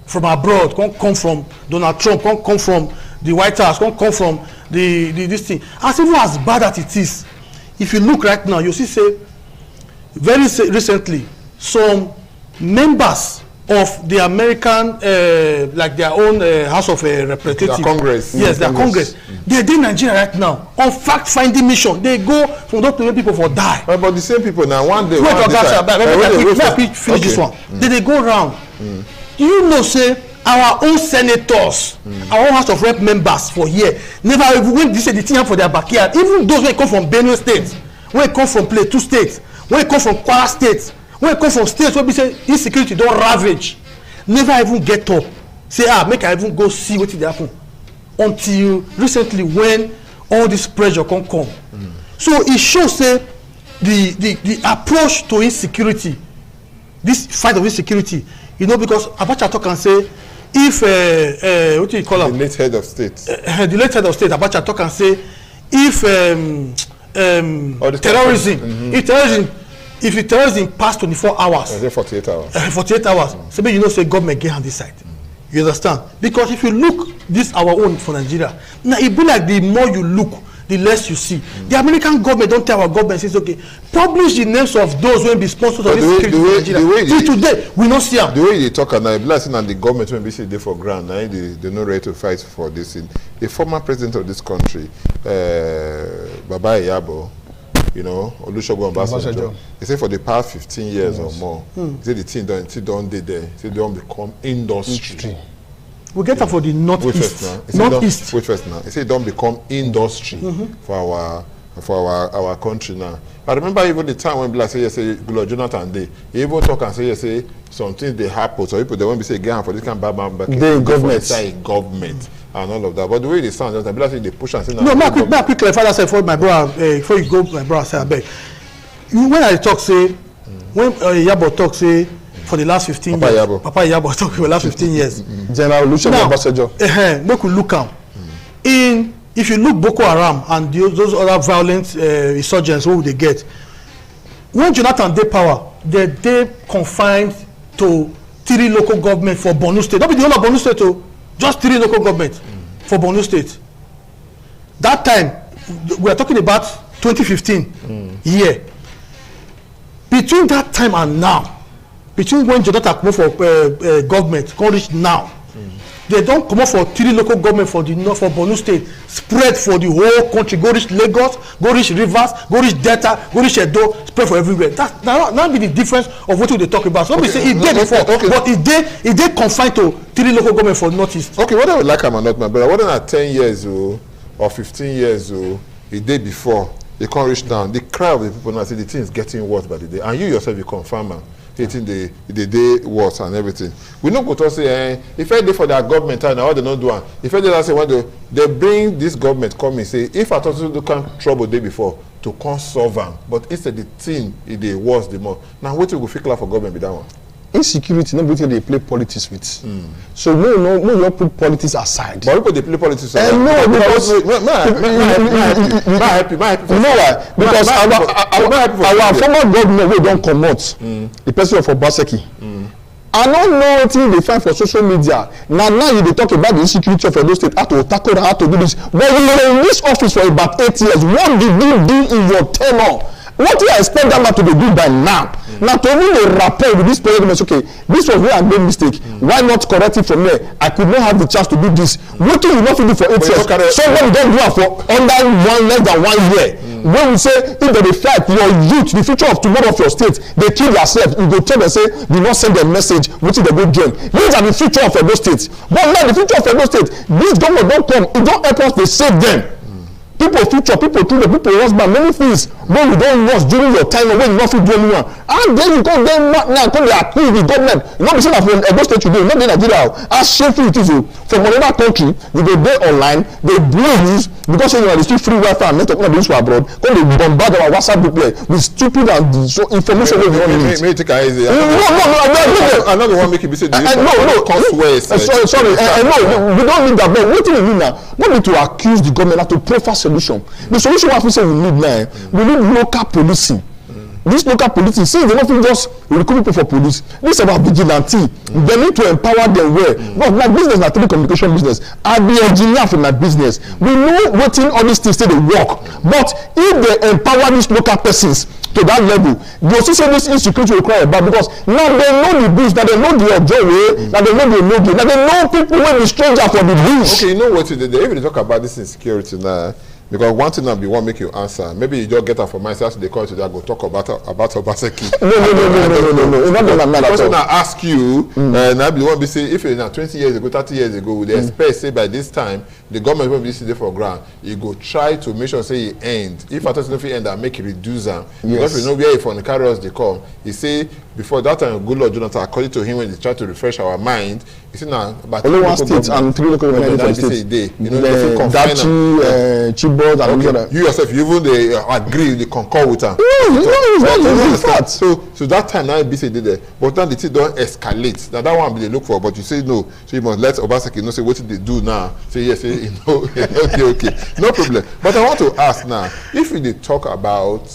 from abroad, come from Donald Trump, come from the White House, come from the this thing. As even as bad as it is, if you look right now, you see say very recently some members of the American like their own House of Representatives, their Congress, yes, their Congress, they dey Nigeria right now on fact-finding mission. They go from those to people for die. But the same people now one day. Wait, let me finish this one. They go round. You know, say our own senators, our own House of Rep members for here never even when this the thing happen for their backyard. Even those when come from Benue State, when it come from Plateau State, when it come from Kwara State, when it come from states where we say insecurity don ravage, never even get up say make I even go see wetin dey happen until recently when all this pressure come. So it shows say the approach to insecurity, this fight of insecurity, you know, because Abacha talk and say if what do you call am? The late head of state. The late head of state Abacha talk and say if terrorism, if terrorism pass 24 hours, 48 hours, 48 hours, so you know say government get on this side. You understand? Because if you look this our own for Nigeria, now it be like the more you look, the less you see. The American government don't tell our government says okay, publish the names of those who will be sponsors of this security in Nigeria. Till today, we not see them. The way they talk and I bless and the government when we say they for ground, now they not ready to fight for this. The former president of this country, Baba Yabo, you know, Olusegun Obasanjo, he said for the past 15 years or more, he said the team don't they there, he said they don't become industry. We get that for the northeast. Northeast. Wait first now. He said don't become industry for our country now. I remember even the time when Black say Goodluck Jonathan Day, he even talk and say some things they happen. So people they won't be say again for this kind of bad government and all of that. But the way they sound, just Black say they push and say no. May I quick clarify that for my brother before you go, my brother say I beg. When I talk say when Yabo talk say. For the last 15 years, Papa Yabo talking for the last 15 years. General Olusegun Obasanjo. Make we look am. If you look Boko Haram and those other violent insurgents who they get, when Jonathan dey power, they confined to 3 local government for Borno State. Not be the whole of Borno State, just 3 local government for Borno State. That time, we are talking about 2015 year. Between that time and now, between when Jonathan come for government, come reach now, they don't come up for 3 local government for the north for Borno State, spread for the whole country, go reach Lagos, go reach Rivers, go reach Delta, go reach Edo, spread for everywhere. That be the difference of what we talk about. So we say it did before, but it did confined to 3 local government for northeast. Okay, what I would like am or not, my brother, whether na 10 years or 15 years it day before they can't reach down, the cry of the people now say the thing is getting worse by the day, and you yourself you confirm am. Hating the day worse and everything. We no go to say if I dey for their government and how they not do am. If I dey say when they bring this government come and say if I thought to come trouble day before to come solve am, but instead the thing it dey worse the more. Now what we go feel for government be that one? Insecurity, nobody they play politics with. So no, you put politics aside. But people they play politics aside. No, because you know why? Because our former government we don't come out. The president of Obaseki, I don't know wetin they find for social media. Now you dey talk about the insecurity of Edo State, how to tackle that, how to do this. But you were in this office for about 8 years. What did you do in your tenure? What do you expect that man to be doing by now? Now to even a rapport with this president, okay, this was where I made mistake. Why not correct it from there? I could not have the chance to do this. What do you not do for 8 years? Somebody don't do it for under less than 1 year. When we say if they fight your youth, the future of tomorrow of your state, they kill themselves. You go tell them say, do not send them message, which is the good join. These are the future of Edo State. But now the future of Edo State, this government don't come, it don't help us to save them. People future, people children, people husband, many things when we don't watch during your time when you not fit do anyone. And then you come then now come dey accuse the government. You know be say na from Edo State today, not in Nigeria. As shameful it is from another country, you go dey online, they blow news because say you are still free Wi-Fi and network not for abroad. Come dey bombard our WhatsApp group with stupid and so information wey we don't need. May take it easy. No. I know the one make you be say No. Sorry. No, we don't need that. But what do we need now? Not be to accuse the government, not to proffer solution. The solution what we say we need now, we need local policing. This local policing, since they don't just recruit people for police, this is about vigilante. They need to empower them well. But my business, na telecommunication business, I be engineer for my business. We know what all these things say they work. But if they empower these local persons to that level, they also say this insecurity will cry about because now they know the bush, now they know the joy way, now they know the no, now they know people when the stranger for the bush. Okay, you know what you did there? If you talk about this insecurity now, because one thing that be one make you answer. Maybe you just get up for myself. They call today. I go talk about Obaseki. No. The question I ask you, and I be one be say if you now 20 years ago, 30 years ago, they expect say by this time the government will be sitting for ground. You go try to make sure say it end. If I don't end, I make it reduce them. Because you know where if on the carriers they come, he say before that time, good Lord Jonathan, according to him, when they try to refresh our mind, he said now, but only one state and 3 local governments for the state. You know, Dachi, Chibok, and you yourself, you even they agree, they concur with them. It's not. So that time now BC did there, but now the thing don't escalate. Now that one they look for, but you say no. So you must let Obaseki know say what did they do now. Say yes, say you know, okay, no problem. But I want to ask now, if we talk about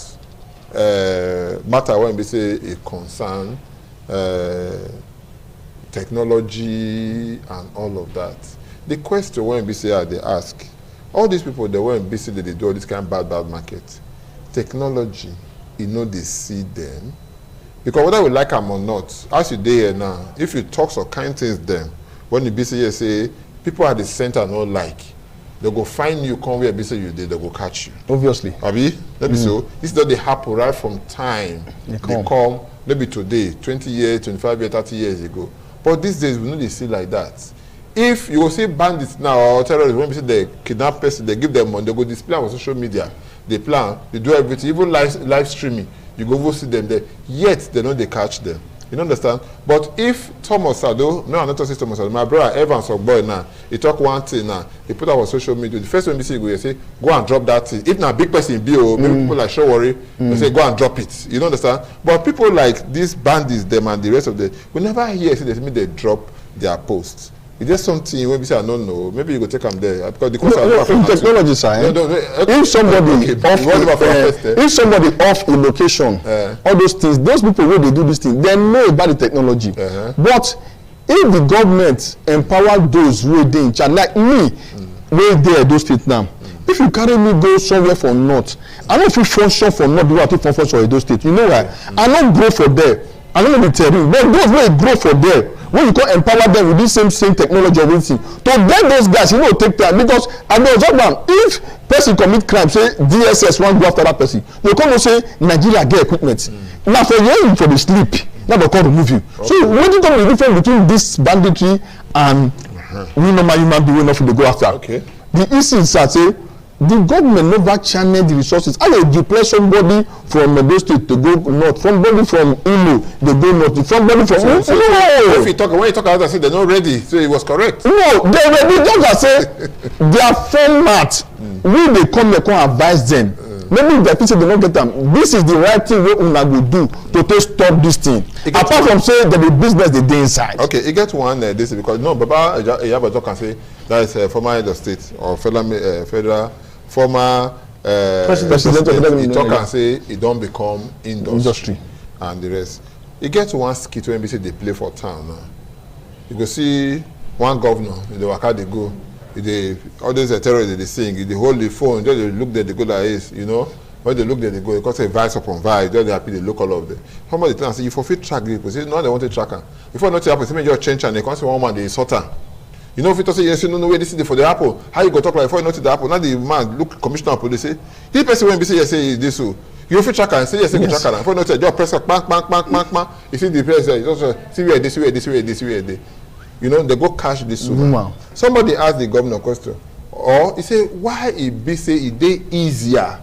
matter when we say a concern, technology and all of that. The question when we say they ask, all these people they were busy that they do all this kind of bad market. Technology, you know they see them. Because whether we like them or not, as you day here now, if you talk some kind things then, when you busy here say people at the center not like, they go find you, come where busy you did, they go catch you. Obviously. Abi? Maybe so. This is not they happen right from time. They come maybe today, 20 years, 25 years, 30 years ago. But these days we know they see like that. If you will see bandits now or terrorists, when we see they kidnap person, they give them money, they go display on social media. They plan, they do everything, even live streaming. You go see them there. Yet they know they catch them. You understand? But if Thomas Sado, no, I'm not talking Thomas Sado, my brother Evans or boy now, he talk one thing now, he put out on social media. The first one you see, you say, go and drop that thing. If not big person in BO, maybe people like show worry, they say, go and drop it. You understand? But people like these bandits, them and the rest of them, we never hear say they drop their posts. Is there something when we say I don't know? Maybe you go take them there because the in technology side. If somebody off a location, all those things, those people where they do this thing, they know about the technology. But if the government empower those who are in charge, like me, where they those states now. If you carry me go somewhere for north, I don't feel function for north, do I feel function for those states? You know why? I don't grow for there. I don't know the terrain, but those who grow for there. When you can empower them with this same technology or everything, to get those guys, you know, take time because I know sometimes if person commit crime, say DSS want to go after that person, you come and say Nigeria get equipment. Now for you for the sleep, now they come remove you. So what do you tell me the difference between this banditry and we normal human being enough to go after? The issue is that say the government never channel the resources. How they deploy somebody from Edo State to go north, somebody from Imo they go north, somebody from no. If you talk when you talk about that, say they're not ready, so it was correct. No, they ready. Just say their format. We they come and advise them. Maybe the people they don't get them. This is the right thing what una go do to stop this thing. Apart from say that the business they dey inside. Okay, it gets one this because no, Baba Iyabato can say that is former head of state or federal former president. He talk and say it don't become industry and the rest. it gets one skit when we say they play for town now. You go see one governor, in the waka they go, all those terrorists they sing, they hold the phone, just they look there, they go like this, you know. When they look there, they go, they cause a vice upon vice, just they happy, they look all of them. Somebody tell them, say, you forfeit track the people. Say, no, they want to track her. Before not to happen, say, just change and they come say one man, they sort her. You know, if you say, yes, you know, no way, this is for the apple. How you go talk like before you know to the apple? Now the man look commissioner of police, say, this person when be say, yes, say, this so. You fit track and say, yes, you can track her. Before you know to just press bang, bang, bang, bang, bang. You see the place, you just see where this, where this, where this, where this. You know, they go cash this woman. Somebody asked the governor a question. Or he say, why it be say it dey easier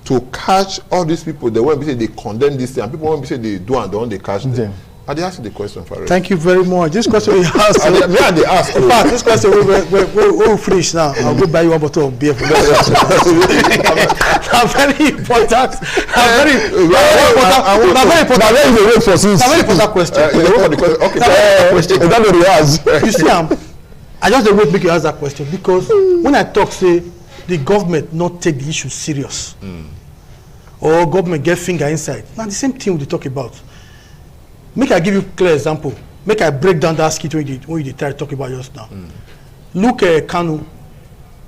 to catch all these people? They won't be say they condemn this thing, and people won't be say they do and don't they catch them. I they ask you the question for it. Thank you very much. This question we asked. Me and they ask. In fact, this question we finish now. I'll go buy you one bottle of beer for that. Very important. Very important question. Okay. Is that what he has? You see, I just don't wait make you ask that question, because when I talk, say the government not take the issue serious, or government get finger inside. Now the same thing we talk about. Make I give you clear example. Make I break down that skit when you try to talk about just now. Look at Kanu.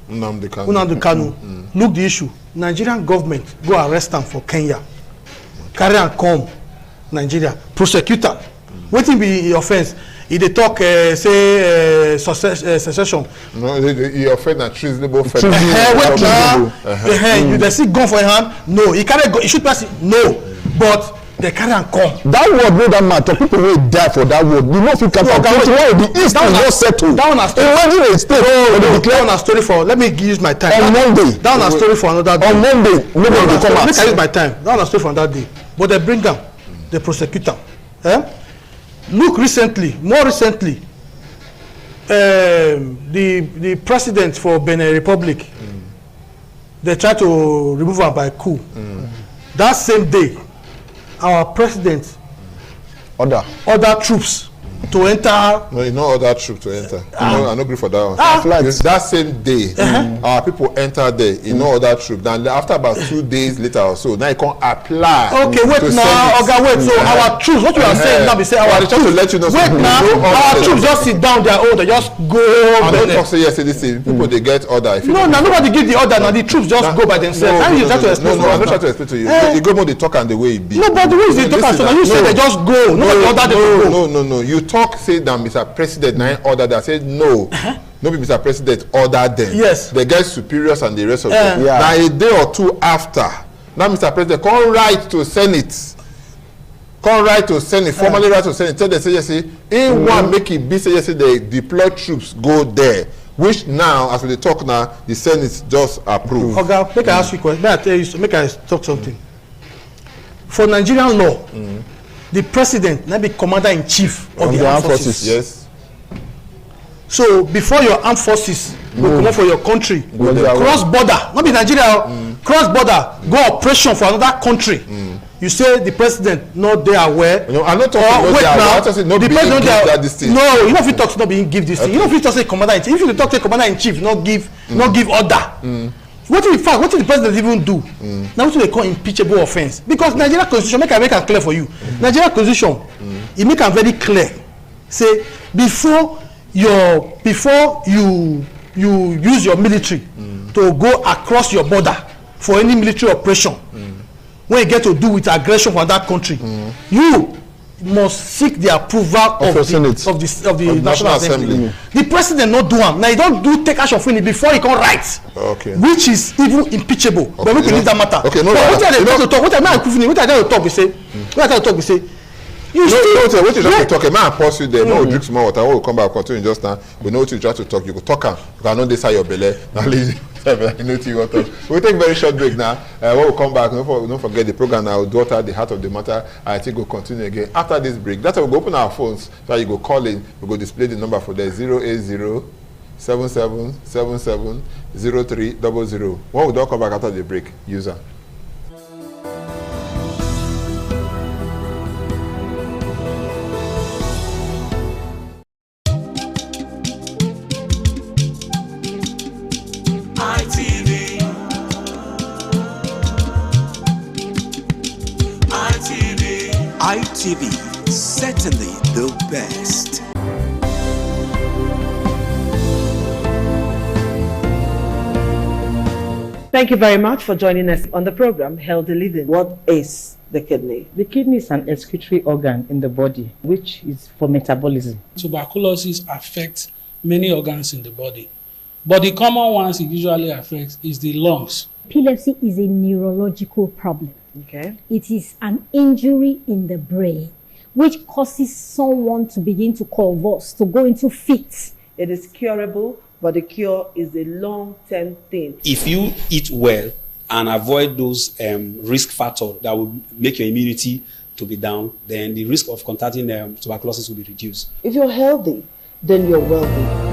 Nnamdi Kanu. Look the issue. Nigerian government go arrest them for Kenya. Carry and come Nigeria. Prosecute them. Wetin be offense? If they talk, say, secession. No, he offend a treasonable offense. Wait now. You they see gun for your hand? No. He carry go. He shoot person? No. But they carry and come. That word no that matter. People will die for that word. You know if you can talk the east is not settled. That one a story. Imagine a state. That one a story for. Let me use my time. On Monday. That one a story for another day. On Monday, nobody will come out. Make I use my time. That one a story for another day. But they bring them. They prosecute them. Look recently, more recently, the president for Benin Republic, they tried to remove her by coup. That same day, our president order troops to enter. No, you know other troops to enter. I no agree for that one. That same day, our people enter there. You know other troops. Then after about 2 days later or so, now you can apply. Okay, wait now. Okay, wait. So our troops, what you are saying now? We say our troops. To let you know. Wait now. Our troops just sit down their own. They just go. I don't talk say yes. This thing. People they get order. No, now nobody give the order. Now the troops just go by themselves. No, I'm not trying to explain to you. You go more the talk and the way it be. No, but the way they talk, so you say they just go. Nobody order them to go. No. You talk say that Mr. President now order that. Say no. No be Mr. President order them. Yes. They get superiors and the rest of them. Now a day or two after, now Mr. President come write to Senate. Formally write to Senate. Tell them say yes, in one make it be say yes, they deploy troops go there. Which now, as we talk now, the Senate just approve. Okay, make I ask you a question. May I tell you? Make I talk something. For Nigerian law, the president now be commander-in-chief of the armed forces. Yes. So before your armed forces go come out for your country, cross border, not be Nigeria, cross border, go operation for another country. You say the president not there aware. No, I'm not talking about the president not this thing. No, you know if you talk not being give this thing. You know if you talk say commander-in-chief. If you talk say commander-in-chief, not give order. What did the president even do? Now what do they call impeachable offense? Because Nigeria constitution make it clear for you. Nigeria constitution, it make it very clear. Say before you use your military to go across your border for any military operation, when you get to do with aggression from that country, you must seek the approval of the National Assembly. The president not do am. Now he don't do take action finish before he can write. Okay. Which is even impeachable. Okay, but we can leave that matter. Okay, no. But what I tell you talk, we say. What you try to talk, a man pause you there. No, drink some more water. We'll come back, continue just now. We know what you try to talk. You go talk. You can know this side your belly. Now, lazy. You know what you want to talk. We'll take a very short break now. When we come back, don't forget the program now. Daughter, the heart of the matter. I think we'll continue again after this break. That's why we'll open our phones. So you go call in. We go display the number for there 080-7777-0300. When we don't come back after the break, user. ITV, certainly the best. Thank you very much for joining us on the program, Healthy Living. What is the kidney? The kidney is an excretory organ in the body, which is for metabolism. Tuberculosis affects many organs in the body, but the common ones it usually affects is the lungs. Epilepsy is a neurological problem. Okay. It is an injury in the brain which causes someone to begin to convulse, to go into fits. It is curable, but the cure is a long-term thing. If you eat well and avoid those risk factors that will make your immunity to be down, then the risk of contracting tuberculosis will be reduced. If you're healthy, then you're wealthy.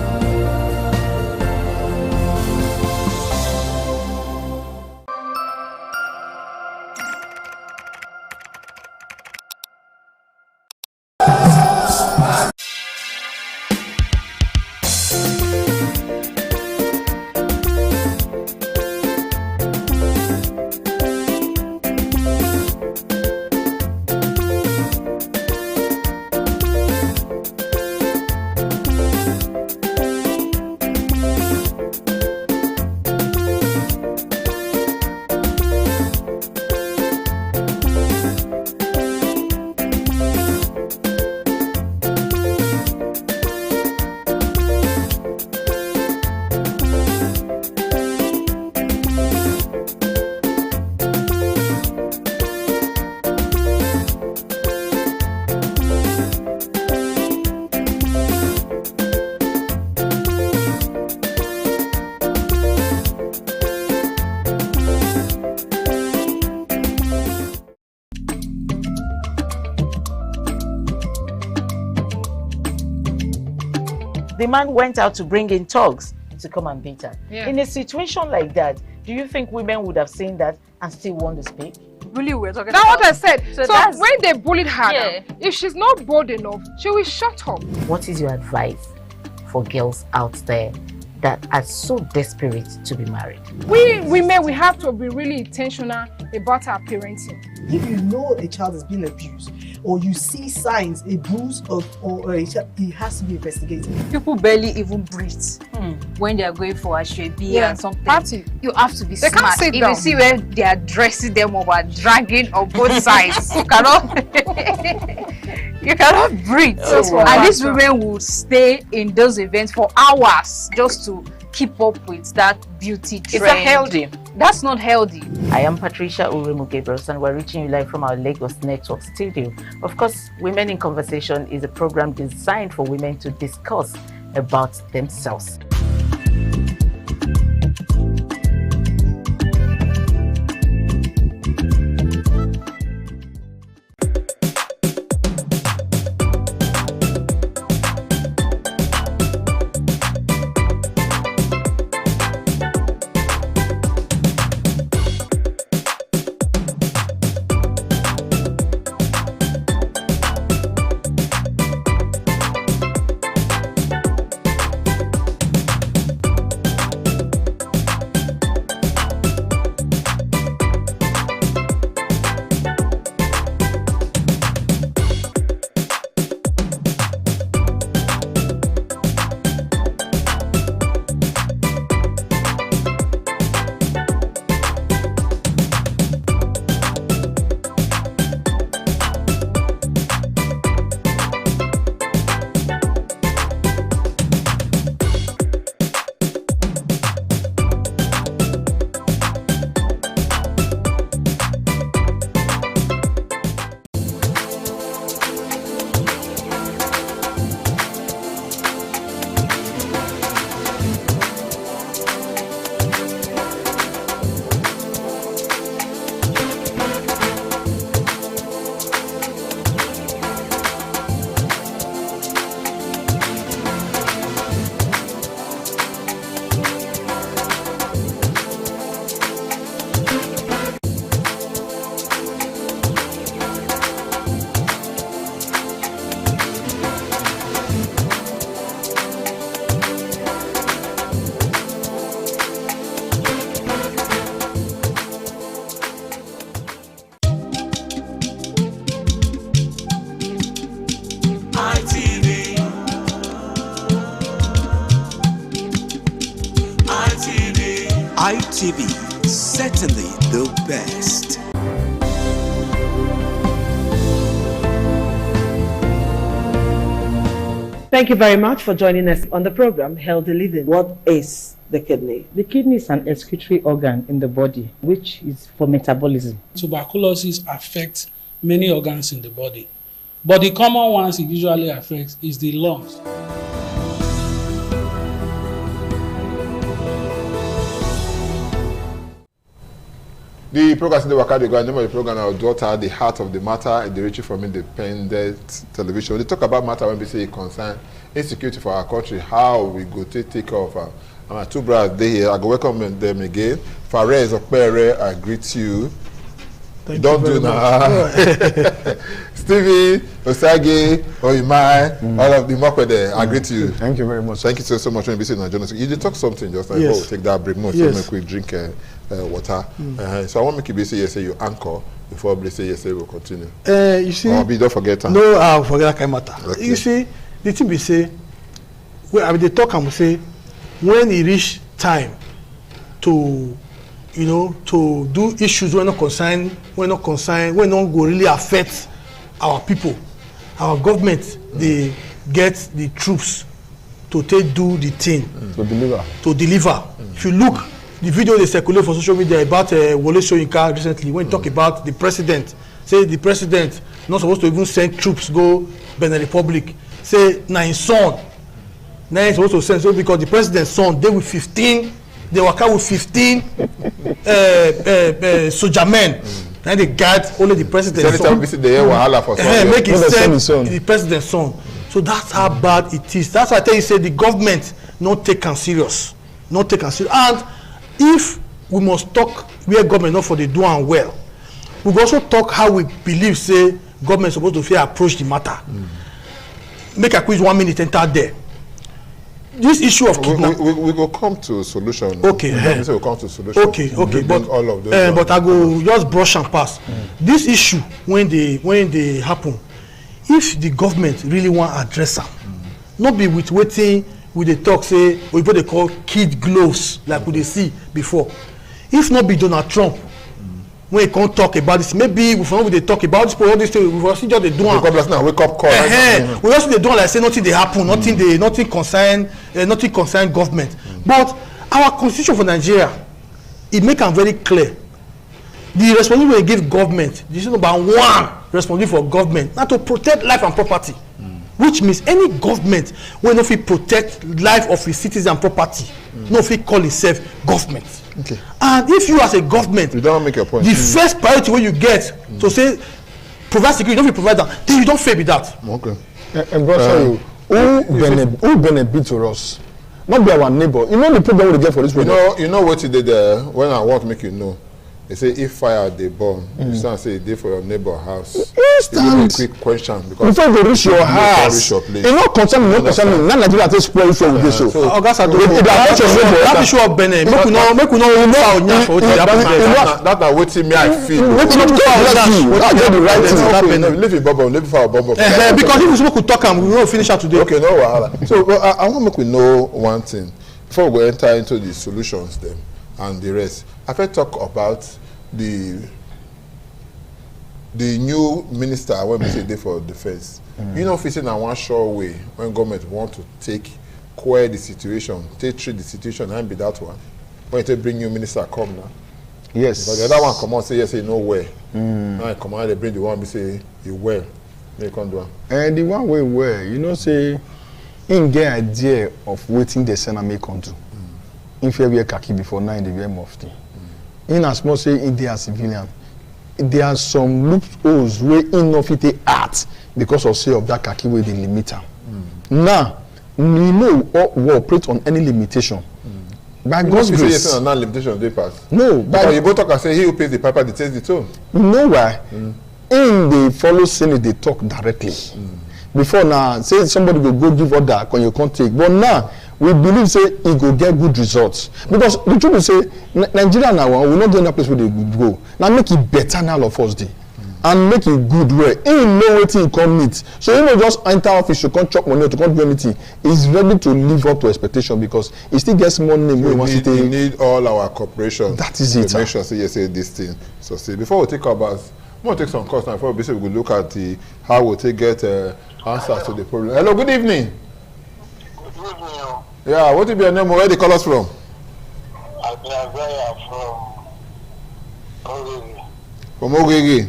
The man went out to bring in thugs to come and beat her. Yeah. In a situation like that, do you think women would have seen that and still want to speak? Really, we're talking That's about what I said. So that's- when they bullied her, Yeah. now, if she's not bold enough, she will shut up. What is your advice for girls out there that are so desperate to be married? We women, we have to be really intentional about our parenting. If you know a child is being abused, or you see signs, a bruise or a child, it has to be investigated. People barely even breathe when they are going for a shrebi and something. You have to be They can't smart. sit If down. you see where they are dressing them over, dragging on both sides, you cannot breathe. And these women will stay in those events for hours just to keep up with that beauty trend. Is that healthy? That's not healthy. I am Patricia Uremu Gabriels and we're reaching you live from our Lagos Network studio. Of course, Women in Conversation is a program designed for women to discuss about themselves. ITV, certainly the best. Thank you very much for joining us on the program Healthy Living. What is the kidney? The kidney is an excretory organ in the body, which is for metabolism. Tuberculosis affects many organs in the body, but the common ones it usually affects is the lungs. The program today, Wakadi Go, the name of the program, our daughter, the heart of the matter, the reaching from independent television. They talk about matter when we say concern insecurity for our country, how we go take care of our. And my two brothers, they here. I go welcome them again. Fares Okpere, I greet you. Thank Don't you do very that. Stevie, Osage, Oimai, all of the Mokwede, I greet you. Thank you very much. Thank you so much for being on journalism. You did talk something just like, Yes. oh, take that break. No, Yes. so make we drink water. So I want to make you say yes, say you anchor before we say yes, say we'll continue. You see, Or don't forget. no, I'll forget that kind of matter. Okay. You see, the thing we say, I mean, they talk and we say, when it reach time to, you know, to do issues when not concerned, when not go really affect our people, our government, they get the troops to take do the thing. To deliver. If you look, the video they circulate for social media about Wole Soyinka recently, when he talk about the president, say the president not supposed to even send troops go Benin Republic, say na his son, now he's supposed to send, so because the president's son, they with 15, they work out with 15 soldier men. Now they guard only the president's son. Visit the wahala for make it send the president's son. So that's how bad it is. That's why I tell you, say the government not take am serious. Not take am serious. And if we must talk where government not for the do am well, we go also talk how we believe say government supposed to fit approach the matter. Make a quiz 1 minute enter there. This issue of kidnap. We will come to a solution. Okay. We'll come to a solution. Okay. But all of those. But I go just brush and pass. This issue when they happen, if the government really want address them, not be with waiting with the talk say what they call kid gloves like we dey see before. If not be Donald Trump, when he can't talk about this, maybe we for dey talk about this, all this thing, we for see just dey do am. Now wake up call. We just dey do am like say nothing dey happen, nothing concern government. But our constitution for Nigeria, it make am very clear. The responsibility we give government, this is number one responsibility for government, not to protect life and property. Which means any government will not fit protect life of its citizens and property, no fit call itself government. Okay. And if you as a government, you don't make your point. The first priority when you get to say provide security, you don't provide that, then you don't fail with that. Okay. And brother, who benefit to us? Not be our neighbor. You know the problem we get for this problem. You know what you did there when I want to make you know. They say if fire they burn, you stand say they for your neighbor house. Instant. Quick question because before they reach your house, you know concern me, not Nigeria take spoil for you so. August, that issue of Benin, make we know for that na wetin me I feel. I get the right thing. Leave it bubble, leave it for a bubble. Because if we smoke talk am, we will finish out today. Okay, no wahala. So I want make we know one thing before we go enter into the solutions them and the rest. I first talk about the new minister when we say they for defense. You know, if it's in a one sure way when government want to take queer the situation, take treat the situation and be that one. When they bring new minister come now. Yes. But the other one come out say yes, say no way. Now come out they bring the one we say you well. They come do. And the one way where you know say in get idea of waiting the Senate may come to. If you wear khaki before now in the wear mufti. In as much say in they are civilian, there are some loopholes where in of it art because of say of that khaki way they limit them. Now we know we operate on any limitation. By God's grace. Yes, no limitation they pass. No, but you both talk and say he who pays the piper, they takes the tone. You know why? In the follow Senate they talk directly. Before now, say somebody will go give order when you can't take. But now we believe say it go get good results because the truth is say Nigeria now we not get that place where they go now make it better now of us day and make it good well. He know wetin he come meet. So he no just enter office to come chop money or to come do anything. He's ready to live up to expectation because he still gets more name wey he wan still. We need all our cooperation. That is it. To make sure say yes, say this thing. So see, before we take about, we want to take some calls now. Before we go look at the how we take get answers to the problem. Hello, good evening. Good evening. Yeah, what will be your name? Where they call us from? I've been Isaiah from Ogege. From Ogege.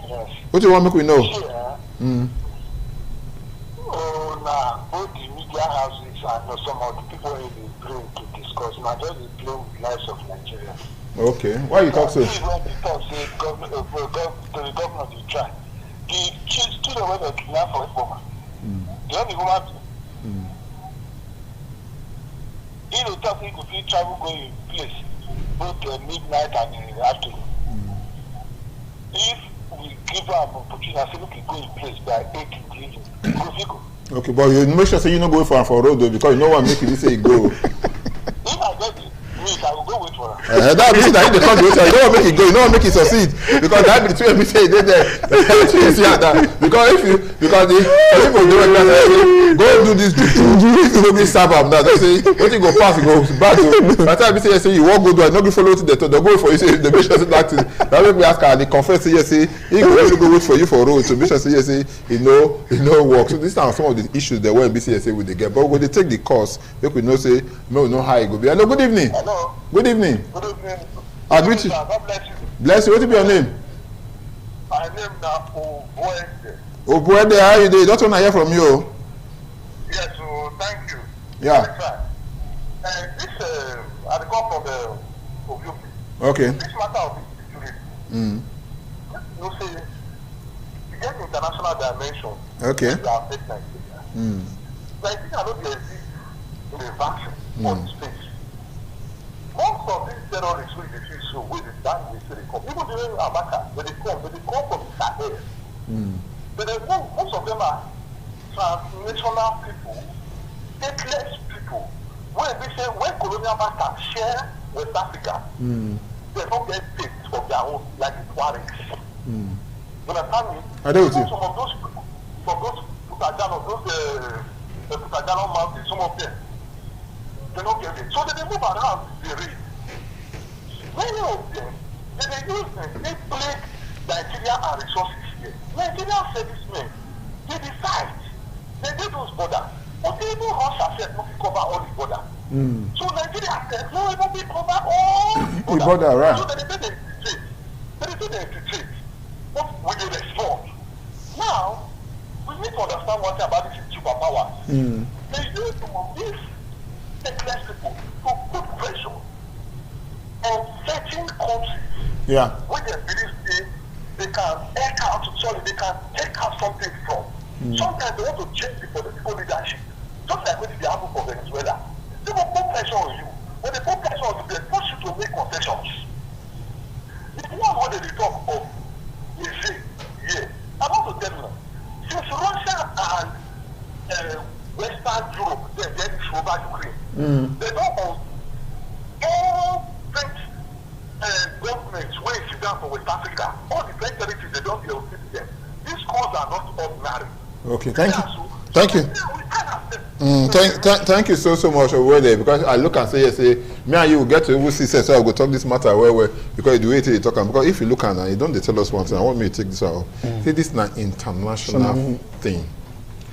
Yes. What do you want me to know? Yeah. Oh, now both the media houses and some of the people in the bring to discuss. Now just the blame the lives of Nigeria. Okay. Why you talk so? This is when the talk say the governor of the tribe. The student went to kidnap for a woman. The only woman. He will talk he could feel travel going in place both midnight and in the afternoon. If we give her an opportunity and say look, go in place by 8 in the evening, go. Okay, but you make sure say you no go for road though, because you know what make you say go. If I get it, I will go wait for her. That means that if they come to you don't want make it go, you don't want make it succeed. Because that be the two say they there. Because if you because the people do like that, go do this if you no be serve am now, they say what you go pass, you go back to. By the time you say you won't go do it, no go follow to the they go for you, say they make sure say that thing. That make me ask her, they confess say yes, say he go really go wait for you for road to make sure say yes, say you know work. So these are some of the issues that when BCSA will they get. But when they take the course, make we know say no know how it go be. Hello, good evening. Hello. Good evening. Good evening. I greet you. God bless you. Bless you. What is your name? My name now Obuede. Obuede, how you doing? Just want to hear from you. Yes, so thank you. Yeah. This I come from the Obuopi. Okay. This matter of security. You see, you get international dimension. Okay. You affect Nigeria. Nigeria don't exist in a vacuum on space. Most of these terrorists wey dey feel so wey dey stand dey say dey come even during Amaka when they come from the Sahel. Most of them are transnational people, stateless people wey be say when colonial masters share West Africa, they no get states of their own like the Tuaregs. You understand me? I do with you. Some of those Putajano mountains, some of them. They don't get it. So they move around the race. Many of them, they use them. They play Nigeria and resources here. Nigerian servicemen, they decide. They do those borders. But they even Russia said not to cover all the border. So Nigeria said no, it won't be cover all the border. Right. So they say they infiltrate. What will you respond? Now, we need to understand one thing about these superpowers. They use some of these stateless people to put pressure on certain countries. Yeah. When they believe they can they can take out something from. Sometimes they want to change the political leadership. Just like when it happened for Venezuela. They will put pressure on you. When they put pressure on you, they push you to make concessions. It's not what they talk of. You see, yeah. I want to tell you, since Russia and Western Europe, they get over Ukraine. They don't own all French governments when you sit down for West Africa. All the French territories, they don't deal with them. These calls are not ordinary. Okay, thank you. Thank you. Thank you so much over there, because I look and say yes, say me and you will get to even see, so I will talk this matter where because the way they talk, because if you look at it, you don't they tell us one thing. I want me to take this out. See, this is an international thing.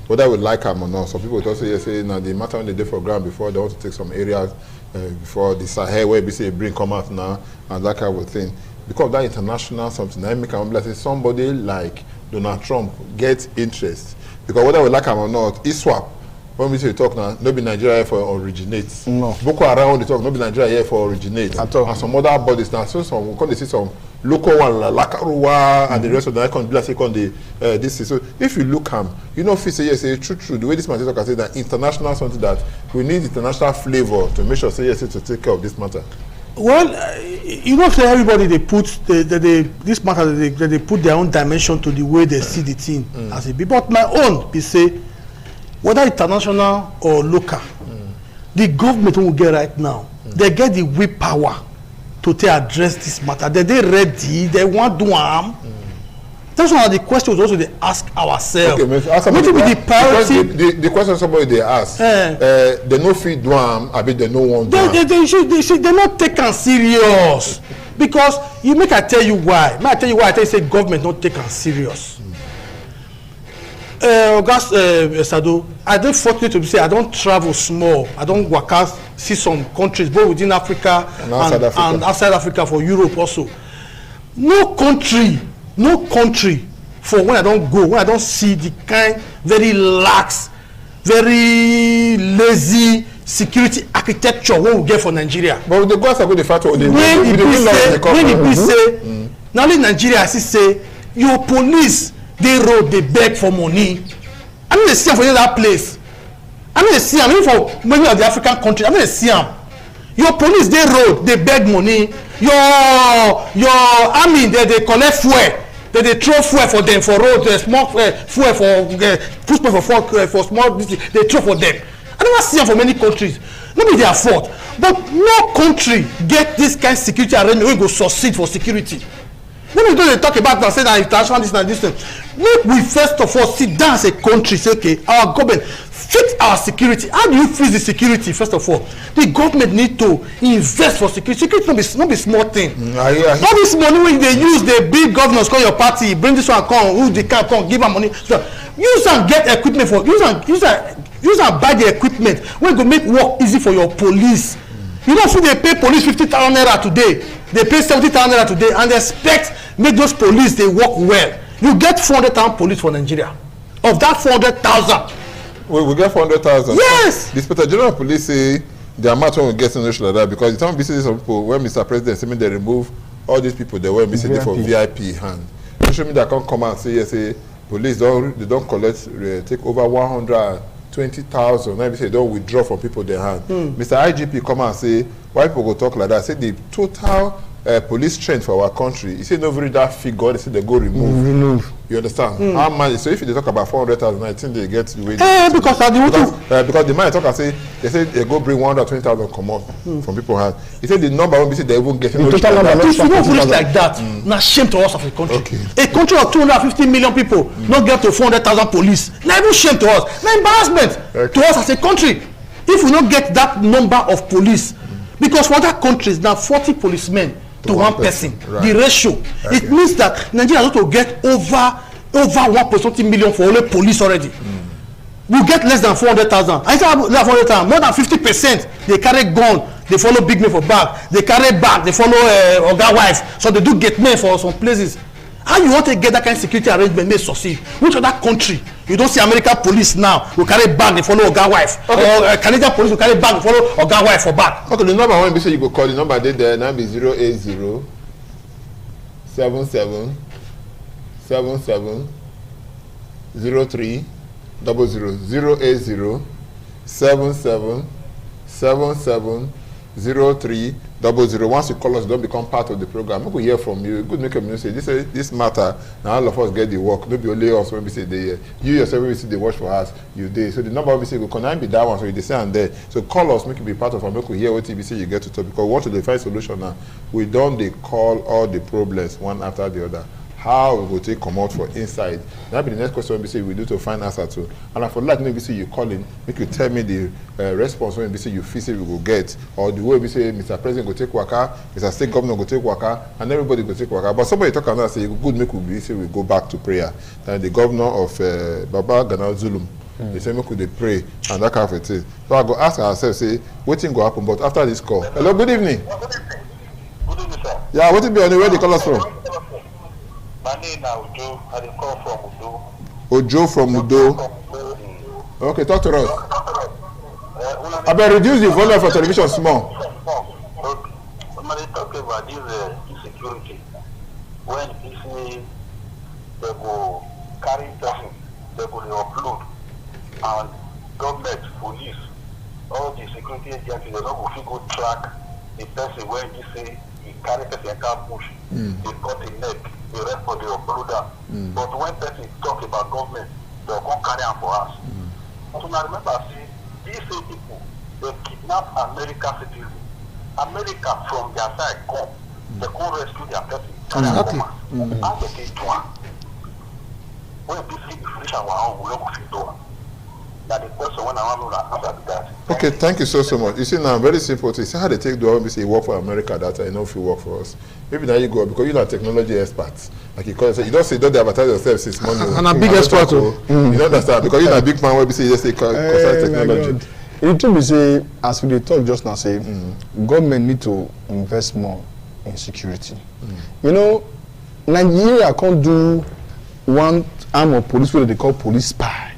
Whether we like them or not, some people just say yes, say now the matter when they did for ground before they want to take some areas before the Sahel where we say bring come out now and that kind of thing. Because of that international something, I make like say somebody like Donald Trump gets interest. Because whether we like them or not, ISWAP, when we say talk now, no be Nigeria for originates. No. Boko Haram they talk, no be Nigeria here for originates. And some other bodies now, so some when they see some local one like Lakaruwa and the rest of the icon be like this is so if you look you know if you say yes, say true the way this man talk I say that international something that we need international flavor to make sure say yes to take care of this matter. Well, you know, say everybody they put this matter they put their own dimension to the way they see the thing as it be. But my own be say whether international or local, the government will get right now. They get the willpower to address this matter. They ready. They want to do harm. That's one of the questions also they ask ourselves. Okay, what will be the priority? The question somebody they ask, they no fit do I mean they no want. They should not take am serious, because you make I tell you why. May I tell you why I tell you say government not take am serious. Sado, I don't fortunate to say I don't travel small. I don't work out, see some countries both within Africa and outside Africa for Europe also. No country for when I don't see the kind very lax, very lazy security architecture what we get for Nigeria. But the guys are going to fight when it be say, not only Nigeria, I say your police. They road, they beg for money. I mean, they see them for that place. I mean, they see them even for many of the African countries. I mean, they see them. Your police, they road, they beg money. Your army, they collect fuel. They throw fuel for them for road, small fuel for push for small. They throw for them. I never see them for many countries. Maybe their fault, but no country get this kind of security arrangement wey go succeed for security. When we don't talk about now, say that international this and this thing, make we first of all sit down as a country, say okay, our government fix our security. How do you fix the security? First of all, the government need to invest for security. Security not be small thing. All this money when they use, the big governors call your party, bring this one come, who they can come, give them money. So use and get equipment for use and buy the equipment when go make work easy for your police. You know, see they pay police 50,000 naira today, they pay 70,000 naira today, and they expect make those police they work well. You get 400,000 police for Nigeria. Of that 400,000, we get 400,000. Yes. The Inspector General of Police say the amount when we get in like that, because the time we see some people when Mr. President say they remove all these people they were missing for VIP hand. You show me that can come and say yes, say police don't collect take over 120,000. Now we say don't withdraw from people their hand. Mr. IGP come and say why people go talk like that? Say the total police strength for our country. He said no very that figure. They say they go remove. You understand? How much? So if they talk about 400,000, I think they get the way. Because the man talk and say they say they go bring 120,000 come up from people hand. He said the number won't be say they won't get. If you don't police like that, na shame to us of a country. Okay. A country of 250 million people not get to 400,000 police. Na even shame to us. Na embarrassment to us as a country. If we don't get that number of police, because for other countries now 40 policemen to one person. Right. The ratio. Okay. It means that Nigeria is going to get over 1.something million for only police already. We get less than 400,000. I say less than 400,000. More than 50% they carry gun. They follow big men for back. They carry bag. They follow oga wife. So they do get men for some places. How you want to get that kind of security arrangement may succeed? Which other country? You don't see American police now will carry bag, they follow oga wife. Okay. Or Canadian police will carry bag, they follow oga wife for back. Okay, the number one, you go call the number there now be 080 77 77 03 00 080 77 77 03 00. Once you call us, don't become part of the program. We could hear from you. Good make a say this matter. Now all of us get the work. Maybe only us when we say they you yourself when we see they watch for us. You did. So the number we say go can I be that one? So you say and there. So call us, make it be part of our make we hear what TBC you get to talk because we want to find solution now. We don't they call all the problems one after the other. How we will take come out for inside. That be the next question we say we do to find answer to. And I for like maybe say you calling, make you tell me the response when we say you feel say we will get, or the way we say Mr. President go take waka, Mr. State Governor go take waka, and everybody go take waka. But somebody talk and say good make we say we go back to prayer. Then the governor of Baba Gana Zulum, they say make we pray and that kind of thing. So I go ask ourselves say what thing go happen, but after this call. Hello, good evening. Good evening, sir. Yeah, what will be on the way they call us from? My name is Ojo. I call from Udo. Ojo from Udo. Okay, talk to us. I better reduce the volume for television small. Okay. Somebody talk about this insecurity. When you see they go carry person, they go upload, and government, police, all the security agencies, they don't go track the person when you say he carry person enter bush, they cut the neck. The rest for the uploader. But when person talk about government, they'll come carry on for us. So now remember, see, these same people, they kidnap American citizens. America from their side come, they come rescue their person, carry on come. How they take one? when we see the fish and one, we don't fit do. That the person when I want to answer that. Okay, thank you so much. You see now, very simple to see how they take the one say work for America that I know if you work for us. Maybe now you go because you're not technology experts. Like you call it, you don't say don't advertise yourself since morning. And a big expert too. You don't understand because you're a big man where we say just say concern technology. It to be say as we talk just now say government need to invest more in security. You know, Nigeria can't do one arm of police what they call police spy.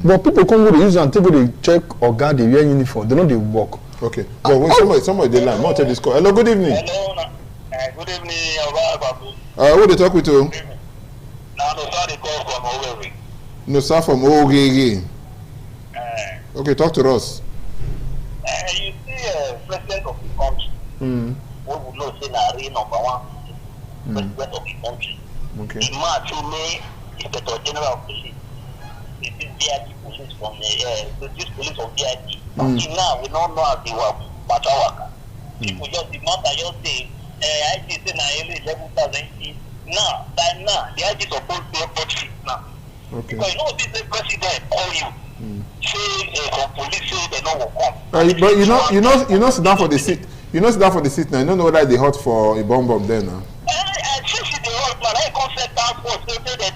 But people come with the use and take they check or guard the wear uniform. They know they work. Okay. Well, when somebody they line, take this call. Hello, good evening. Hello, good evening. Who they talk with you? No, sir, they call from Owerri. No, sir, from Owerri. Okay, talk to us. You see, president of the country. We would know say na real number one president of the country. Okay. The March May Inspector General of Police. This VIP police from this police of VIP. Until now, we don't know how they work. People just demand that just say, I say na 11,000. Now, by now, the IG supposed to pay 40 now. Okay. Because you know this president call you. Say some police say they don't come. But you know sit down for the seat. You know sit down for the seat now. You don't know whether they hot for a bomb there now. I think they hot, but I can't set down for say that they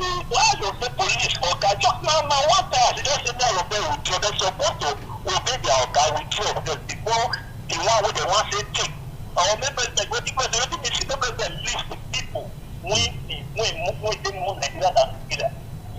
the police or just now one time they just say that they're supposed to obey their guy with just before the one where they want to say take. Or maybe the president list people when they move Nigeria than together.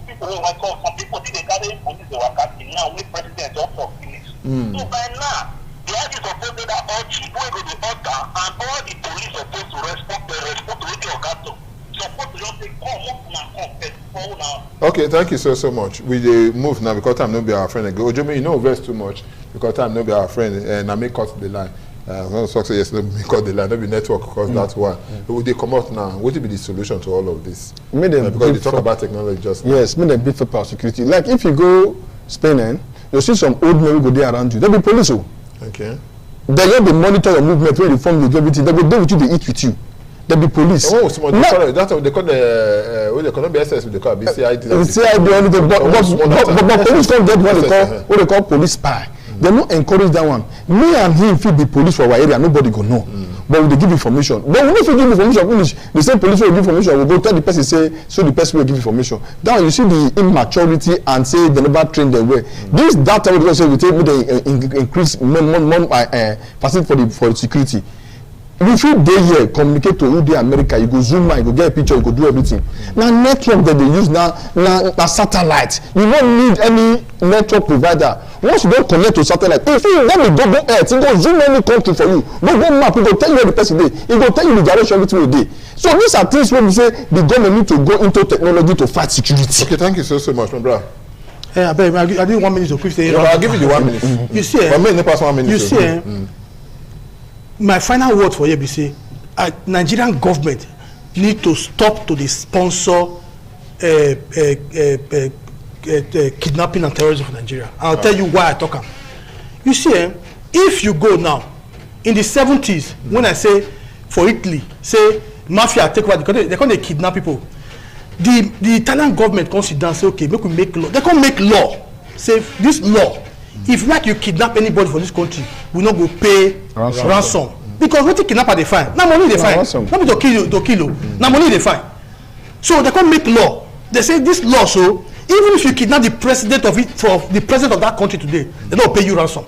People who want call some people think they carry police they were catching now with president just for finish. So by now the IG supposed to that all chief will be the order and all the police supposed to respond to what they got to. Supposed to just say come now. Okay, thank you so much. We move now because time no be our friend again. Ojomi, you know rest too much because time no be our friend and I may cut the line. When talk say yes, no be cut the line, no be network because that's why. But they come out now. What will be the solution to all of this? Because they talk about technology just now. Yes, make them bid for power security. Like if you go Spain, you see some old men who go there around you. They'll be police. Okay. They will be monitor your movement, where you form, you do everything. They will deal with you, they eat with you. They'll be police. Oh, so that's what they call the what they call not BSS, they call BCID. BCID only, but police can't get what they call police spy. They don't encourage that one. Me and him feel the police for our area, nobody go know. But they give information. But when if you give information, finish, the same police will give information, will go tell the person, say, so the person will give information. Now you see the immaturity and say they never train their way. This data will say we take the increase more facility for the security. If you dey here communicate to who dey America, you go zoom out, you go get a picture, you go do everything. Now network that they use now satellite. You don't need any network provider. Once you don't connect to satellite, if you want to go earth, you go zoom any country for you. But go map, you go tell you where the person dey. It go tell you the direction everything will dey. So these are things where we say the government need to go into technology to fight security. Okay, thank you so much, my brother. Hey, I did 1 minute to quick say. I'll give you the 1 minute. You see, but me pass 1 minute. You see, my final word for you be say, Nigerian government need to stop to the sponsor kidnapping and terrorism for Nigeria. And I'll tell you why I talk am. You see, if you go now, in the 70s, when I say for Italy, say mafia take over because they can't kidnap people. The Italian government can sit down and say, okay, make we make law. They can't make law. Say this law. If like you kidnap anybody for this country, we not go pay ransom. Because what the kidnapper they find, now money they find. Not be to kill you. Now money they find. So they can't make law. They say this law, so even if you kidnap the president of it, for the president of that country today, they don't pay you ransom.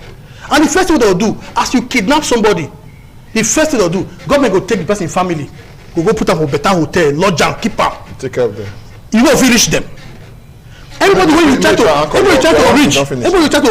And the first thing they'll do, as you kidnap somebody, the first thing they'll do, government will take the person family, will go put them for better hotel, lodge and keep them. Take care of them. You know if you reach them. Everybody when you try to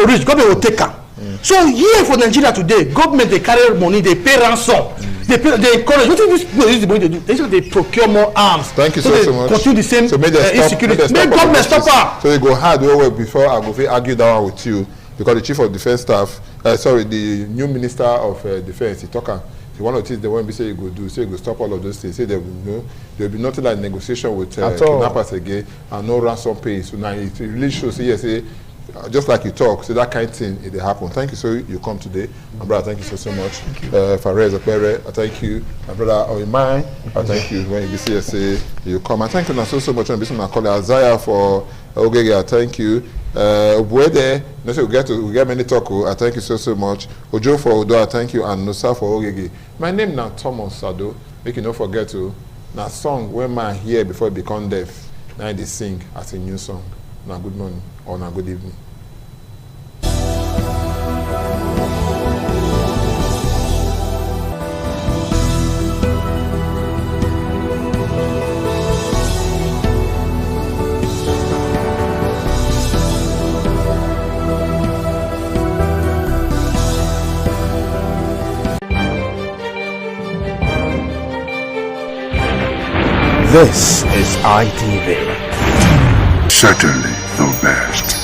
reach, government will take her. So here for Nigeria today, government they carry money, they pay ransom, they encourage. What is this money they do? They procure more arms. Thank you so much. Continue the same insecurity. Make government stop her. So they go hard well before I go argue that one with you because the chief of defence staff, the new minister of defence, he talk. One of the things they want to say you go do, say you go stop all of those things. Say there will be nothing like negotiation with kidnappers again and no ransom pay. So now it really shows. Yes, just like you talk, so that kind of thing, it happen. Thank you, so you come today. My brother, thank you so much. Fares Akpere, I thank you. My brother Oimai, I thank you. When you see say you come. I thank you so much. And my colleague Isaiah for Ogege, I thank you. Obuede, no say we get many talk. I thank you so much. Ojo for Odo, I thank you, and Nusa for Ogege. My name now Thomas Sado. Make you not forget to now song when man hear before become deaf. Now they sing as a new song. Now good morning or now good evening. This is ITV. Certainly the best.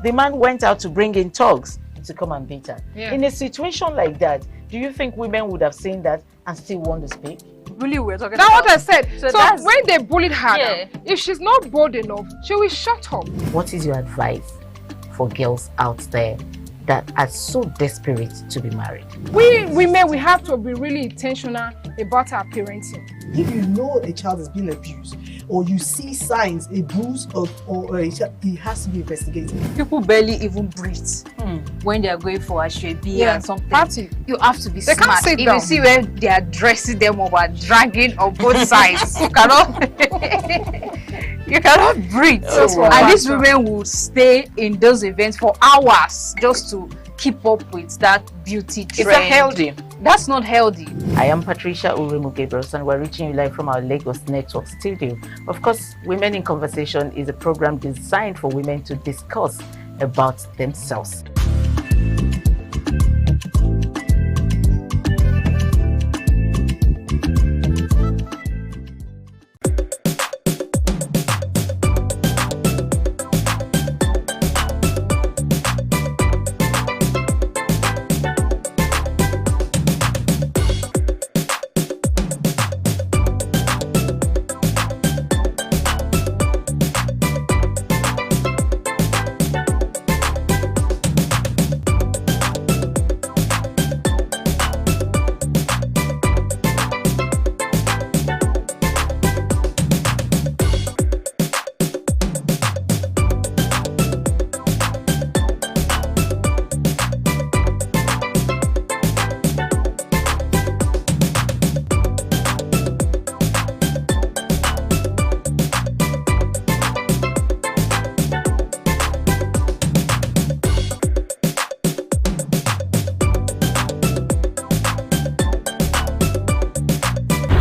The man went out to bring in thugs to come and beat her. Yeah. In a situation like that, do you think women would have seen that and still want to speak? Really, we're talking That's about. what I said. So So that's- when they bullied her, Yeah. now, if she's not bold enough, she will shut up. What is your advice for girls out there that are so desperate to be married? We women, we have to be really intentional about our parenting. If you know a child is being abused, or you see signs, a bruise or a child, it has to be investigated. People barely even breathe when they are going for a shrebi and something. You have to be They can't smart. sit If down. you see where they are dressing them up or dragging on both sides, you cannot breathe. And these women will stay in those events for hours just to keep up with that beauty trend. Is that healthy? That's not healthy. I am Patricia Uremu Gabriels, and we're reaching you live from our Lagos Network studio. Of course, Women in Conversation is a program designed for women to discuss about themselves.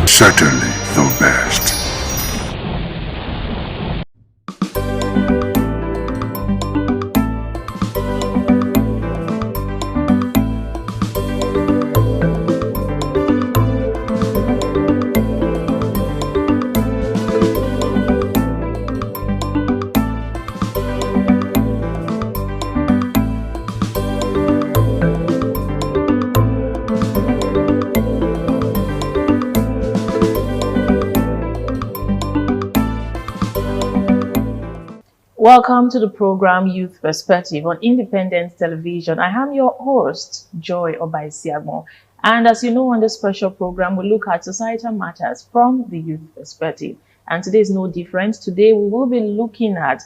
Certainly the best. Welcome to the program Youth Perspective on Independence Television. I am your host, Joy Obaisiagbon. And as you know, on this special program, we look at societal matters from the youth perspective. And today is no different. Today we will be looking at,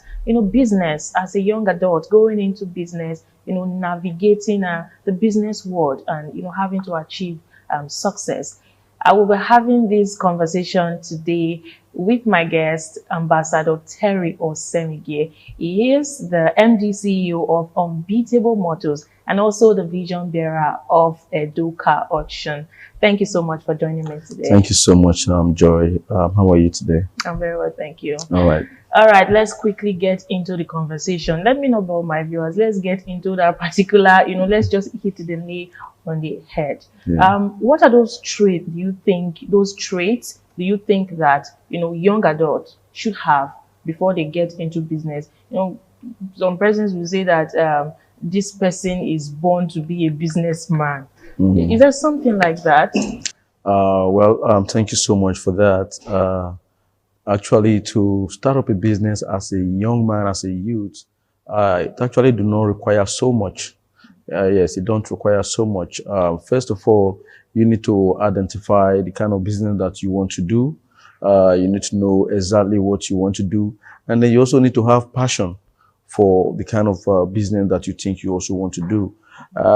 business as a young adult, going into business, navigating the business world and, having to achieve success. I will be having this conversation today with my guest, Ambassador Terry Osemigye. He is the MD CEO of Unbeatable Motors and also the vision bearer of Edo Car Auction. Thank you so much for joining me today. Thank you so much, Joy. How are you today? I'm very well, thank you. All right. All right, let's quickly get into the conversation. Let me know about my viewers. Let's get into that particular, let's just hit the nail on the head. Yeah. What are those traits do you think that, young adults should have before they get into business? Some persons will say that this person is born to be a businessman. Mhm. Is there something like that? Thank you so much for that. Actually, to start up a business as a young man, as a youth, it actually do not require so much. Yes, it don't require so much. First of all, you need to identify the kind of business that you want to do. You need to know exactly what you want to do. And then you also need to have passion for the kind of business that you think you also want to do.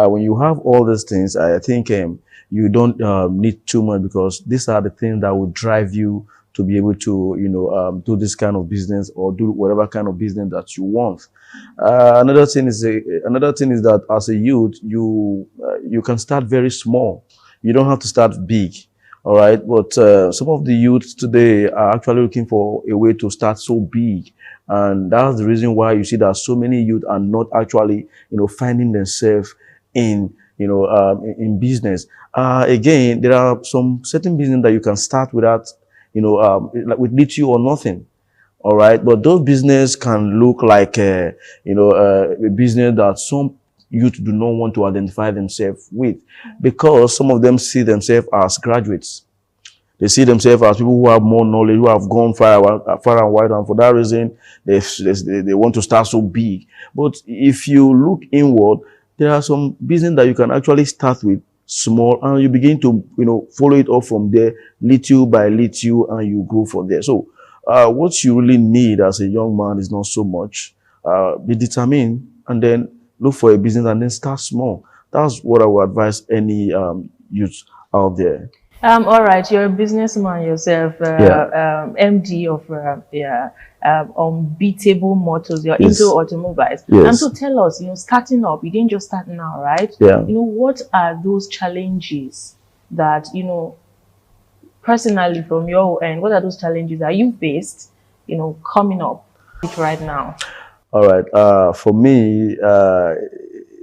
When you have all these things, I think you don't need too much, because these are the things that will drive you to be able to, do this kind of business or do whatever kind of business that you want. Another thing is that as a youth, you can start very small. You don't have to start big. All right. But some of the youths today are actually looking for a way to start so big. And that's the reason why you see that so many youth are not actually, finding themselves in, in business. Again, there are some certain business that you can start without, like with little or nothing. All right. But those business can look like, a business that some youth do not want to identify themselves with, because some of them see themselves as graduates. They see themselves as people who have more knowledge, who have gone far and wide, and for that reason, they want to start so big. But if you look inward, there are some business that you can actually start with small, and you begin to, follow it up from there, little by little, and you go from there. So, what you really need as a young man is not so much. Be determined, and then look for a business, and then start small. That's what I would advise any youth out there. All right, you're a businessman yourself, MD of Unbeatable Motors. You're Yes. into automobiles. Yes. And so tell us, starting up, you didn't just start now, right? Yeah. What are those challenges that, personally from your end, what are those challenges that you faced, coming up right now? All right. For me,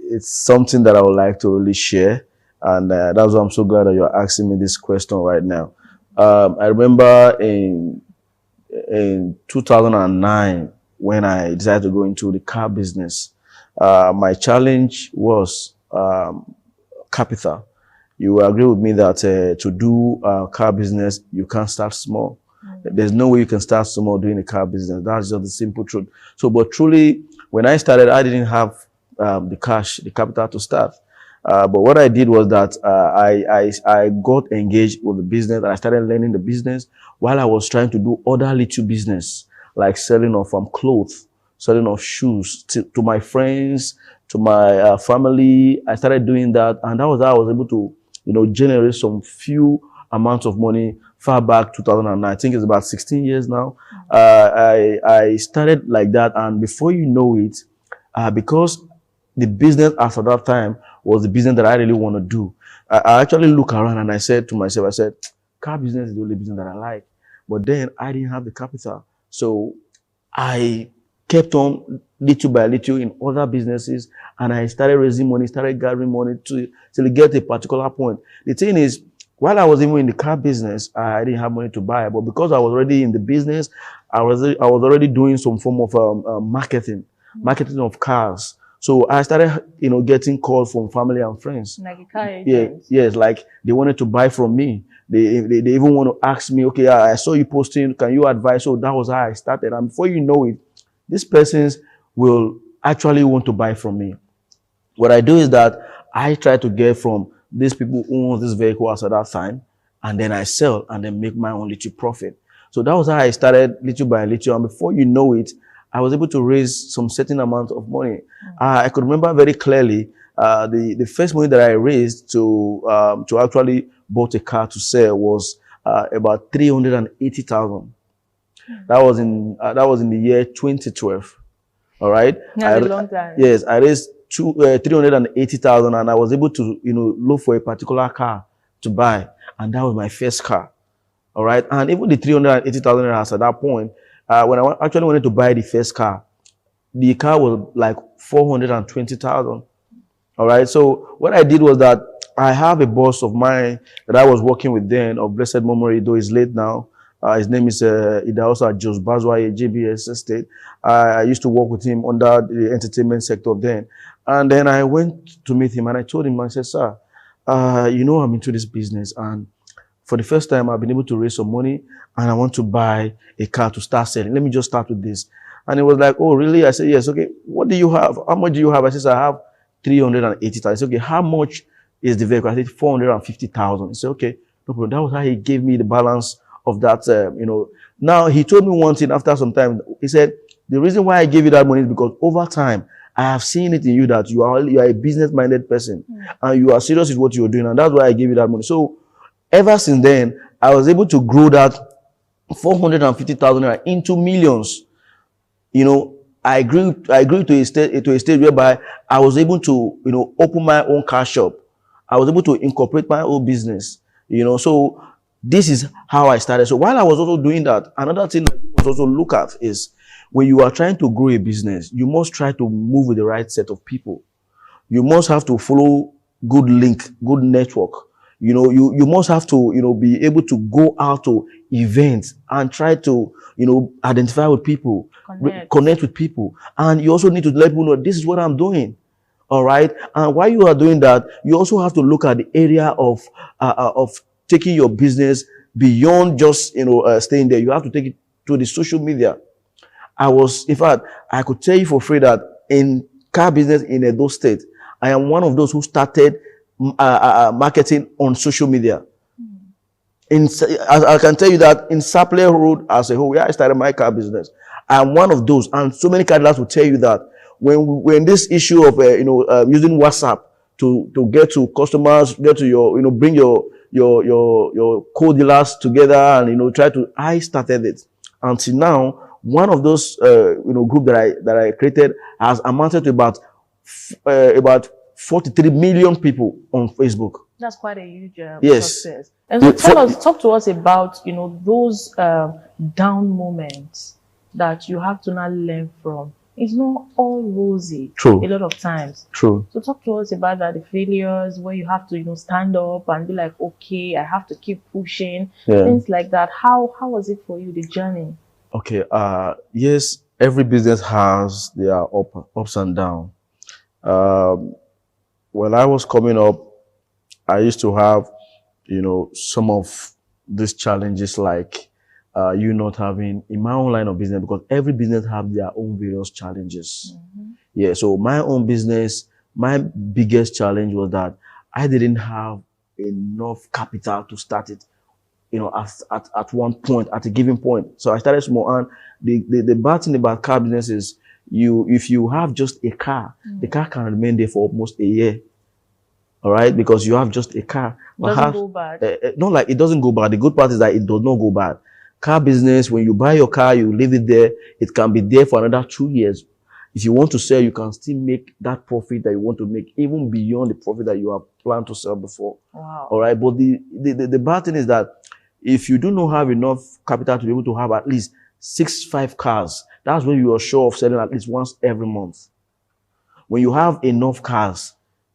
it's something that I would like to really share. And that's why I'm so glad that you're asking me this question right now. I remember in 2009, when I decided to go into the car business, my challenge was capital. You will agree with me that to do car business, you can't start small. There's no way you can start small doing a car business. That's just the simple truth. So, but truly, when I started, I didn't have the cash, the capital to start. But what I did was that I got engaged with the business, and I started learning the business while I was trying to do other little business, like selling of clothes, selling of shoes to my friends, to my family. I started doing that, and that was how I was able to, generate some few amounts of money far back 2009. I think it's about 16 years now. I started like that, and before you know it, because the business after that time was the business that I really want to do, I actually look around and I said to myself, car business is the only business that I like. But then I didn't have the capital. So I kept on little by little in other businesses, and I started raising money, started gathering money till get a particular point. The thing is, while I was even in the car business, I didn't have money to buy, but because I was already in the business, I was already doing some form of marketing of cars. So I started, getting calls from family and friends. Like a car agent. Yes, like they wanted to buy from me. They even want to ask me, okay, I saw you posting, can you advise? So that was how I started. And before you know it, these persons will actually want to buy from me. What I do is that I try to get from these people who own this vehicle as at that time, and then I sell and then make my own little profit. So that was how I started little by little. And before you know it, I was able to raise some certain amount of money. I could remember very clearly the first money that I raised to actually bought a car to sell was about 380,000. That was in the year 2012. All right. That's a long time. Yes, I raised 380,000, and I was able to look for a particular car to buy, and that was my first car. All right, and even the 380,000 at that point, when I actually wanted to buy the first car, the car was like 420,000. All right, so what I did was that I have a boss of mine that I was working with then, of blessed memory, though he's late now. His name is Idaosa Jos Bazwaye, JBS Estate. I used to work with him under the entertainment sector then. And then I went to meet him and I told him, I said, sir, I'm into this business, and for the first time I've been able to raise some money and I want to buy a car to start selling. Let me just start with this. And he was like, oh, really? I said, yes. Okay. What do you have? How much do you have? I said, I have 380,000. I said, okay, how much is the vehicle? I said, 450,000. He said, okay, no problem. That was how he gave me the balance of that, Now, he told me one thing after some time. He said, the reason why I gave you that money is because over time, I have seen it in you that you are a business-minded person and you are serious with what you're doing. And that's why I gave you that money. So ever since then, I was able to grow that 450,000 into millions. I grew to a stage whereby I was able to, open my own car shop. I was able to incorporate my own business, So this is how I started. So while I was also doing that, another thing that you must also look at is when you are trying to grow a business, you must try to move with the right set of people. You must have to follow good link, good network. You must have to, be able to go out to events and try to, identify with people, connect with people. And you also need to let people know this is what I'm doing. All right. And while you are doing that, you also have to look at the area of taking your business beyond just, staying there. You have to take it to the social media. In fact, I could tell you for free that in car business in Edo State, I am one of those who started marketing on social media. I can tell you that in Sapler Road as a whole, where I started my car business, I am one of those. And so many car dealers will tell you that when this issue of using WhatsApp to get to customers, get to your bring your co-dealers together and I started it. Until now, one of those group that I created has amounted to about 43 million people on Facebook. That's quite a huge success. And so talk to us about those down moments that you have to now learn from. It's not all rosy. True. A lot of times. True. So talk to us about that, the failures where you have to stand up and be like, okay, I have to keep pushing. Yeah. Things like that. How was it for you, the journey? Okay. Yes, every business has their ups and downs. When I was coming up, I used to have, some of these challenges like you not having in my own line of business, because every business have their own various challenges. Yeah. So my own business, my biggest challenge was that I didn't have enough capital to start it, at one point, at a given point. So I started small, and the bad thing about car business is if you have just a car, the car can remain there for almost a year. All right, because you have just a car. Doesn't go bad. Not like it doesn't go bad. The good part is that it does not go bad. Car business, when you buy your car, you leave it there. It can be there for another 2 years. If you want to sell, you can still make that profit that you want to make, even beyond the profit that you have planned to sell before. Wow. All right, but the bad thing is that if you do not have enough capital to be able to have at least 5 cars, that's when you are sure of selling at least once every month. When you have enough cars,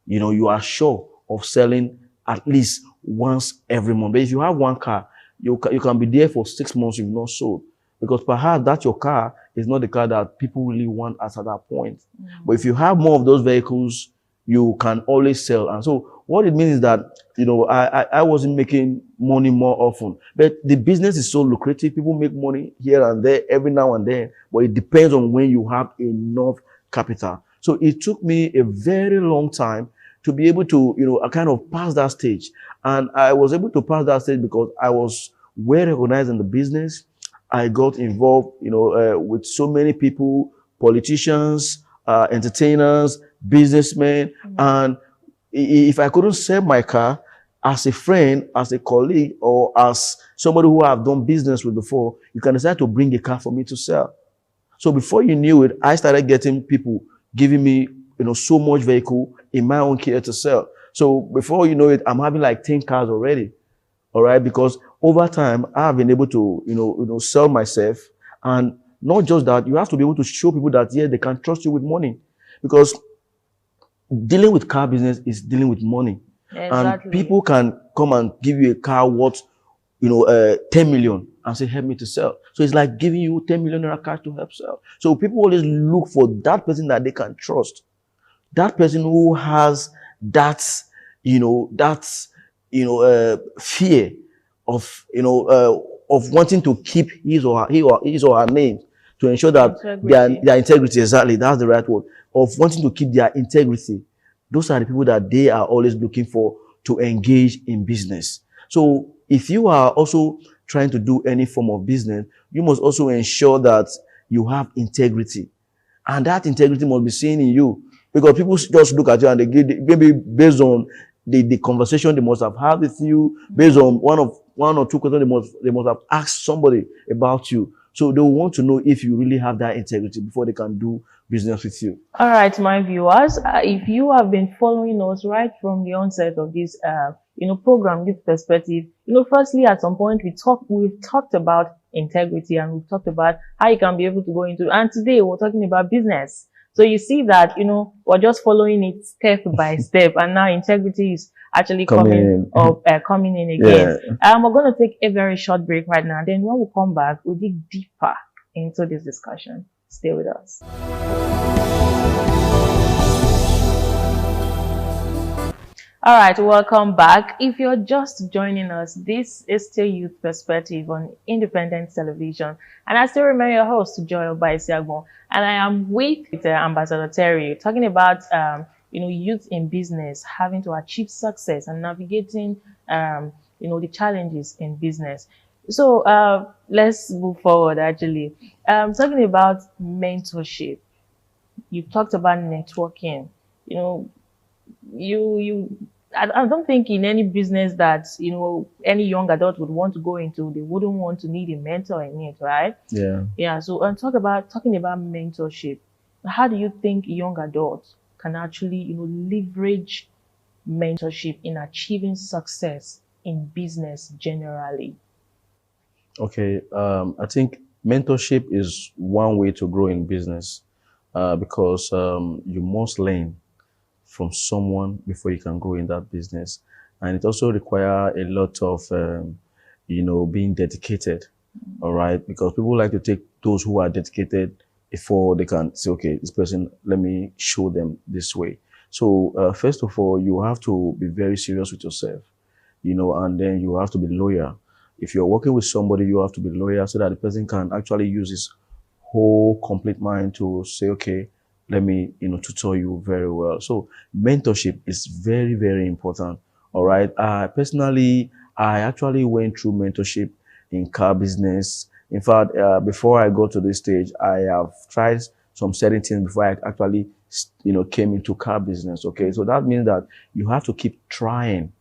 you are sure of selling at least once every month. But if you have one car, you can be there for 6 months you've not sold, because perhaps that your car is not the car that people really want at that point. But if you have more of those vehicles, you can always sell. And so what it means is that, I wasn't making money more often, but the business is so lucrative. People make money here and there every now and then, but it depends on when you have enough capital. So it took me a very long time to be able to, kind of pass that stage. And I was able to pass that stage because I was well recognized in the business. I got involved, with so many people, politicians, entertainers, businessmen. And if I couldn't sell my car as a friend, as a colleague, or as somebody who I've done business with before, you can decide to bring a car for me to sell. So before you knew it, I started getting people giving me, so much vehicle in my own care to sell. So before you know it, I'm having like 10 cars already. All right. Because over time, I've been able to, sell myself. And not just that, you have to be able to show people that, yeah, they can trust you with money. Because dealing with car business is dealing with money. Exactly. And people can come and give you a car worth, 10 million and say, help me to sell. So it's like giving you 10 million naira cash to help sell. So people always look for that person that they can trust. That person who has that, fear of, of wanting to keep his or her name, to ensure that their integrity, exactly, that's the right word, of wanting to keep their integrity. Those are the people that they are always looking for to engage in business. So if you are also trying to do any form of business, you must also ensure that you have integrity. And that integrity must be seen in you. Because people just look at you and they maybe based on the conversation they must have had with you, based on one or two questions they must have asked somebody about you. So they want to know if you really have that integrity before they can do business with you. All right, my viewers, if you have been following us right from the onset of this, program, Youth Perspective, firstly, at some point we've talked about integrity and we've talked about how you can be able to go into, and today we're talking about business. So you see that, we're just following it step by step, and now integrity is actually coming in again. Yeah. We're going to take a very short break right now. Then when we come back, we'll dig deeper into this discussion. Stay with us. All right, welcome back. If you're just joining us, this is still Youth Perspective on Independent Television. And I still remain your host, Joy Obaisiagbon. And I am with Ambassador Terry, talking about, youth in business, having to achieve success and navigating, the challenges in business. So let's move forward, actually. Talking about mentorship. You've talked about networking. I don't think in any business that, any young adult would want to go into, they wouldn't want to need a mentor in it, right? Yeah. Yeah. So talking about mentorship, how do you think young adults can actually, leverage mentorship in achieving success in business generally? Okay. I think mentorship is one way to grow in business, because you must learn from someone before you can grow in that business. And it also requires a lot of, being dedicated. All right. Because people like to take those who are dedicated before they can say, okay, this person, let me show them this way. So first of all, you have to be very serious with yourself, and then you have to be loyal. If you're working with somebody, you have to be loyal so that the person can actually use his whole complete mind to say, okay, let me, tutor you very well. So mentorship is very, very important. All right. Personally, I actually went through mentorship in car business. In fact, before I got to this stage, I have tried some certain things before I actually, came into car business. Okay. So that means that you have to keep trying,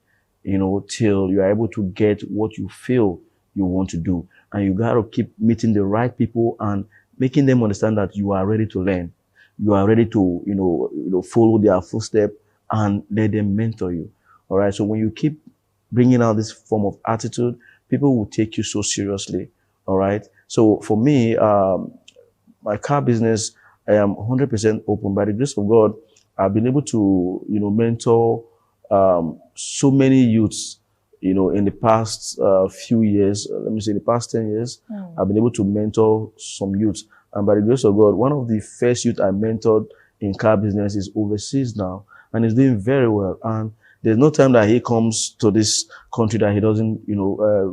till you are able to get what you feel you want to do. And you got to keep meeting the right people and making them understand that you are ready to learn. You are ready to, follow their footsteps and let them mentor you. All right. So when you keep bringing out this form of attitude, people will take you so seriously. All right. So for me, my car business, I am 100% open. By the grace of God, I've been able to, mentor so many youths, in the past few years, let me say the past 10 years, I've been able to mentor some youths. And by the grace of God, one of the first youth I mentored in car business is overseas now, and he's doing very well. And there's no time that he comes to this country that he doesn't,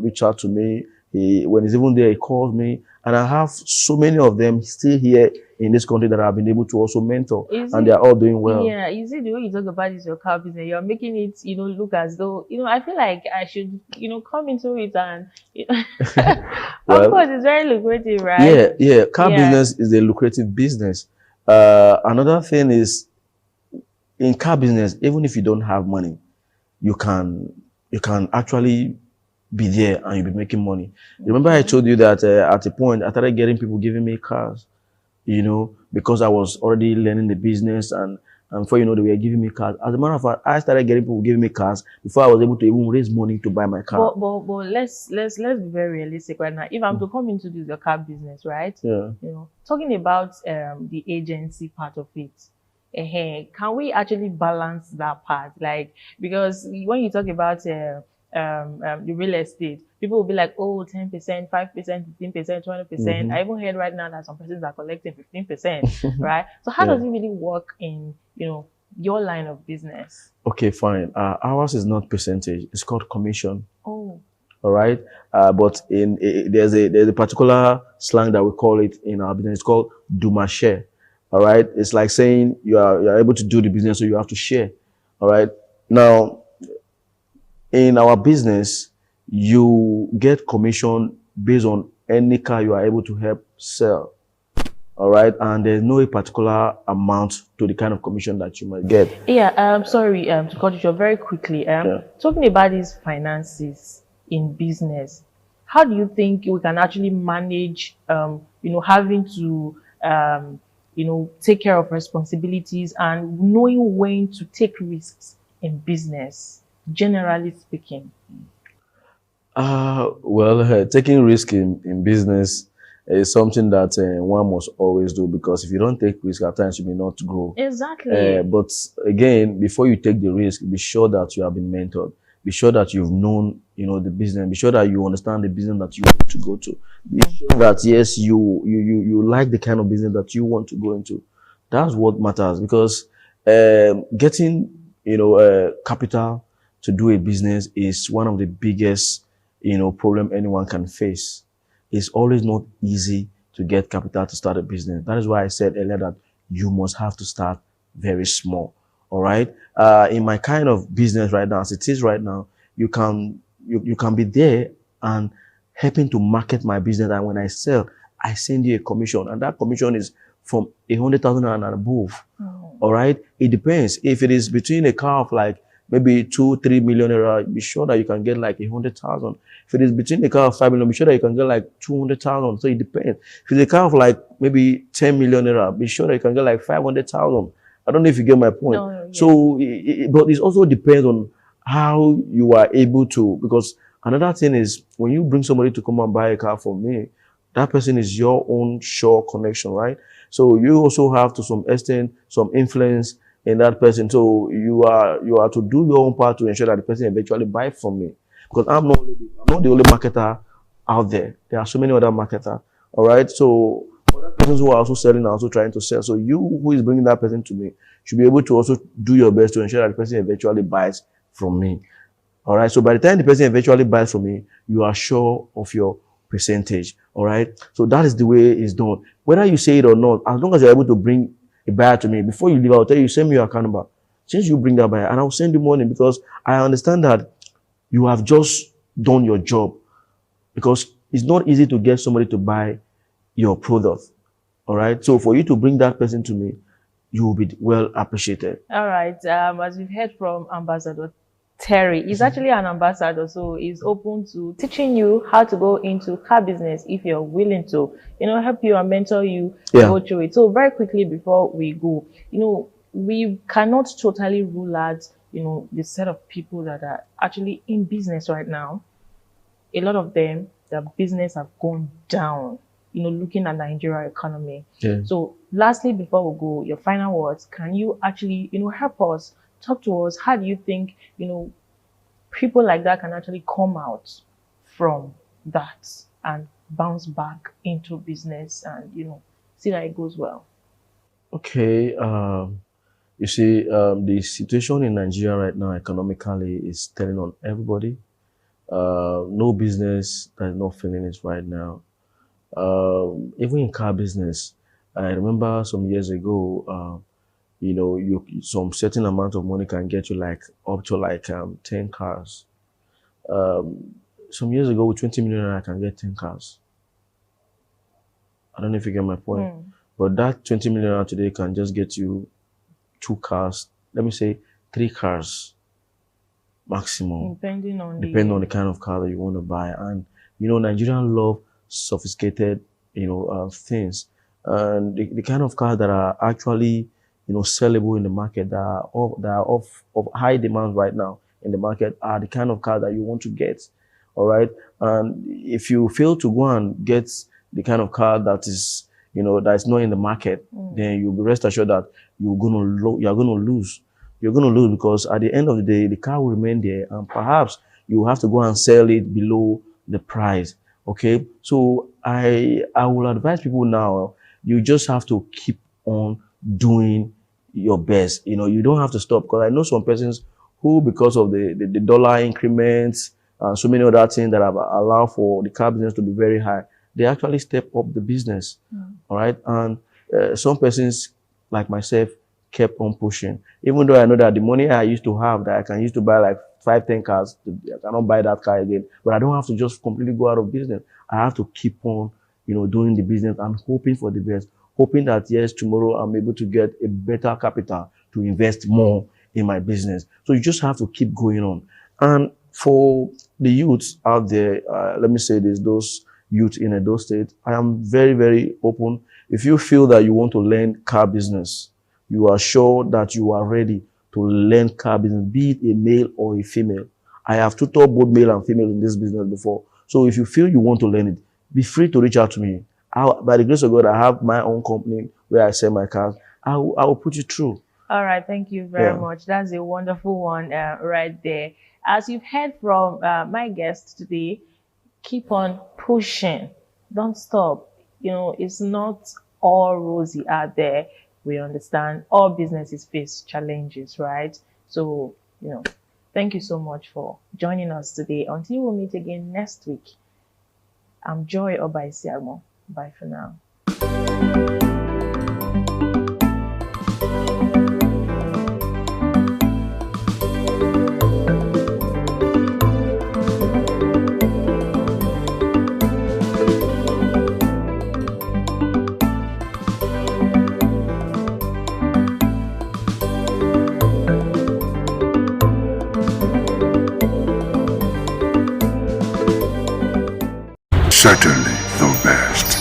reach out to me. When he's even there, he calls me And I have so many of them still here in this country that I've been able to also mentor, and they're all doing well. Yeah, you see, the way you talk about this, your car business, you're making it, look as though, I feel like I should, come into it and, Well, of course, it's very lucrative, right? Yeah. Car business is a lucrative business. Another thing is, in car business, even if you don't have money, you can actually be there and you'll be making money. Remember I told you that at a point I started getting people giving me cars, because I was already learning the business, and before you know, they were giving me cars. As a matter of fact, I started getting people giving me cars before I was able to even raise money to buy my car. But let's be very realistic right now. If I'm to come into your car business, right? Yeah. Talking about the agency part of it, can we actually balance that part? Like, because when you talk about the real estate, people will be like, oh, 10%, 5%, 15%, 20%. I even heard right now that some persons are collecting 15%, right? So how does it really work in, your line of business? Okay, fine. Ours is not percentage. It's called commission. Oh. All right. But there's a particular slang that we call it in our business. It's called do my share. All right. It's like saying you are able to do the business, so you have to share. All right. Now, in our business, you get commission based on any car you are able to help sell. All right. And there's no particular amount to the kind of commission that you might get. Yeah. Sorry to cut you short very quickly. Talking about these finances in business, how do you think we can actually manage, having to, take care of responsibilities and knowing when to take risks in business, generally speaking? Taking risk in business is something that one must always do, because if you don't take risk, at times you may not grow. Exactly. But again, before you take the risk, be sure that you have been mentored. Be sure that you've known, the business. Be sure that you understand the business that you want to go to. Be sure that yes, you like the kind of business that you want to go into. That's what matters, because getting capital to do a business is one of the biggest problem anyone can face. It's always not easy to get capital to start a business. That is why I said earlier that you must have to start very small. All right. In my kind of business right now, as it is right now, you can be there and helping to market my business. And when I sell, I send you a commission, and that commission is from 100,000 and above. All right. It depends. If it is between a car of like maybe 2-3 million naira, be sure that you can get like 100,000. If it is between a car of 5 million, be sure that you can get like 200,000. So it depends. If it's a car of like maybe 10 million naira, be sure that you can get like 500,000. I don't know if you get my point. No, yeah. So, but it also depends on how you are able to, because another thing is when you bring somebody to come and buy a car from me, that person is your own sure connection, right? So you also have to some extent, some influence in that person. So you are to do your own part to ensure that the person eventually buy from me. Because I'm not the only marketer out there. There are so many other marketers. All right. So other persons who are also selling are also trying to sell. So you who is bringing that person to me should be able to also do your best to ensure that the person eventually buys from me. All right. So by the time the person eventually buys from me, you are sure of your percentage. All right. So that is the way it's done. Whether you say it or not, as long as you're able to bring a buyer to me, before you leave, I'll tell you, send me your account number. Since you bring that buyer, and I'll send you money, because I understand that you have just done your job. Because it's not easy to get somebody to buy your product. All right. So for you to bring that person to me, you will be well appreciated. All right. As we've heard from Ambassador Terry, he's actually an ambassador, so he's open to teaching you how to go into car business if you're willing to, help you and mentor you go through it. So very quickly before we go, we cannot totally rule out, the set of people that are actually in business right now. A lot of them, their business have gone down, looking at Nigeria economy. Yeah. So lastly, before we go, your final words, can you actually, help us, talk to us? How do you think, people like that can actually come out from that and bounce back into business and, see that it goes well? Okay. You see, the situation in Nigeria right now economically is telling on everybody. No business that is not feeling it right now. Even in car business, I remember some years ago, some certain amount of money can get you like up to like 10 cars. Some years ago, with 20 million, I can get 10 cars. I don't know if you get my point. But that 20 million today can just get you 2 cars, let me say 3 cars maximum. Depending on the kind of car that you want to buy. And, Nigerians love sophisticated, things. And the kind of cars that are actually, sellable in the market, that are of high demand right now in the market are the kind of car that you want to get. All right. And if you fail to go and get the kind of car that is, that's not in the market, then you'll be rest assured that you're going to lose. You're going to lose because at the end of the day, the car will remain there, and perhaps you have to go and sell it below the price. Okay. So I will advise people now, you just have to keep on doing your best. You don't have to stop, because I know some persons who, because of the dollar increments and so many other things that have allowed for the car business to be very high, they actually step up the business. All right. And some persons like myself kept on pushing, even though I know that the money I used to have that I can use to buy like 5-10 cars, I cannot buy that car again. But I don't have to just completely go out of business. I have to keep on, doing the business and hoping for the best, hoping that yes, tomorrow I'm able to get a better capital to invest more in my business. So you just have to keep going on. And for the youths out there, let me say this, those youth in Edo State, I am very, very open. If you feel that you want to learn car business, you are sure that you are ready to learn car business, be it a male or a female. I have tutored both male and female in this business before. So if you feel you want to learn it, be free to reach out to me. By the grace of God, I have my own company where I sell my cars. I will put you through. All right, thank you very much. That's a wonderful one right there. As you've heard from my guest today, keep on pushing. Don't stop. It's not all rosy out there. We understand all businesses face challenges, right? So, thank you so much for joining us today. Until we'll meet again next week, I'm Joy Obaisiamo. Bye for now. Certainly the best.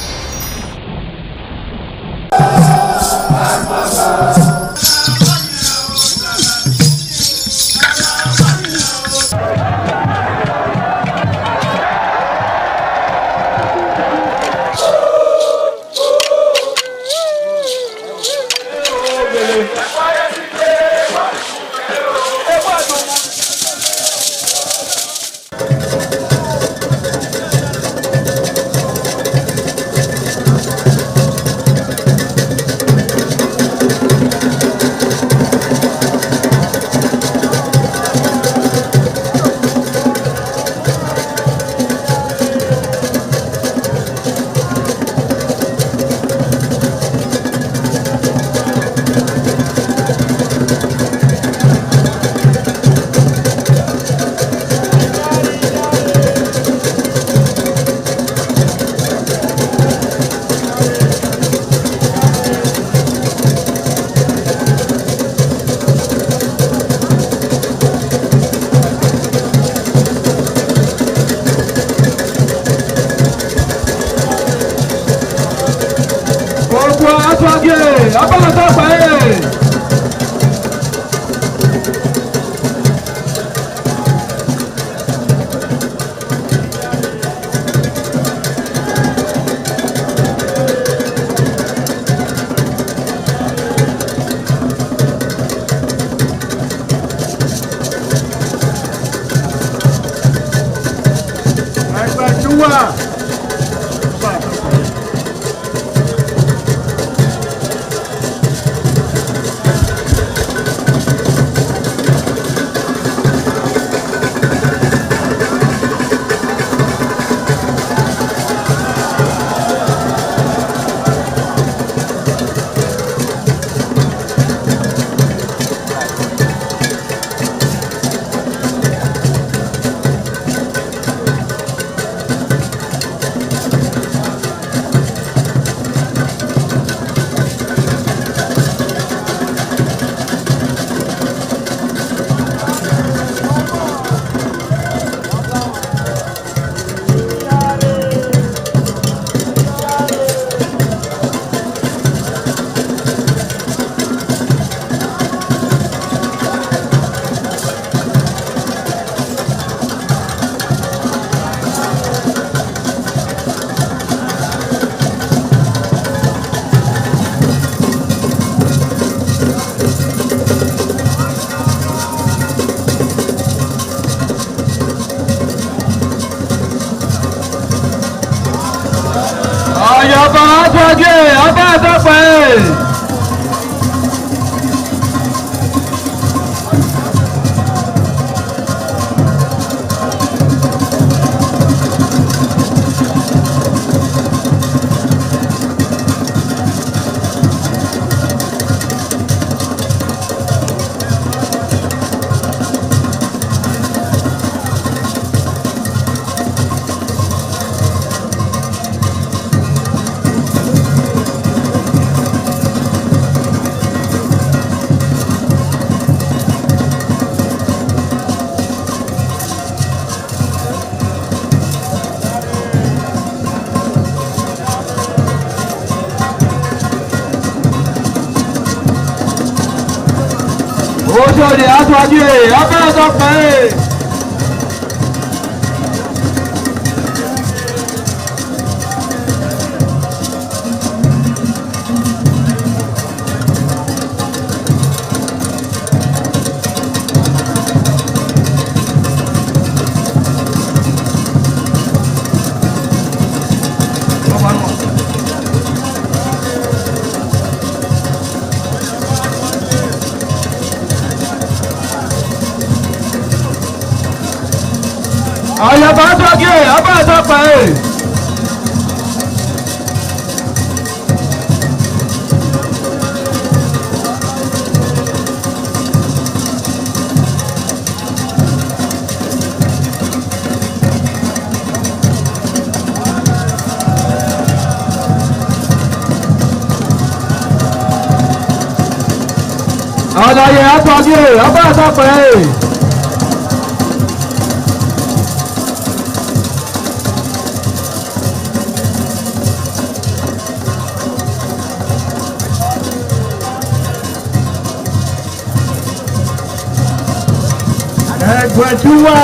ọba àtọ́jú ọba àtọ́pẹ́. Ojúde àtúwájú ọba àtọ́pẹ́. Ọ̀yọ̀bá àtọ́jú ọba àtọ́pẹ́. Ọ̀dọ̀yẹ àtọ́jú ọba àtọ́pẹ́. Ẹgbẹ̀dúwà.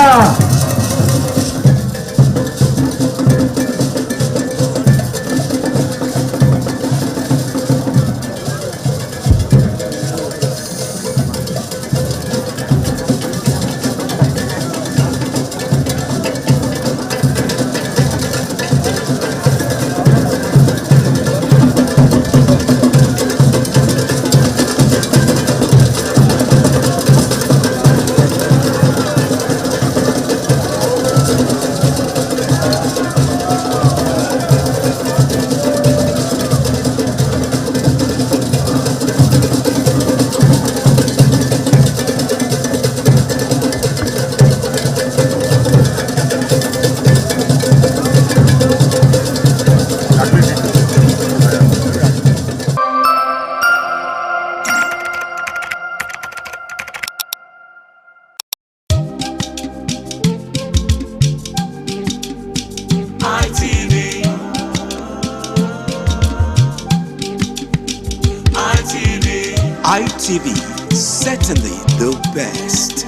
ITV, certainly the best.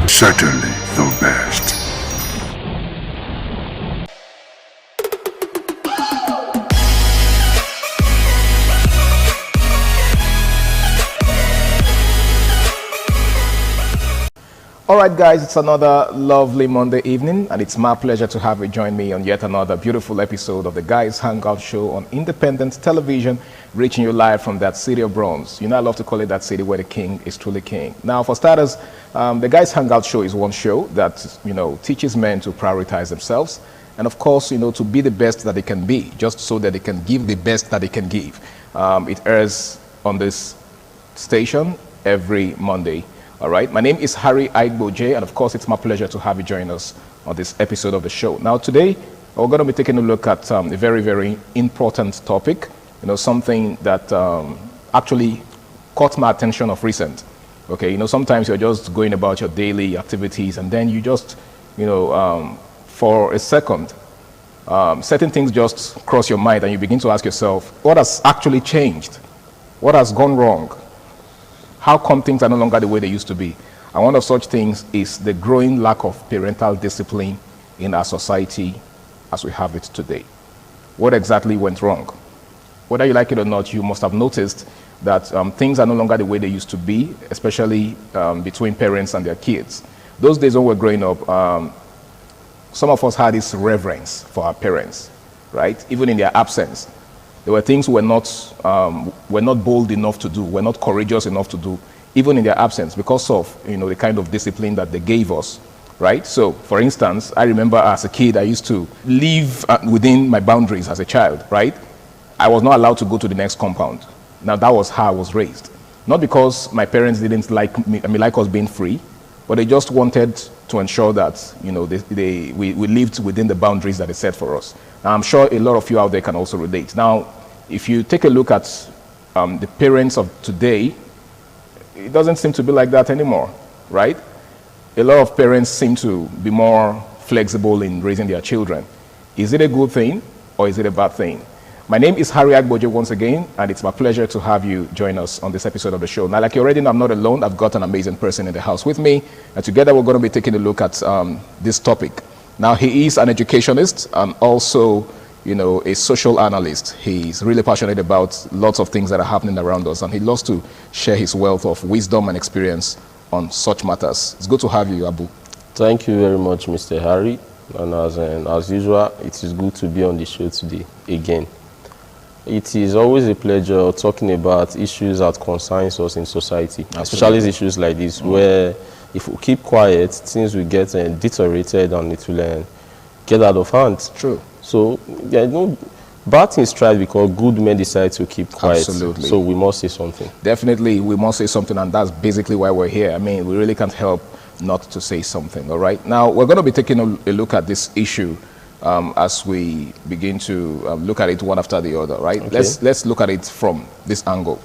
Certainly the best. All right, guys, it's another lovely Monday evening, and it's my pleasure to have you join me on yet another beautiful episode of the Guys Hangout Show on independent television, reaching you live from that city of bronze. You know, I love to call it that city where the king is truly king. Now, for starters, the Guys Hangout Show is one show that, you know, teaches men to prioritize themselves and, of course, you know, to be the best that they can be, just so that they can give the best that they can give. It airs on this station every Monday. All right, my name is Harry Aigboje, and of course, it's my pleasure to have you join us on this episode of the show. Now, today, we're going to be taking a look at a very, very important topic, you know, something that actually caught my attention of recent. Okay, you know, sometimes you're just going about your daily activities, and then you just, you know, for a second, certain things just cross your mind, and you begin to ask yourself, what has actually changed? What has gone wrong? How come things are no longer the way they used to be? And one of such things is the growing lack of parental discipline in our society as we have it today. What exactly went wrong? Whether you like it or not, you must have noticed that things are no longer the way they used to be, especially between parents and their kids. Those days when we were growing up, some of us had this reverence for our parents, right? Even in their absence. There were things we're not bold enough to do, we're not courageous enough to do, even in their absence, because of the kind of discipline that they gave us, right? So, for instance, I remember as a kid, I used to live within my boundaries as a child, right? I was not allowed to go to the next compound. Now, that was how I was raised. Not because my parents didn't like me, like us being free, but they just wanted to ensure that we lived within the boundaries that they set for us. Now, I'm sure a lot of you out there can also relate. Now, if you take a look at the parents of today, it doesn't seem to be like that anymore, right? A lot of parents seem to be more flexible in raising their children. Is it a good thing or is it a bad thing? My name is Harry Agboje once again, and it's my pleasure to have you join us on this episode of the show. Now, like you already know, I'm not alone. I've got an amazing person in the house with me, and together we're going to be taking a look at this topic. Now, he is an educationist and also, a social analyst. He's really passionate about lots of things that are happening around us, and he loves to share his wealth of wisdom and experience on such matters. It's good to have you, Abu. Thank you very much, Mr. Harry. And as usual, it is good to be on the show today again. It is always a pleasure talking about issues that concerns us in society, especially issues like this, where if we keep quiet, things will get deteriorated and it will get out of hand. True. So there is no bad things tried because good men decide to keep quiet. Absolutely. So we must say something. Definitely, we must say something, and that's basically why we're here. I mean, we really can't help not to say something, all right? Now, we're going to be taking a look at this issue as we begin to look at it one after the other, right? Okay. Let's look at it from this angle.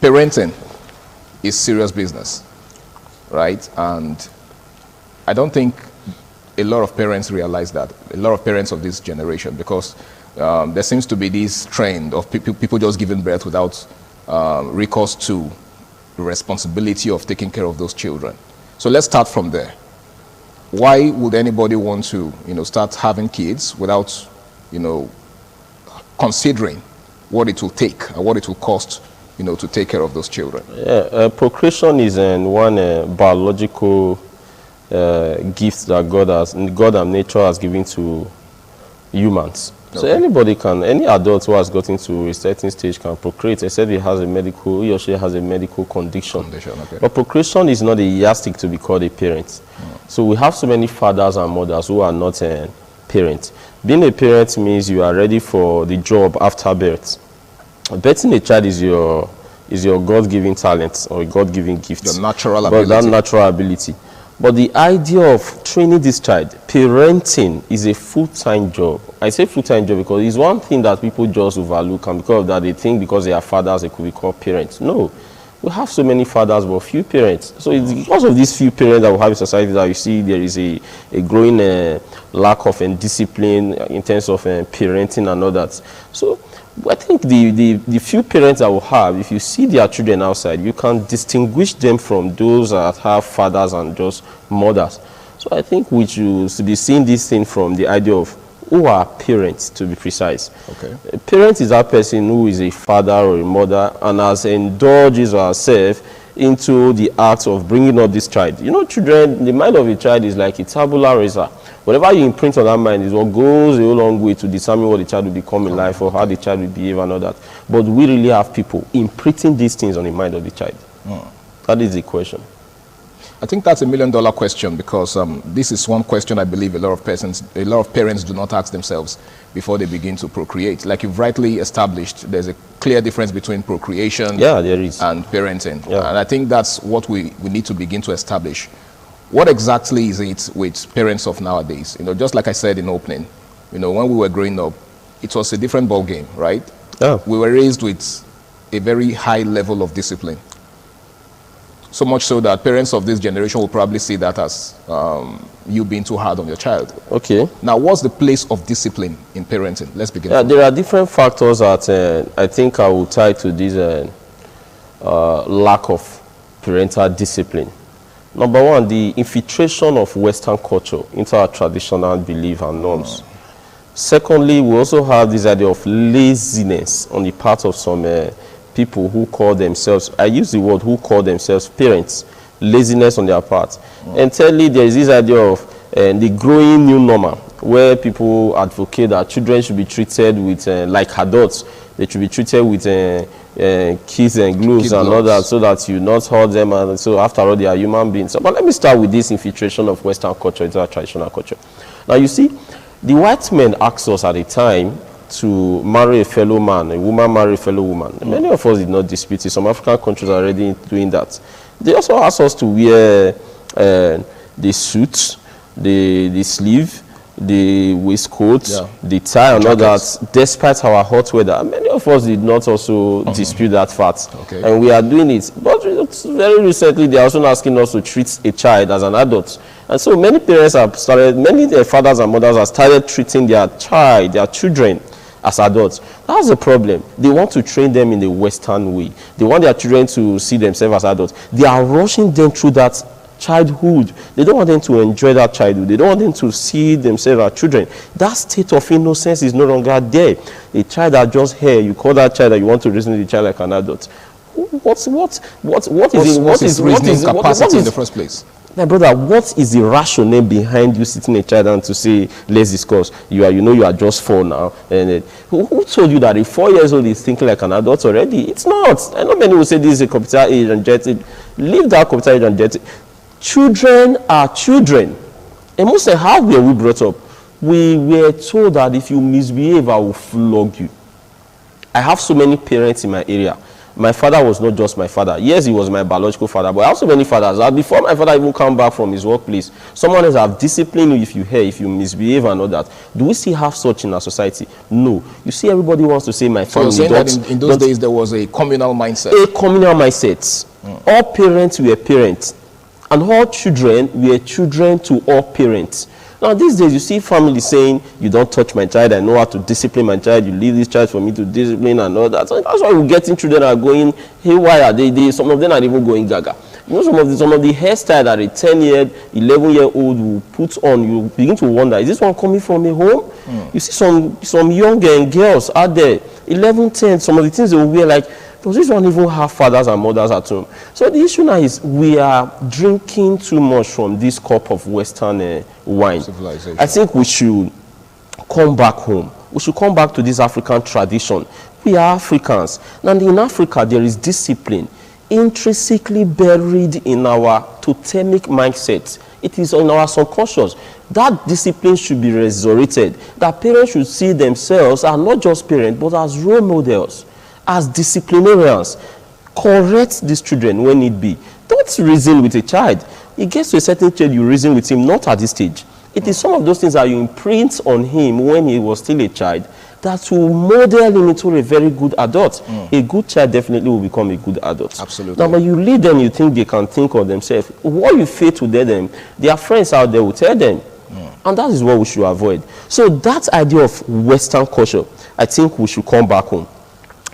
Parenting is serious business, right? And I don't think a lot of parents realize that, a lot of parents of this generation, because there seems to be this trend of people just giving birth without recourse to the responsibility of taking care of those children. So let's start from there. Why would anybody want to, start having kids without, considering what it will take and what it will cost, to take care of those children? Yeah, procreation is one biological gift that God and nature has given to humans. Okay. So any adult who has gotten to a certain stage can procreate, except he or she has a medical condition. Okay. But procreation is not a yardstick to be called a parent. So we have so many fathers and mothers who are not parents. Being a parent means you are ready for the job after birth. Birthing a child is your God-given talent or God-given gift. Your natural ability. But that natural ability. But the idea of training this child, parenting, is a full-time job. I say full-time job because it's one thing that people just overlook, and because of that they think because they are fathers they could be called parents. No. We have so many fathers but few parents. So it's because of these few parents that we have in society that you see there is a growing lack of discipline in terms of parenting and all that. So I think the few parents that we have, if you see their children outside, you can distinguish them from those that have fathers and just mothers. So I think we should be seeing this thing from the idea of who are parents, to be precise. Okay. A parent is that person who is a father or a mother and has indulged herself into the act of bringing up this child. Children, the mind of a child is like a tabula rasa. Whatever you imprint on that mind is what goes a long way to determine what the child will become in life or how the child will behave and all that. But we really have people imprinting these things on the mind of the child. That is the question. I think that's $1 million question, because this is one question I believe a lot of parents do not ask themselves before they begin to procreate. Like you've rightly established, there's a clear difference between procreation there is. and parenting. Yeah. And I think that's what we need to begin to establish. What exactly is it with parents of nowadays? Just like I said in opening, when we were growing up, it was a different ball game, right? Yeah. We were raised with a very high level of discipline. So much so that parents of this generation will probably see that as you being too hard on your child. Okay. Now, what's the place of discipline in parenting? Let's begin. Yeah, there are different factors that I think I will tie to this lack of parental discipline. Number one, the infiltration of Western culture into our traditional belief and norms. Secondly, we also have this idea of laziness on the part of some people who call themselves, I use the word who call themselves parents. laziness on their part. And thirdly, there is this idea of the growing new normal, where people advocate that children should be treated with, like adults, they should be treated with kids and gloves and all that, so that you not hurt them. And so after all, they are human beings. But let me start with this infiltration of Western culture into our traditional culture. Now, you see, the white men asked us at the time to marry a fellow man, a woman marry a fellow woman. Many of us did not dispute it. Some African countries are already doing that. They also asked us to wear the suit, the sleeve, the waistcoat, the tie, and all that, despite our hot weather. And many of us did not also dispute that fact. And we are doing it. But very recently, they are also asking us to treat a child as an adult. And so many parents have started, many fathers and mothers have started treating their child, their children, as adults. That's the problem. They want to train them in the Western way. They want their children to see themselves as adults. They are rushing them through that childhood. They don't want them to enjoy that childhood. They don't want them to see themselves as children. That state of innocence is no longer there. A child that just here, you call that child that you want to reason with the child like an adult. What's reasoning capacity in the first place? My brother, what is the rationale behind you sitting a child down to say, let's discuss? You are just 4 now. And who told you that a 4 years old is thinking like an adult already? It's not. I know many will say this is a computer age and jet it. Leave that computer age and jet it. Children are children. And most of how were we brought up? We were told that if you misbehave, I will flog you. I have so many parents in my area. My father was not just my father. Yes, he was my biological father, but I have so many fathers that before my father even come back from his workplace, someone else have disciplined you if you misbehave and all that. Do we still have such in our society? No. You see, everybody wants to say my family. So you're saying that in those days there was a communal mindset? A communal mindset. All parents were parents, and all children were children to all parents. Now, these days, you see families saying, you don't touch my child, I know how to discipline my child, you leave this child for me to discipline and all that. So that's why we're getting children are going haywire. Some of them are even going gaga. You know, some of the hairstyle that a 10-year, 11-year-old will put on, you begin to wonder, is this one coming from a home? You see some young girls out there, 11, 10, some of the things they will wear, like, does this one even have fathers and mothers at home? So the issue now is we are drinking too much from this cup of Western wine. I think we should come back home. We should come back to this African tradition. We are Africans. And in Africa, there is discipline intrinsically buried in our totemic mindset. It is on our subconscious. That discipline should be resurrected. That parents should see themselves as not just parents, but as role models, as disciplinarians. Correct these children when need be. Don't reason with a child. It gets to a certain stage, you reason with him, not at this stage. It is some of those things that you imprint on him when he was still a child that will model him into a very good adult. A good child definitely will become a good adult. Absolutely. Now, when you lead them, you think they can think of themselves. What you fail to tell them, their friends out there will tell them. And that is what we should avoid. So that idea of Western culture, I think we should come back home.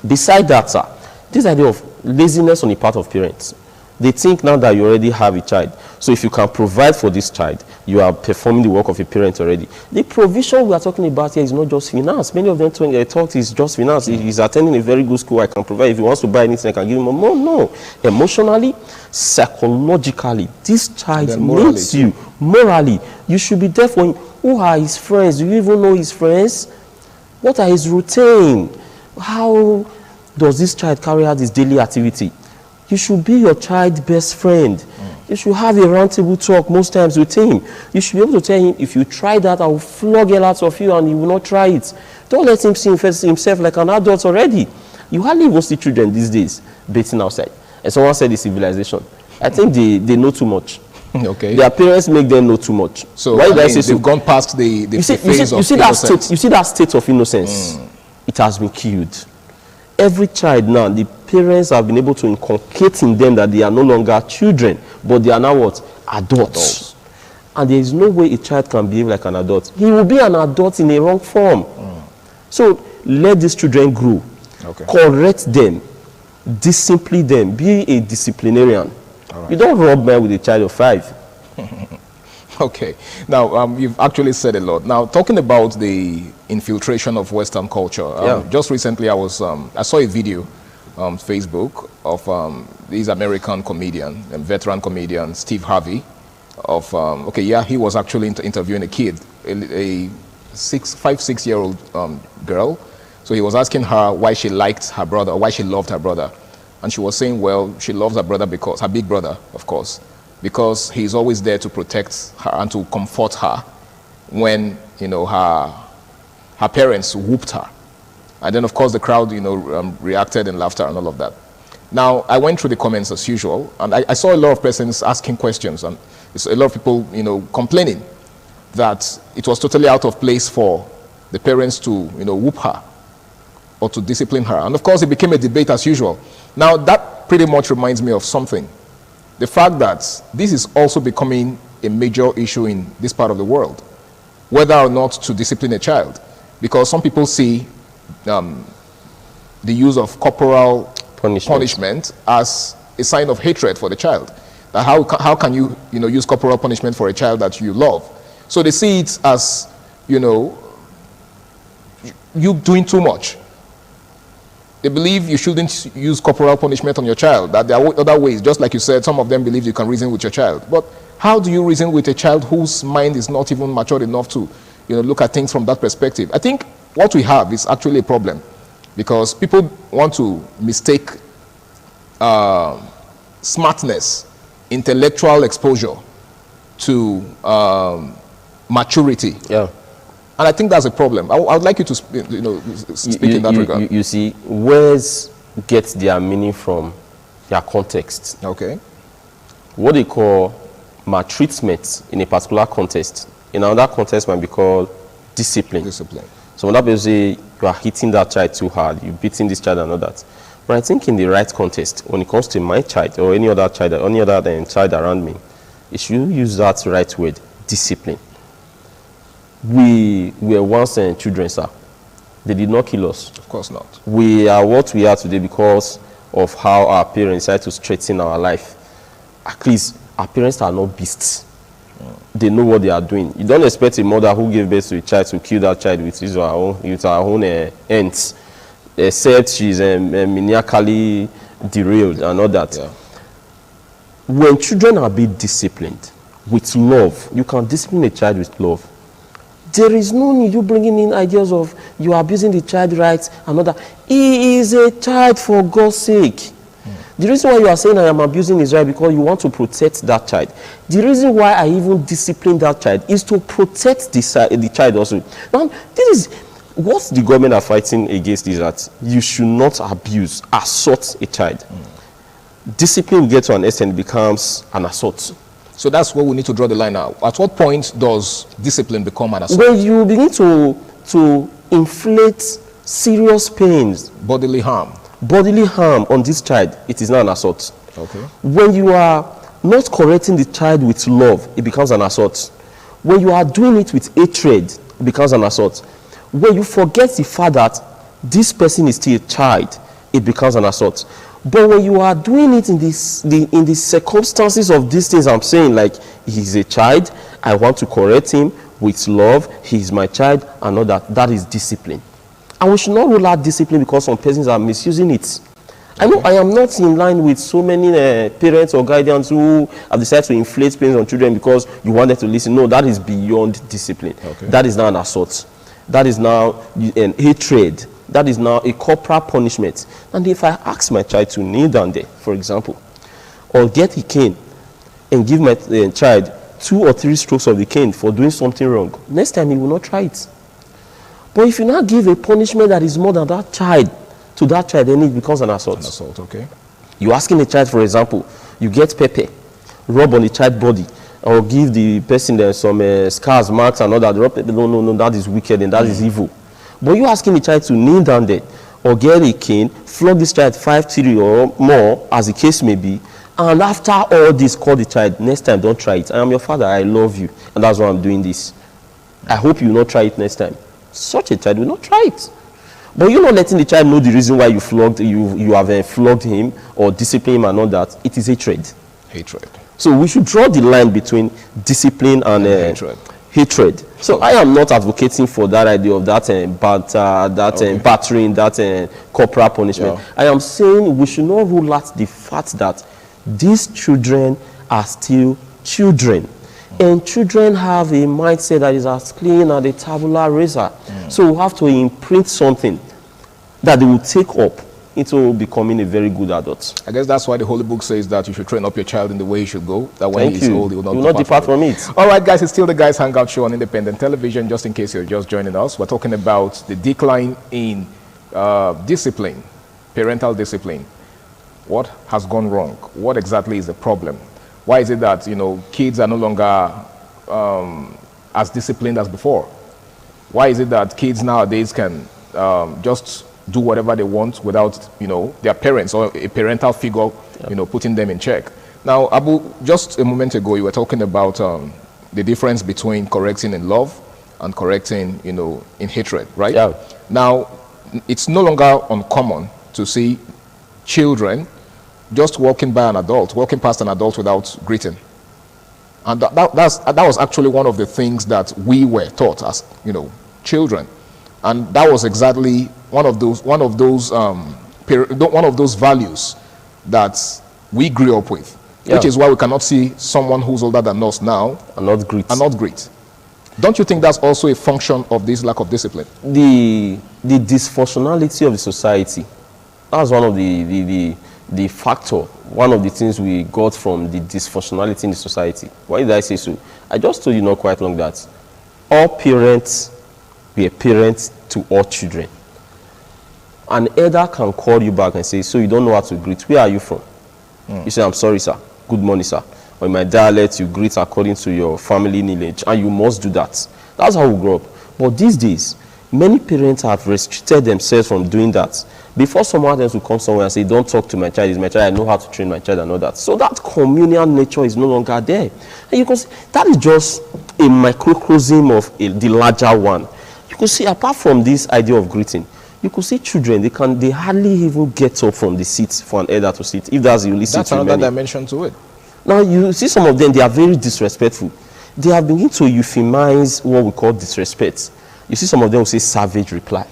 Beside that, sir, this idea of laziness on the part of parents. They think now that you already have a child. So if you can provide for this child, you are performing the work of a parent already. The provision we are talking about here is not just finance. Many of them thought it's just finance. He's attending a very good school, I can provide. If he wants to buy anything, I can give him more. No. Emotionally, psychologically, this child needs you. Morally, you should be there for him. Who are his friends? Do you even know his friends? What are his routine? How does this child carry out his daily activity? You should be your child's best friend. You should have a roundtable talk most times with him. You should be able to tell him, if you try that, I will flog a lot of you and he will not try it. Don't let him see himself like an adult already. You hardly even see children these days bathing outside. And someone said it's civilization. I think they know too much. Okay. Their parents make them know too much. So why did I say they've gone past the phase of innocence? You see that state of innocence? It has been killed. Every child now, the parents have been able to inculcate in them that they are no longer children, but they are now what? Adults. And there is no way a child can behave like an adult. He will be an adult in a wrong form. So let these children grow. Correct them. Discipline them. Be a disciplinarian. You don't rub men with a child of 5. Okay. Now, you've actually said a lot. Now, talking about the infiltration of Western culture, just recently I saw a video Facebook of this American comedian and veteran comedian Steve Harvey. Of he was actually interviewing a kid, a 5-6-year-old girl. So he was asking her why she liked her brother, why she loved her brother, and she was saying, well, she loves her brother because her big brother, of course, because he's always there to protect her and to comfort her when her parents whooped her. And then, of course, the crowd, reacted in laughter and all of that. Now, I went through the comments as usual, and I saw a lot of persons asking questions, and a lot of people, complaining that it was totally out of place for the parents to, whoop her or to discipline her. And, of course, it became a debate as usual. Now, that pretty much reminds me of something. The fact that this is also becoming a major issue in this part of the world, whether or not to discipline a child. Because some people see the use of corporal punishment as a sign of hatred for the child. How can you use corporal punishment for a child that you love? So they see it as you doing too much. They believe you shouldn't use corporal punishment on your child, that there are other ways. Just like you said, some of them believe you can reason with your child. But how do you reason with a child whose mind is not even matured enough to look at things from that perspective? I think what we have is actually a problem, because people want to mistake smartness, intellectual exposure to maturity. Yeah. And I think that's a problem. I would like you to speak in that regard. You see, words get their meaning from their context. Okay. What they call maltreatment in a particular context, in another context might be called discipline. Discipline. So when that person say you are hitting that child too hard, you're beating this child and all that. But I think in the right context, when it comes to my child or any other child child around me, it should use that right word, discipline. We were once children, sir. They did not kill us. Of course not. We are what we are today because of how our parents decided to straighten our life. At least our parents are not beasts. They know what they are doing. You don't expect a mother who gave birth to a child to kill that child with her own ends, except she's maniacally derailed and all that. Yeah. When children are being disciplined with love, you can discipline a child with love. There is no need you bringing in ideas of you are abusing the child rights and all that. He is a child, for God's sake. The reason why you are saying I am abusing his right because you want to protect that child. The reason why I even discipline that child is to protect the child also. Now, this is what the government are fighting against, is that you should not abuse, assault a child. Discipline will get to an extent, becomes an assault. So that's where we need to draw the line now. At what point does discipline become an assault? When you begin to inflict serious pains, bodily harm on this child, it is not an assault. Okay. When you are not correcting the child with love, it becomes an assault. When you are doing it with hatred, it becomes an assault. When you forget the fact that this person is still a child, it becomes an assault. But when you are doing it in the circumstances of these things I'm saying, like he's a child, I want to correct him with love, he's my child, and all that, that is discipline. And we should not rule out discipline because some persons are misusing it. I know I am not in line with so many parents or guardians who have decided to inflate pains on children because you want them to listen. No, that is beyond discipline. Okay. That is now an assault. That is now an hatred. That is now a corporal punishment. And if I ask my child to kneel down there, for example, or get a cane and give my child 2 or 3 strokes of the cane for doing something wrong, next time he will not try it. But if you now give a punishment that is more than that child to that child, then it becomes an assault. An assault, okay. You're asking a child, for example, you get pepper, rub on the child's body, or give the person some scars, marks, and all that. No, that is wicked and that is evil. But you asking the child to kneel down there or get a cane, flog this child 5 times or more, as the case may be, and after all this, call the child, next time don't try it. I am your father, I love you, and that's why I'm doing this. I hope you will not try it next time. Such a child will not try it. But you're not letting the child know the reason why you have flogged him or disciplined him and all that. It is hatred. Hatred. So we should draw the line between discipline and hatred. So I am not advocating for that idea of that battering, that corporal punishment. I am saying we should not rule out the fact that these children are still children. And children have a mindset that is as clean as a tabula rasa. So we have to imprint something that they will take up into becoming a very good adult. I guess that's why the Holy Book says that you should train up your child in the way he should go, that when he's old, he will not depart from it. All right, guys, it's still the Guys Hangout Show on Independent Television. Just in case you're just joining us, we're talking about the decline in discipline, parental discipline. What has gone wrong? What exactly is the problem? Why is it that, you know, kids are no longer as disciplined as before? Why is it that kids nowadays can just do whatever they want without, you know, their parents or a parental figure, you know, putting them in check? Now, Abu, just a moment ago, you were talking about the difference between correcting in love and correcting, you know, in hatred, right? Yeah. Now, it's no longer uncommon to see children just walking past an adult without greeting. And that was actually one of the things that we were taught as, you know, children. And that was exactly one of those values that we grew up with, which is why we cannot see someone who's older than us now and not greet. Don't you think that's also a function of this lack of discipline? The dysfunctionality of the society, that's one of the factor, one of the things we got from the dysfunctionality in the society. Why did I say so? I just told you not quite long that all parents were parents to all children. An elder can call you back and say, so you don't know how to greet. Where are you from? You say, I'm sorry, sir. Good morning, sir. Or in my dialect, you greet according to your family lineage, and you must do that. That's how we grow up. But these days, many parents have restricted themselves from doing that. Before someone else will come somewhere and say, don't talk to my child, it's my child, I know how to train my child and all that. So that communal nature is no longer there. And you can see, that is just a microcosm of the larger one. You could see, apart from this idea of greeting, you could see children, they hardly even get up from the seat for an elder to sit. If that's That's another dimension to it. Now, you see some of them, they are very disrespectful. They have begun to euphemize what we call disrespect. You see some of them will say savage reply.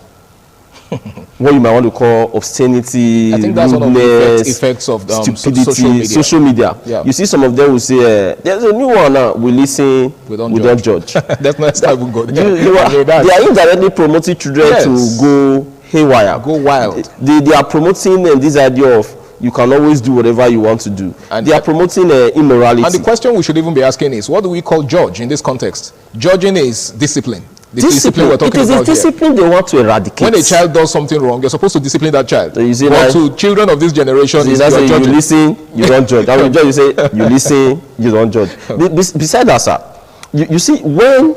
What you might want to call obscenity, I think that's one of the effects of stupidity, social media. Yeah. You see some of them will say, there's a new one now, we listen, we don't judge. That's not even good. They are indirectly promoting children to go haywire. Go wild. They are promoting this idea of you can always do whatever you want to do. And they are promoting immorality. And the question we should even be asking is, what do we call judge in this context? Judging is discipline. Discipline we're talking about. It is discipline they want to eradicate. When a child does something wrong, you're supposed to discipline that child. So you say but to children of this generation, is you listen, you don't judge. I mean, you say you listen, you don't judge. Besides that, sir, you see, when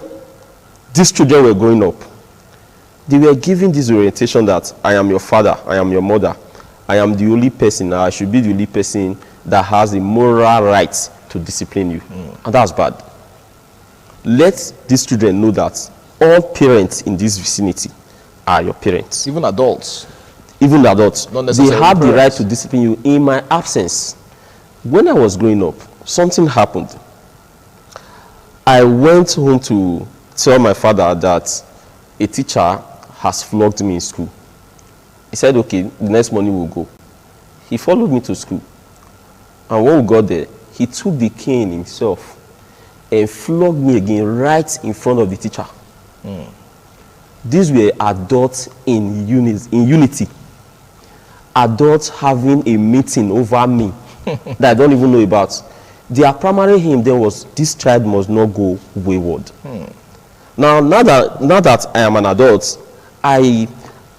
these children were growing up, they were given this orientation that I am your father, I am your mother, I am the only person, I should be the only person that has the moral right to discipline you. And that's bad. Let these children know that all parents in this vicinity are your parents. Even adults. Even adults. Not necessarily they have parents. the right to discipline you in my absence. When I was growing up, something happened. I went home to tell my father that a teacher has flogged me in school. He said, okay, the next morning we'll go. He followed me to school. And when we got there, he took the cane himself and flogged me again right in front of the teacher. These were adults in unity. Adults having a meeting over me that I don't even know about. Their primary aim then was, this child must not go wayward. Now that I am an adult, I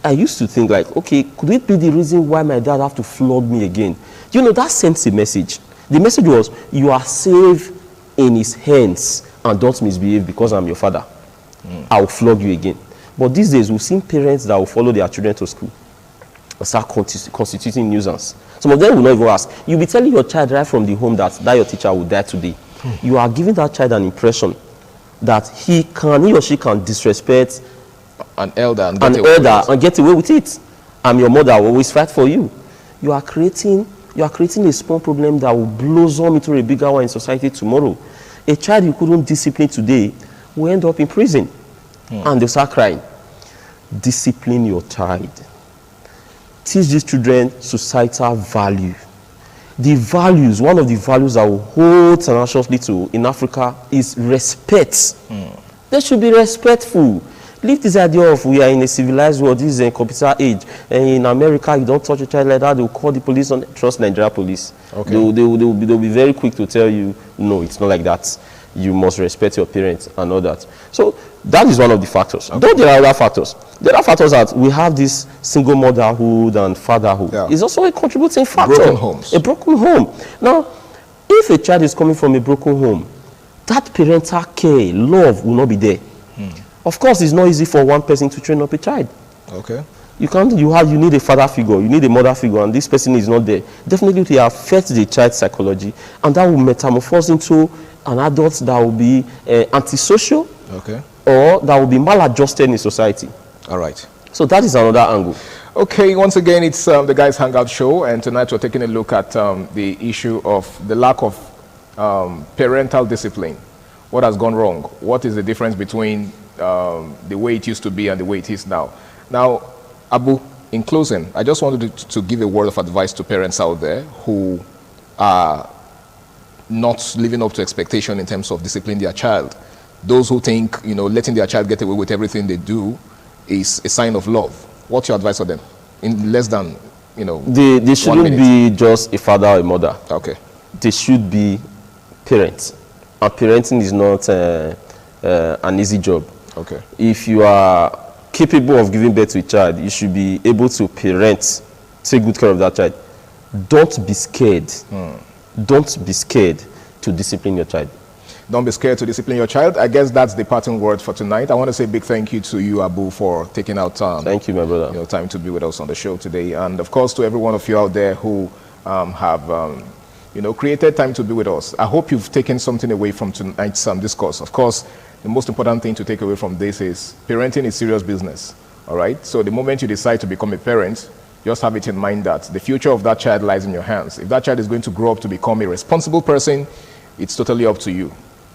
used to think like, okay, could it be the reason why my dad have to flog me again? You know, that sends a message. The message was, you are safe in his hands and don't misbehave because I'm your father. I will flog you again. But these days, we've seen parents that will follow their children to school and start constituting nuisance. Some of them will not even ask. You'll be telling your child right from the home that your teacher will die today. You are giving that child an impression that he or she can disrespect an elder and get away with it. I'm your mother, I will always fight for you. You are creating a small problem that will blossom into a bigger one in society tomorrow. A child you couldn't discipline today will end up in prison. And they'll start crying. Discipline your child. Teach these children societal value. The values, one of the values that will hold tenaciously to in Africa is respect. They should be respectful. Leave this idea of we are in a civilized world, this is a computer age. And in America, you don't touch a child like that, they'll call the police on trust Nigeria police. Okay. They'll be very quick to tell you, no, it's not like that. You must respect your parents and all that. So that is one of the factors. Okay. Though there are other factors. There are factors that we have this single motherhood and fatherhood. It's also a contributing factor. Broken homes. A broken home. Now, if a child is coming from a broken home, that parental care, love will not be there. Of course, it's not easy for one person to train up a child. Okay. You need a father figure, you need a mother figure, and this person is not there. Definitely it will affect the child's psychology, and that will metamorphose into an adult that will be antisocial, Okay. or that will be maladjusted in society. All right. So that is another angle. Okay, once again, it's the Guys Hangout Show, and tonight we're taking a look at the issue of the lack of parental discipline. What has gone wrong? What is the difference between the way it used to be and the way it is now? Now, Abu, in closing, I just wanted to give a word of advice to parents out there who are not living up to expectation in terms of disciplining their child. Those who think, letting their child get away with everything they do is a sign of love. What's your advice for them? In less than, They shouldn't be just a father or a mother. Okay. They should be parents. And parenting is not an easy job. Okay. If you are capable of giving birth to a child, you should be able to parent, take good care of that child. Don't be scared. Don't be scared to discipline your child. Don't be scared to discipline your child. I guess that's the parting word for tonight. I want to say a big thank you to you, Abu, for taking out time. Thank you, my brother. Time to be with us on the show today. And of course, to every one of you out there who have created time to be with us. I hope you've taken something away from tonight's discourse. Of course, the most important thing to take away from this is parenting is serious business. All right? So the moment you decide to become a parent, just have it in mind that the future of that child lies in your hands. If that child is going to grow up to become a responsible person, it's totally up to you.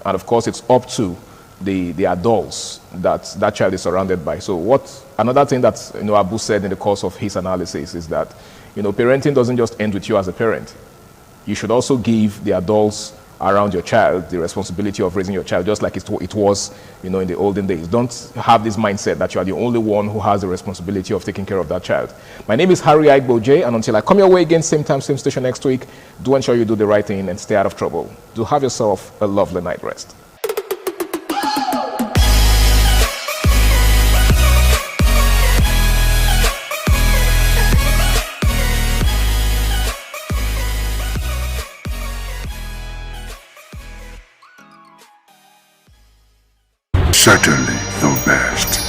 And of course, it's up to the adults that child is surrounded by. So another thing that Abu said in the course of his analysis is that parenting doesn't just end with you as a parent. You should also give the adults around your child the responsibility of raising your child, just like it was in the olden days. Don't have this mindset that you are the only one who has the responsibility of taking care of that child. My name is Harry Igboje, and until I come your way again, same time, same station next week, do ensure you do the right thing and stay out of trouble. Do have yourself a lovely night rest. Certainly the best.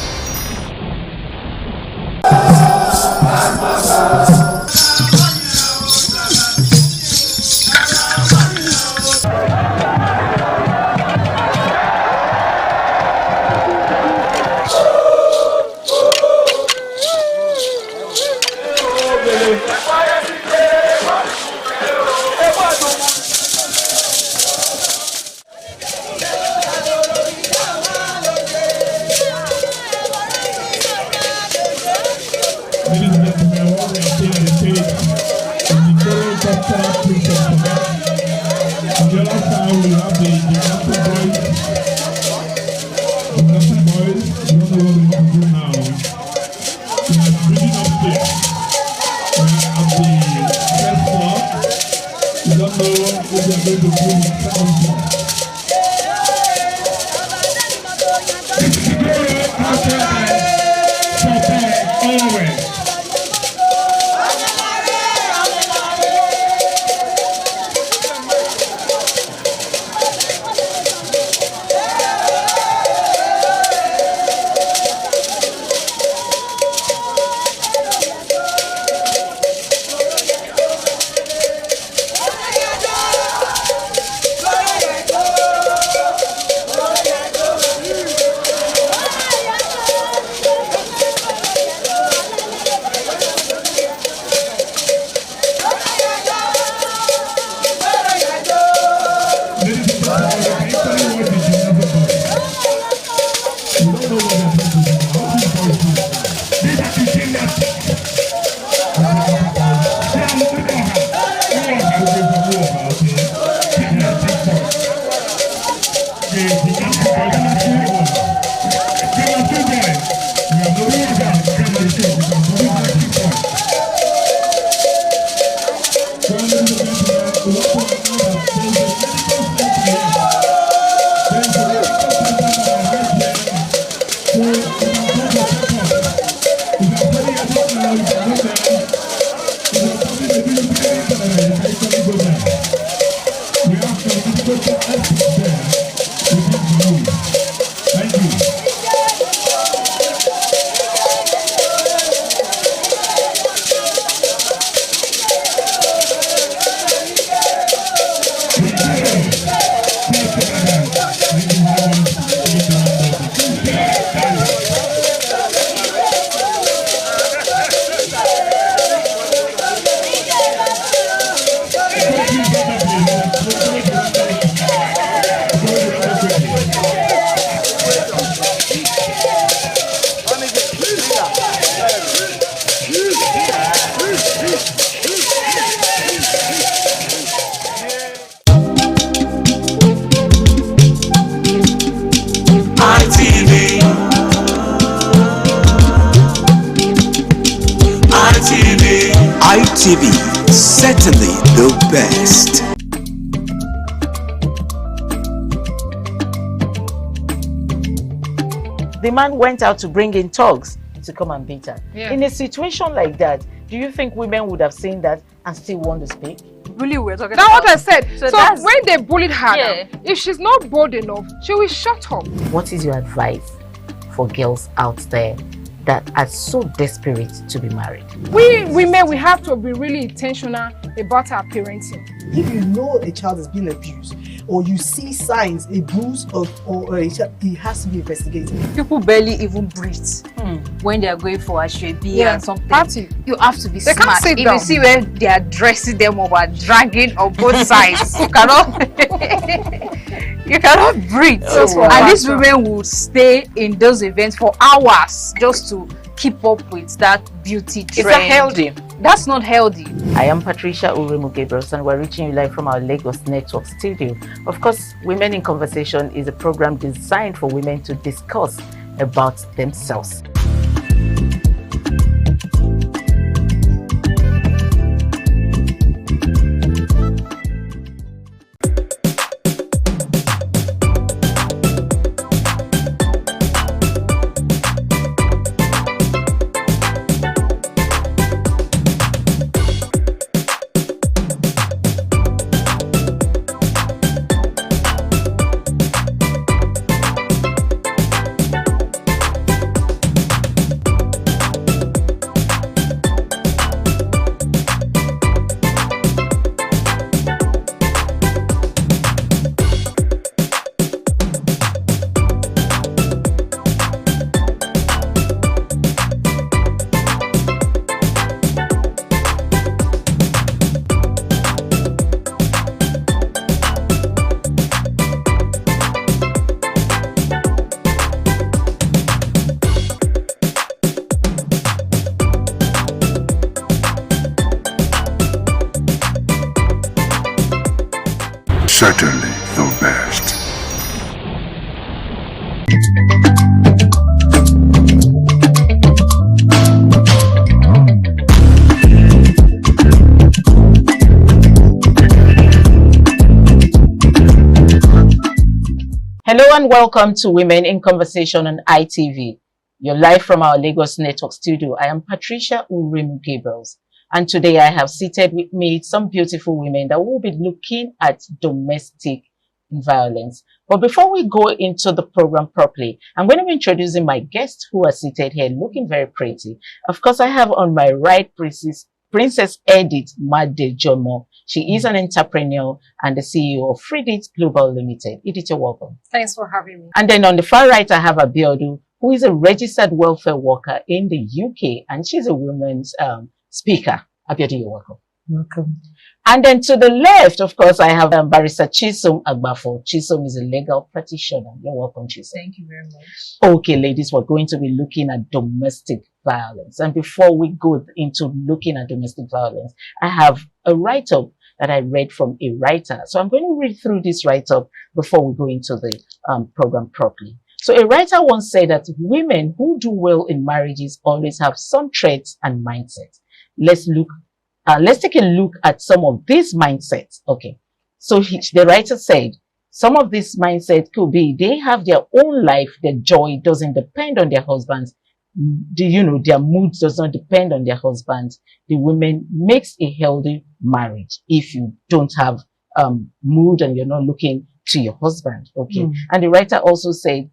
ITV, certainly the best. The man went out to bring in thugs to come and beat her. Yeah. In a situation like that, do you think women would have seen that and still want to speak? Really, we're talking That's about... what I said. So that's- when they bullied her, Yeah. now, if she's not bold enough, she will shut up. What is your advice for girls out there that are so desperate to be married? We women, we have to be really intentional about our parenting. If you know a child is being abused, or you see signs, a bruise or a child, it has to be investigated. People barely even breathe when they are going for a shrebi and something. Party. You have to be They can't smart. sit If down. you see where they are dressing them up or dragging on both sides, you cannot breathe. And these women would stay in those events for hours just to keep up with that beauty trend. Is that healthy? That's not healthy. I am Patricia Uremu Gabriels and we're reaching you live from our Lagos Network studio. Of course, Women in Conversation is a program designed for women to discuss about themselves. Certainly the best. Hello and welcome to Women in Conversation on ITV. You're live from our Lagos Network studio. I am Patricia Uremu Gabriels. And today I have seated with me some beautiful women that will be looking at domestic violence. But before we go into the program properly, I'm going to be introducing my guests who are seated here looking very pretty. Of course, I have on my right Princess Edith Madejomo. She is an entrepreneur and the CEO of Freedit Global Limited. Edith, you're welcome. Thanks for having me. And then on the far right, I have Abiodun, who is a registered welfare worker in the UK, and she's a women's speaker. Abiodun, you're welcome. Welcome. And then to the left, of course, I have Barrister Chisom Agbafo. Chisom is a legal practitioner. You're welcome, Chisom. Thank you very much. Okay, ladies, we're going to be looking at domestic violence. And before we go into looking at domestic violence, I have a write-up that I read from a writer. So I'm going to read through this write-up before we go into the program properly. So a writer once said that women who do well in marriages always have some traits and mindsets. Let's take a look at some of these mindsets. Okay. So the writer said, some of this mindset could be they have their own life, their joy doesn't depend on their husbands. Their mood does not depend on their husbands. The women makes a healthy marriage if you don't have mood and you're not looking to your husband. Okay. And the writer also said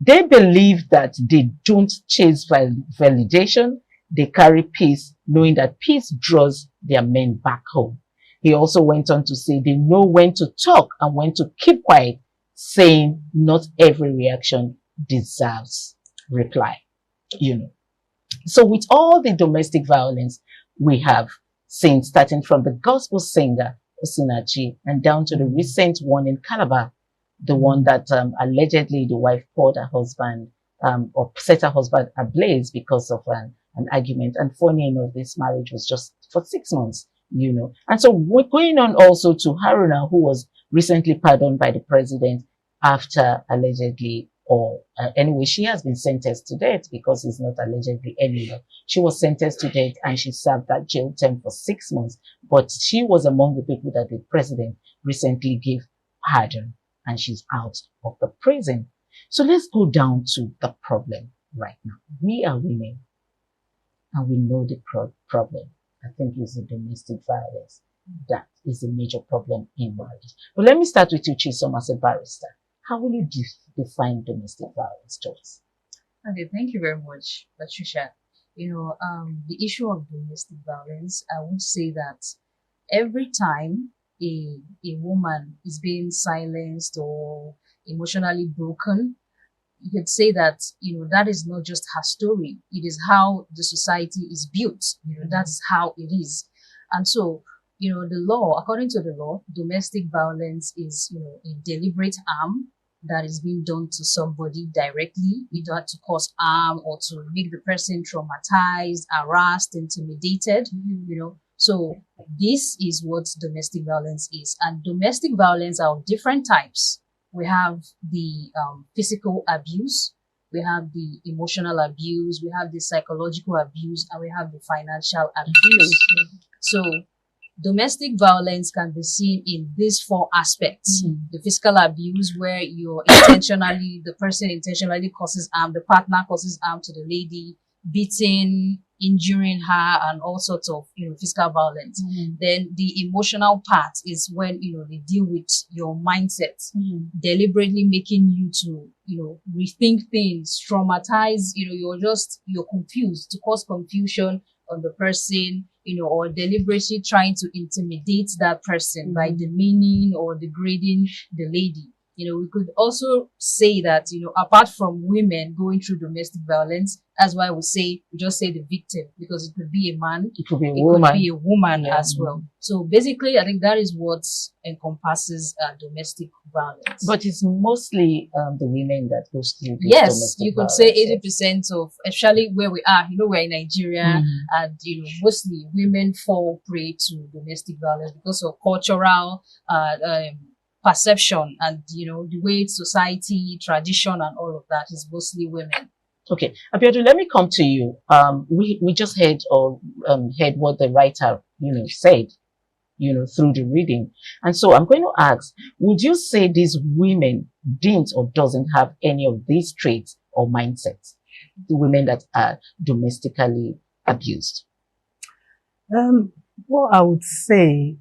they believe that they don't chase validation. They carry peace, knowing that peace draws their men back home. He also went on to say they know when to talk and when to keep quiet, saying not every reaction deserves reply. So with all the domestic violence we have seen, starting from the gospel singer Osinachi and down to the recent one in Calabar, the one that allegedly the wife poured her husband or set her husband ablaze because of an argument. And funny enough, this marriage was just for 6 months. And so we're going on also to Haruna, who was recently pardoned by the president after allegedly, anyway, she has been sentenced to death because it's not allegedly anymore. She was sentenced to death and she served that jail term for 6 months. But she was among the people that the president recently gave pardon and she's out of the prison. So let's go down to the problem right now. We are women and we know the problem. I think it's the domestic violence. That is a major problem in marriage. But let me start with you, Chisom, as a barrister. How will you define domestic violence, Joyce? Okay, thank you very much, Patricia. The issue of domestic violence, I would say that every time a woman is being silenced or emotionally broken, you could say that, that is not just her story. It is how the society is built. That's how it is. And so, the law, according to the law, domestic violence is, a deliberate harm that is being done to somebody directly, either to cause harm or to make the person traumatized, harassed, intimidated, So this is what domestic violence is. And domestic violence are of different types. We have the physical abuse, we have the emotional abuse, we have the psychological abuse, and we have the financial abuse. So domestic violence can be seen in these 4 aspects. The physical abuse, where the person intentionally causes harm, the partner causes harm to the lady, beating, injuring her, and all sorts of physical violence. Then the emotional part is when they deal with your mindset, deliberately making you to rethink things, traumatize. You're confused, to cause confusion on the person, or deliberately trying to intimidate that person by demeaning or degrading the lady. We could also say that, apart from women going through domestic violence, that's why we just say the victim, because it could be a man, it could be a woman, as well. So basically, I think that is what encompasses domestic violence. But it's mostly the women that goes through this. Yes, you could say 80% of, especially where we are, we're in Nigeria, and mostly women fall prey to domestic violence because of cultural perception and the way society, tradition, and all of that is mostly women. Okay, Abiodun, let me come to you. We just heard what the writer said through the reading, and so I'm going to ask: would you say these women didn't or doesn't have any of these traits or mindsets? The women that are domestically abused. Well, I would say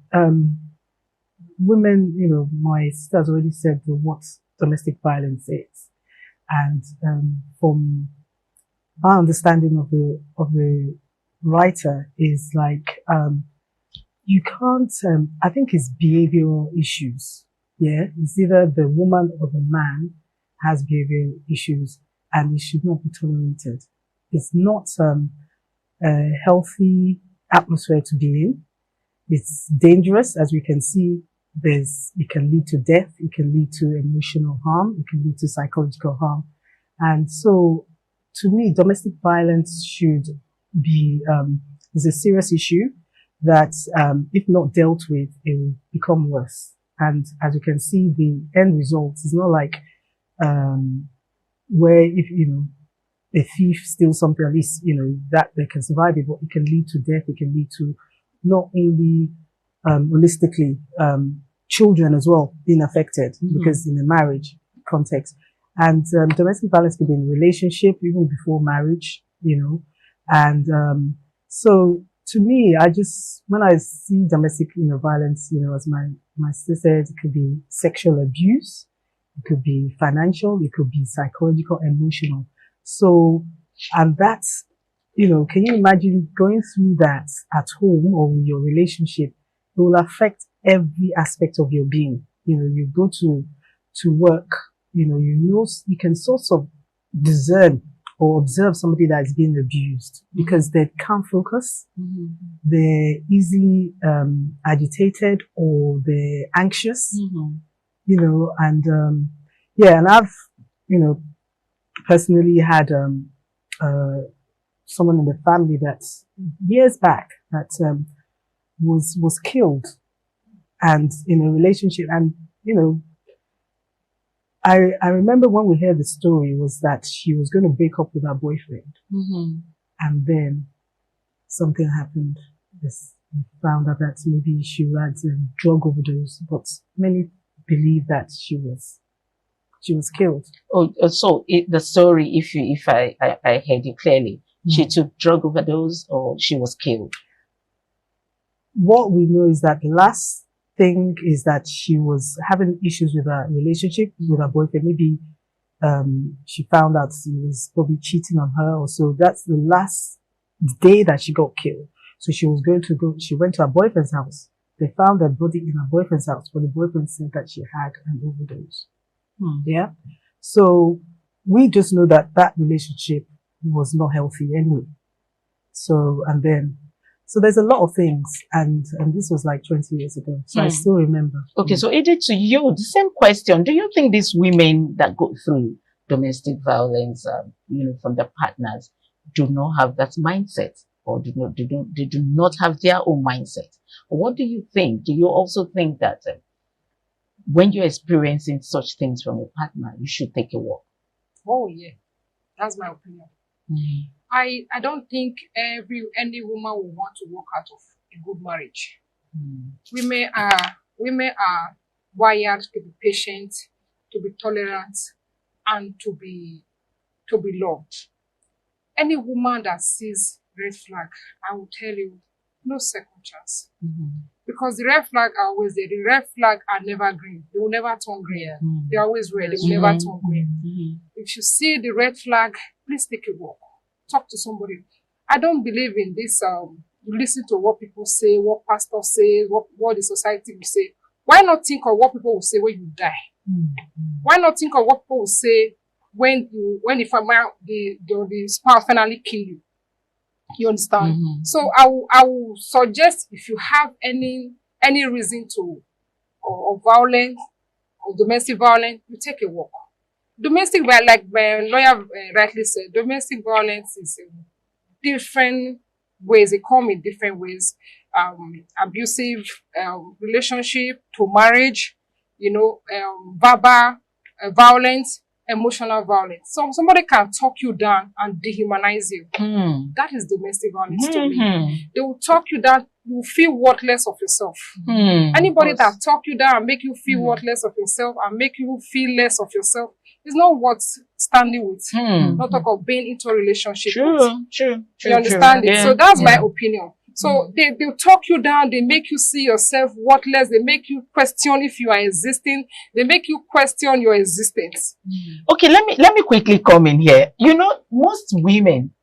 women, my sister has already said what domestic violence is. And from my understanding of the writer is like, you can't, I think it's behavioral issues. Yeah, it's either the woman or the man has behavioral issues and it should not be tolerated. It's not a healthy atmosphere to be in. It's dangerous, as we can see. It can lead to death, it can lead to emotional harm, it can lead to psychological harm. And so, to me, domestic violence should be, is a serious issue. that if not dealt with, it will become worse. And as you can see, the end result is not like where if a thief steals something, at least that they can survive it, but it can lead to death. It can lead to not only holistically children as well being affected, because in a marriage context, and domestic violence can be in a relationship even before marriage, and so to me, when I see domestic violence, as my sister said, it could be sexual abuse, it could be financial, it could be psychological, emotional. So, and that's, can you imagine going through that at home or with your relationship? It will affect every aspect of your being. You go to work, you can sort of discern or observe somebody that is being abused because they can't focus. They're easily agitated or they're anxious, and and I've, personally had someone in the family that years back that was killed, and in a relationship, and I remember when we heard the story was that she was going to break up with her boyfriend, and then something happened. We found out that maybe she had a drug overdose, but many believe that she was killed. Oh, so the story, if I heard you clearly, she took drug overdose or she was killed? What we know is that the last thing is that she was having issues with her relationship with her boyfriend. Maybe she found out he was probably cheating on her, or so. That's the last day that she got killed. So she went to her boyfriend's house. They found her body in her boyfriend's house, but the boyfriend said that she had an overdose. Yeah. So we just know that relationship was not healthy anyway. So there's a lot of things, and this was like 20 years ago. So I still remember. Okay, so Edith, to you, the same question. Do you think these women that go through domestic violence, from their partners, do not have that mindset, or they do not have their own mindset? Or what do you think? Do you also think that when you're experiencing such things from your partner, you should take a walk? Oh yeah, that's my opinion. I don't think any woman will want to walk out of a good marriage. Women are wired to be patient, to be tolerant, and to be loved. Any woman that sees red flag, I will tell you, no second chance. Because the red flag are always there. The red flag are never green. They will never turn green. They're always red. They will never turn green. If you see the red flag, please take a walk. Talk to somebody. I don't believe in this. You listen to what people say, what pastors say, what the society will say. Why not think of what people will say when you die? Why not think of what people will say when the spouse finally kill you? You understand? So I will suggest, if you have any reason of violence or domestic violence, you take a walk. Domestic violence, like my lawyer rightly said, domestic violence is different ways. They come in different ways. Abusive relationship to marriage, verbal violence, emotional violence. So somebody can talk you down and dehumanize you. That is domestic violence to me. They will talk you down. You feel worthless of yourself. Anybody that talk you down and make you feel worthless of yourself and make you feel less of yourself is not worth standing with. Not talk of being into a relationship. True. You understand it? So that's my opinion. So they'll talk you down, they make you see yourself worthless, they make you question if you are existing, they make you question your existence. Okay, let me quickly come in here. Most women,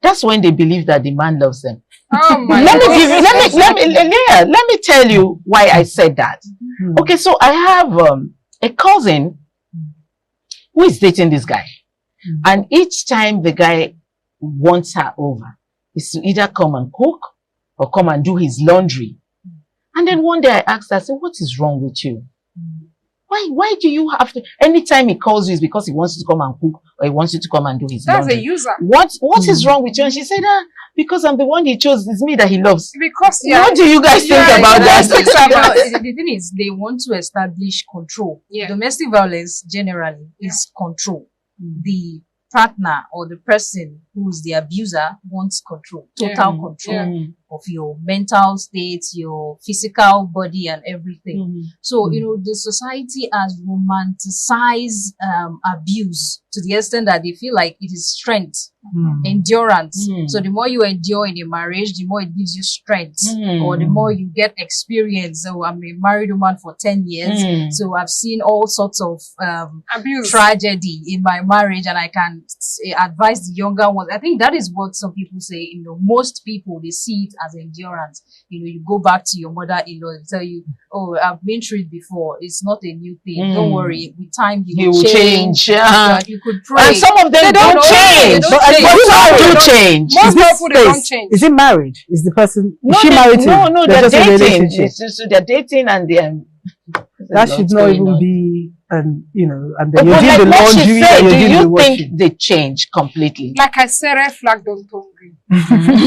that's when they believe that the man loves them. Oh my let me tell you why I said that. Okay, so I have a cousin who is dating this guy, and each time the guy wants her over, is to either come and cook or come and do his laundry. And then one day I asked her, I said, what is wrong with you? Why do you have to? Anytime he calls you, it's because he wants you to come and cook or he wants you to come and do his That's laundry. a user. What is wrong with you? And she said, because I'm the one he chose. It's me that he loves. Because what do you guys think about that? The thing is, they want to establish control. Yeah. Domestic violence generally is control. The partner or the person who is the abuser wants control, total control of your mental state, your physical body, and everything. So, you know, the society has romanticized abuse to the extent that they feel like it is strength, endurance. So the more you endure in a marriage, the more it gives you strength, or the more you get experience. So I'm a married woman for 10 years, so I've seen all sorts of abuse, tragedy in my marriage, and I can advise the younger ones. I think that is what some people say. You know, most people, they see it as endurance. You know, you go back to your mother-in-law and tell you, oh, I've been through it before. It's not a new thing. Don't worry. With time, you will change. You could pray. And some of them don't change. They don't change. Most people, they don't change. Is it marriage? Is the person, No, is she married to? No, they're dating. They're dating and they're... That should not even be, you know, and then But you're doing the like what she laundry said, and you're do doing the you washing. think they change completely? Like I said, red flag don't turn green.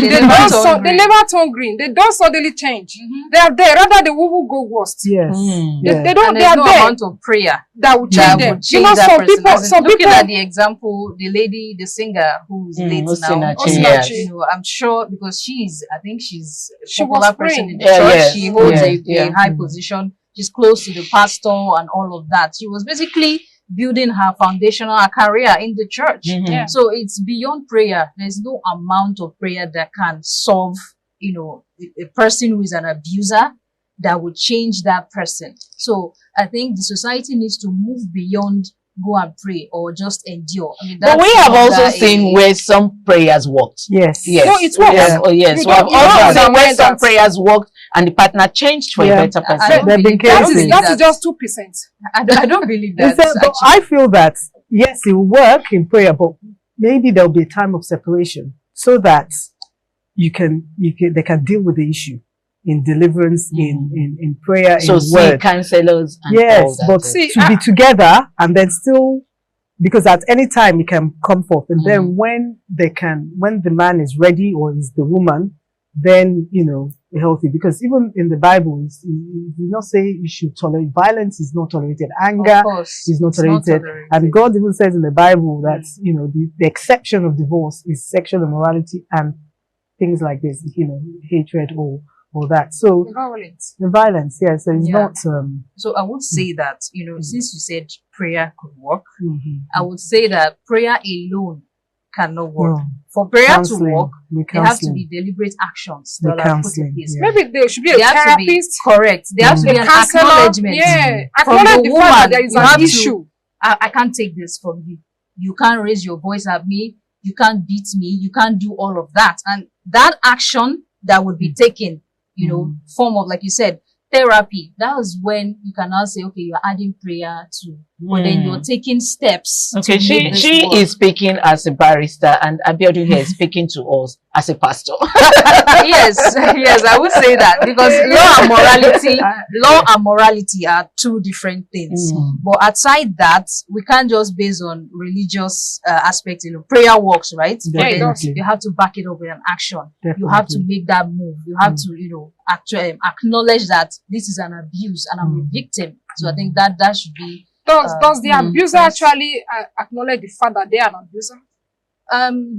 They They never turn green. They don't suddenly change. They are there. Rather, they will go worst. Yes. They don't. And They there's are no there. amount of prayer That will change them. change You know, that some person. people. As in, Some looking people. at the example, the lady, the singer who's late now, Osinachi, yes. you know, I'm sure because I think she's a She popular was person praying. in the church. She holds a yeah. high position. She's close to the pastor and all of that. She was basically building her foundational career in the church. Yeah. So it's beyond prayer. There's no amount of prayer that can solve, you know, a person who is an abuser that would change that person. So I think the society needs to move beyond go and pray or just endure. I mean, But we have also seen where some prayers worked. Yes. Yes. No, it works. Yes. Oh, yes. You We have don't- also you don't seen where mind some that. prayers worked and the partner changed for a better person. I don't They've been believe that. cases. That is just 2%. I don't believe that. But I feel that, yes, it will work in prayer, but maybe there'll be a time of separation so that they can deal with the issue in deliverance, in prayer, So in see word. counselors and all Yes, that. but to be together and then still, because at any time it can come forth, and then when the man is ready or is the woman, then, you know, healthy. Because even in the Bible, it does not say you should tolerate violence. Is not tolerated. Anger is not tolerated. And God even says in the Bible that, you know, the exception of divorce is sexual immorality and things like this, you know, hatred or that. So Violence. the violence, yeah. So it's not. So I would say that, you know, since you said prayer could work, I would say that prayer alone cannot work. No. For prayer Counseling, to work, the there have to counseling. be deliberate actions The that are put in counseling, place. yeah. Maybe there should be a There have to be- therapist. correct. There has to be The an counselor, acknowledgement. yeah. from Acknowledge the fact that woman. there is You an have to- issue. I can't take this from you. You can't raise your voice at me. You can't beat me. You can't do all of that. And that action that would be taken, you know, form of, like you said, therapy. That was when you can now say, okay, you're adding prayer to, but then you're taking steps. Okay, to make this she work. is speaking as a barrister and Abiodun here is speaking to us as a pastor. yes, I would say that because law and morality are two different things. But outside that, we can't just base on religious aspects. You know, prayer works, right? But then Definitely. you have to back it up with an action. You have to make that move. You have to, you know, actually acknowledge that this is an abuse and I'm a victim. So I think that should be. Does the abuser actually acknowledge the fact that they are an abuser?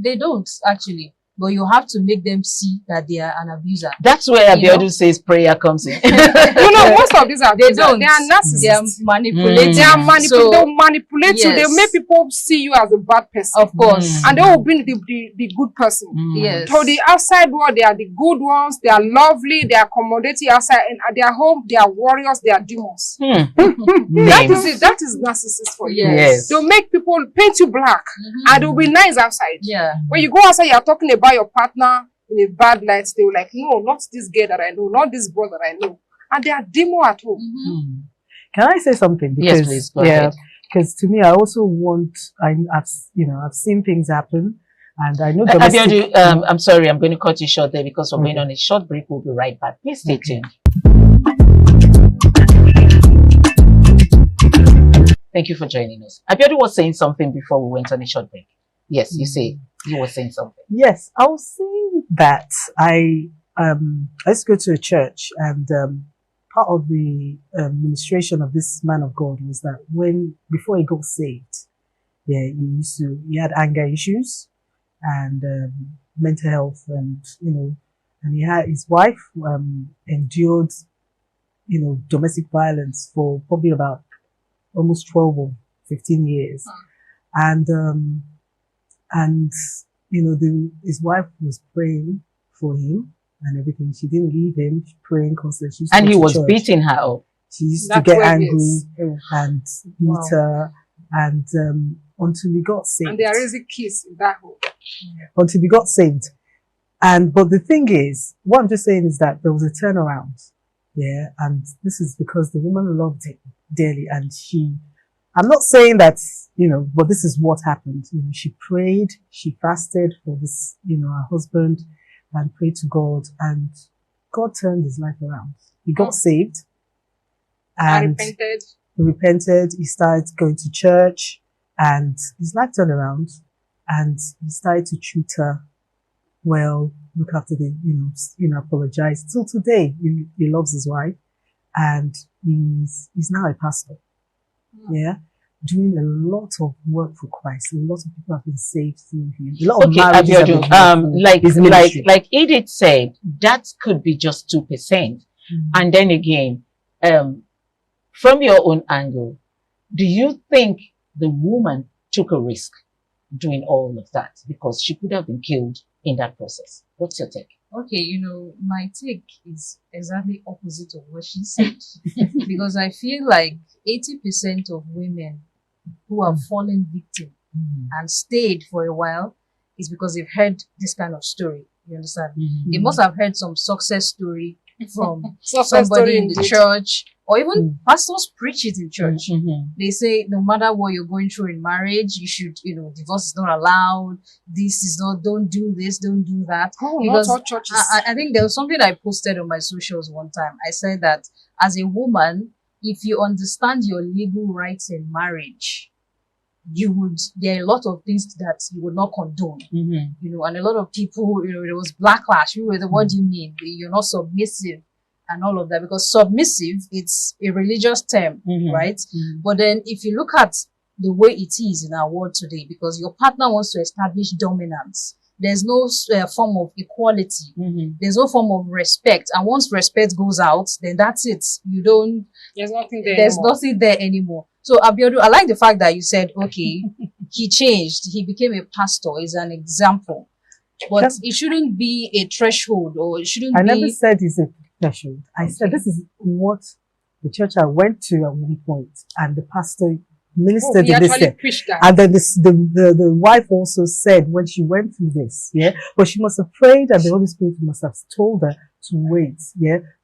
They don't actually. But you have to make them see that they are an abuser. That's where You know? Abiodun says prayer comes in. You know, most of these are They don't. They are narcissists. They are manipulating. They are So, they'll manipulate you. They'll yes. make people see you as a bad person. Of course. And they will bring the good person. Yes. To the outside world, they are the good ones. They are lovely. They are accommodating outside. And at their home, they are warriors. They are demons. That is it. That is narcissist for you. Yes. They'll make people paint you black. And they'll be nice outside. Yeah. When you go outside, you're talking about your partner in a bad light. They were like, no, not this girl that I know, not this boy that I know. And they are demo at home. Can I say something? Yes, Because, please, go ahead. because to me, I also want. I've seen things happen, and I know domestic. Abiodun, I'm sorry, I'm going to cut you short there because we're going on a short break. We'll be right back. Please stay tuned. Thank you for joining us. Abiodun was saying something before we went on a short break. Yes, you were saying something. Yes, I was saying that I used to go to a church, and part of the administration of this man of God was that before he got saved, he had anger issues and mental health, and and he had his wife endured domestic violence for probably about almost 12 or 15 years, and his wife was praying for him and everything. She didn't leave him, praying constantly. And he was beating her up. She used to get angry and beat her, and until he got saved. And they are raising kids in that home. Until he got saved. But the thing is, what I'm just saying is that there was a turnaround. Yeah, and this is because the woman loved him dearly, and I'm not saying that, but this is what happened. She prayed, she fasted for this, her husband, and prayed to God, and God turned his life around. He got saved, and he repented. He started going to church, and his life turned around, and he started to treat her well, look after apologize. Till today, he loves his wife, and he's now a pastor. Yeah, doing a lot of work for Christ. A lot of people have been saved through him. A lot of marriages have been like Edith said, that could be just 2%. And then again, from your own angle, do you think the woman took a risk doing all of that, because she could have been killed in that process? What's your take? Okay, my take is exactly opposite of what she said. Because I feel like 80% of women who have fallen victim and stayed for a while is because they've heard this kind of story. You understand? They must have heard some success story from somebody in the church, or even pastors preach it in church. They say no matter what you're going through in marriage, you should, divorce is not allowed. This is not, don't do this, don't do that. Because not all churches. I think there was something I posted on my socials one time. I said that as a woman, if you understand your legal rights in marriage, there are a lot of things that you would not condone, and a lot of people, there was backlash. What do you mean? You're not submissive and all of that, because submissive, it's a religious term, right? But then if you look at the way it is in our world today, because your partner wants to establish dominance, there's no form of equality. There's no form of respect. And once respect goes out, then that's it. There's nothing there There's anymore. nothing there anymore. So Abiodun, I like the fact that you said, okay, he changed. He became a pastor. Is an example. But it shouldn't be a threshold, or it shouldn't I be... never said it's a threshold. I said this is what the church I went to at one point, and the pastor ministered he in this. actually preached that. And then the wife also said when she went through this, but she must have prayed, and the Holy Spirit must have told her to wait,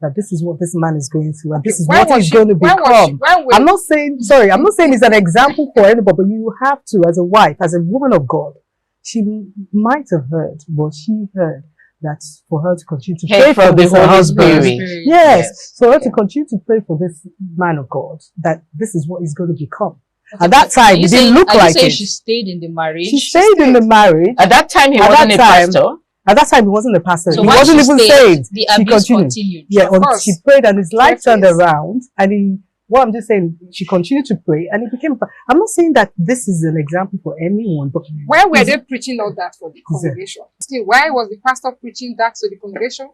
that this is what this man is going through, and this is what he's going to become. I'm not saying it's an example for anybody, but you have to, as a wife, as a woman of God, she might have heard, but she heard that for her to continue to pray for this husband. Yes, for her to continue to pray for this man of God, that this is what he's going to become. At that time, it didn't look like it. She stayed in the marriage. She stayed in the marriage. At that time, he wasn't a pastor. At that time, he wasn't a pastor. So he wasn't even saved. The abuse continued. Yeah, she prayed, and his life turned around. And I'm just saying, she continued to pray, and it became. I'm not saying that this is an example for anyone, but why were they preaching all that for the congregation? Still, why was the pastor preaching that to the congregation?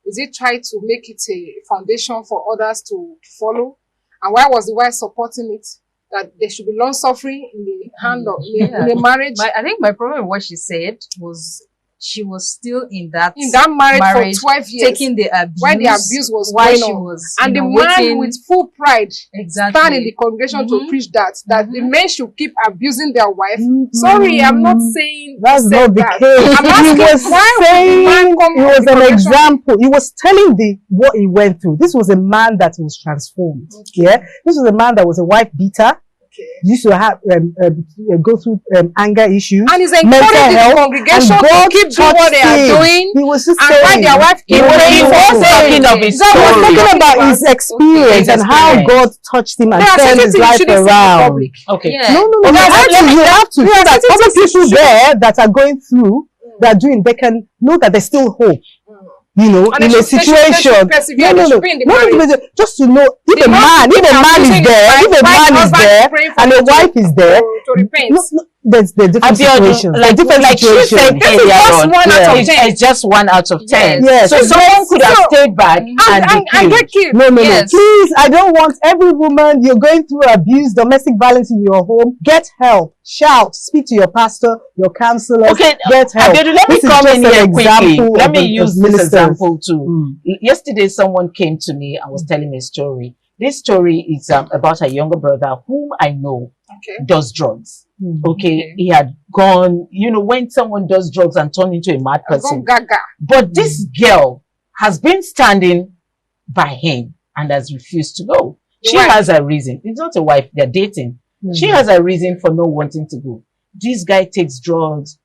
Is it try to make it a foundation for others to follow? And why was the wife supporting it? That there should be long suffering in the hand of in the marriage. I think my problem with what she said was she was still in that marriage for 12 years, taking the abuse. Why the abuse was going on, and the man with full pride stand in the congregation to preach that the men should keep abusing their wife. Sorry, I'm not saying that's not the case. I'm asking he was an example. He was telling what he went through. This was a man that was transformed. This was a man that was a wife beater. used to have go through anger issues, and he's mental encouraging the health, congregation and to God keep doing what they are touched him. doing. He was just and saying, why their wife he was talking of his he was story. talking about his experience and how God touched him and turned his life around. Okay. Yeah. No, you have to so that other people there that are going through, that are doing, they can know that there's still hope. You know, and in a situation, just to know if a man is there, and a wife is there, there's different situations. Like she said earlier, it's just 1 out of 10. Yes. So someone could have stayed back and get killed. No, please, I don't want every woman you're going through abuse, domestic violence in your home. Get help. Shout. Speak to your pastor, your counselor. Okay, get help. Let me come in here quickly. Let me use this example too. Yesterday, someone came to me and was telling me a story. This story is about a younger brother whom I know does drugs. Okay, he had gone, when someone does drugs and turn into a mad person. But this girl has been standing by him and has refused to go. She has a reason. It's not a wife, they're dating. She has a reason for not wanting to go. This guy takes drugs,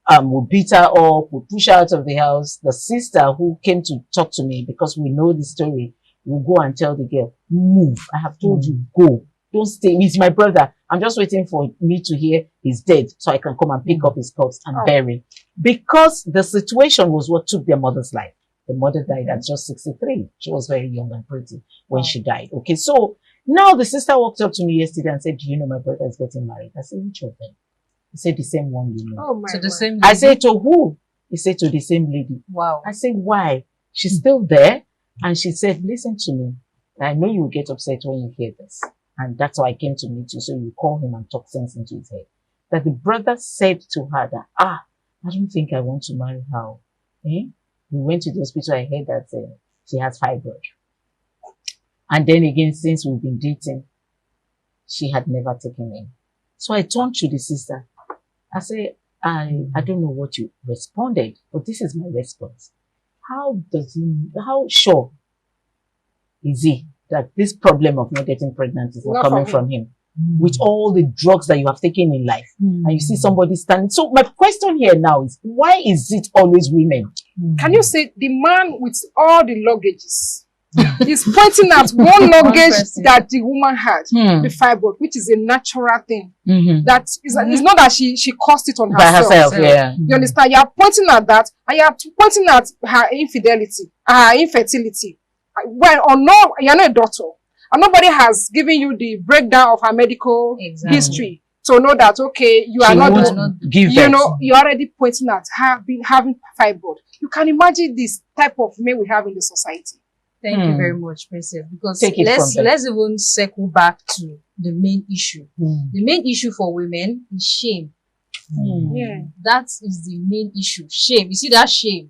will beat her up, will push her out of the house. The sister who came to talk to me, because we know the story, will go and tell the girl, move. I have told you, go. Don't stay. He's my brother. I'm just waiting for me to hear he's dead so I can come and pick up his corpse and bury him. Because the situation was what took their mother's life. The mother died at just 63. She was very young and pretty when she died. Okay, so now the sister walked up to me yesterday and said, do you know my brother is getting married? I said, which of them? He said, the same one you know. So the same lady? I said, to who? He said, to the same lady. Wow. I said, why? She's still there. And she said, listen to me. I know you will get upset when you hear this. And that's why I came to meet you. So you call him and talk sense into his head. That the brother said to her that, I don't think I want to marry her. We went to the hospital. I heard that she has fibroid. And then again, since we've been dating, she had never taken him. So I turned to the sister. I said, I don't know what you responded, but this is my response. How sure is he that this problem of not getting pregnant is not coming from him? With all the drugs that you have taken in life, and you see somebody standing. So my question here now is, why is it always women? Can you say the man with all the luggages is pointing at one luggage that the woman had, the fibroid, which is a natural thing. That is, it's not that she caused it on herself. By herself, yeah. You understand? You are pointing at that, and you are pointing at her infidelity, her infertility. Well, or no, you're not a doctor, and nobody has given you the breakdown of her medical history to know that you are not you're already pointing at her having fibroid. You can imagine this type of men we have in the society. Thank you very much, Princess. Because let's even circle back to the main issue. The main issue for women is shame. That is the main issue. Shame. You see that shame?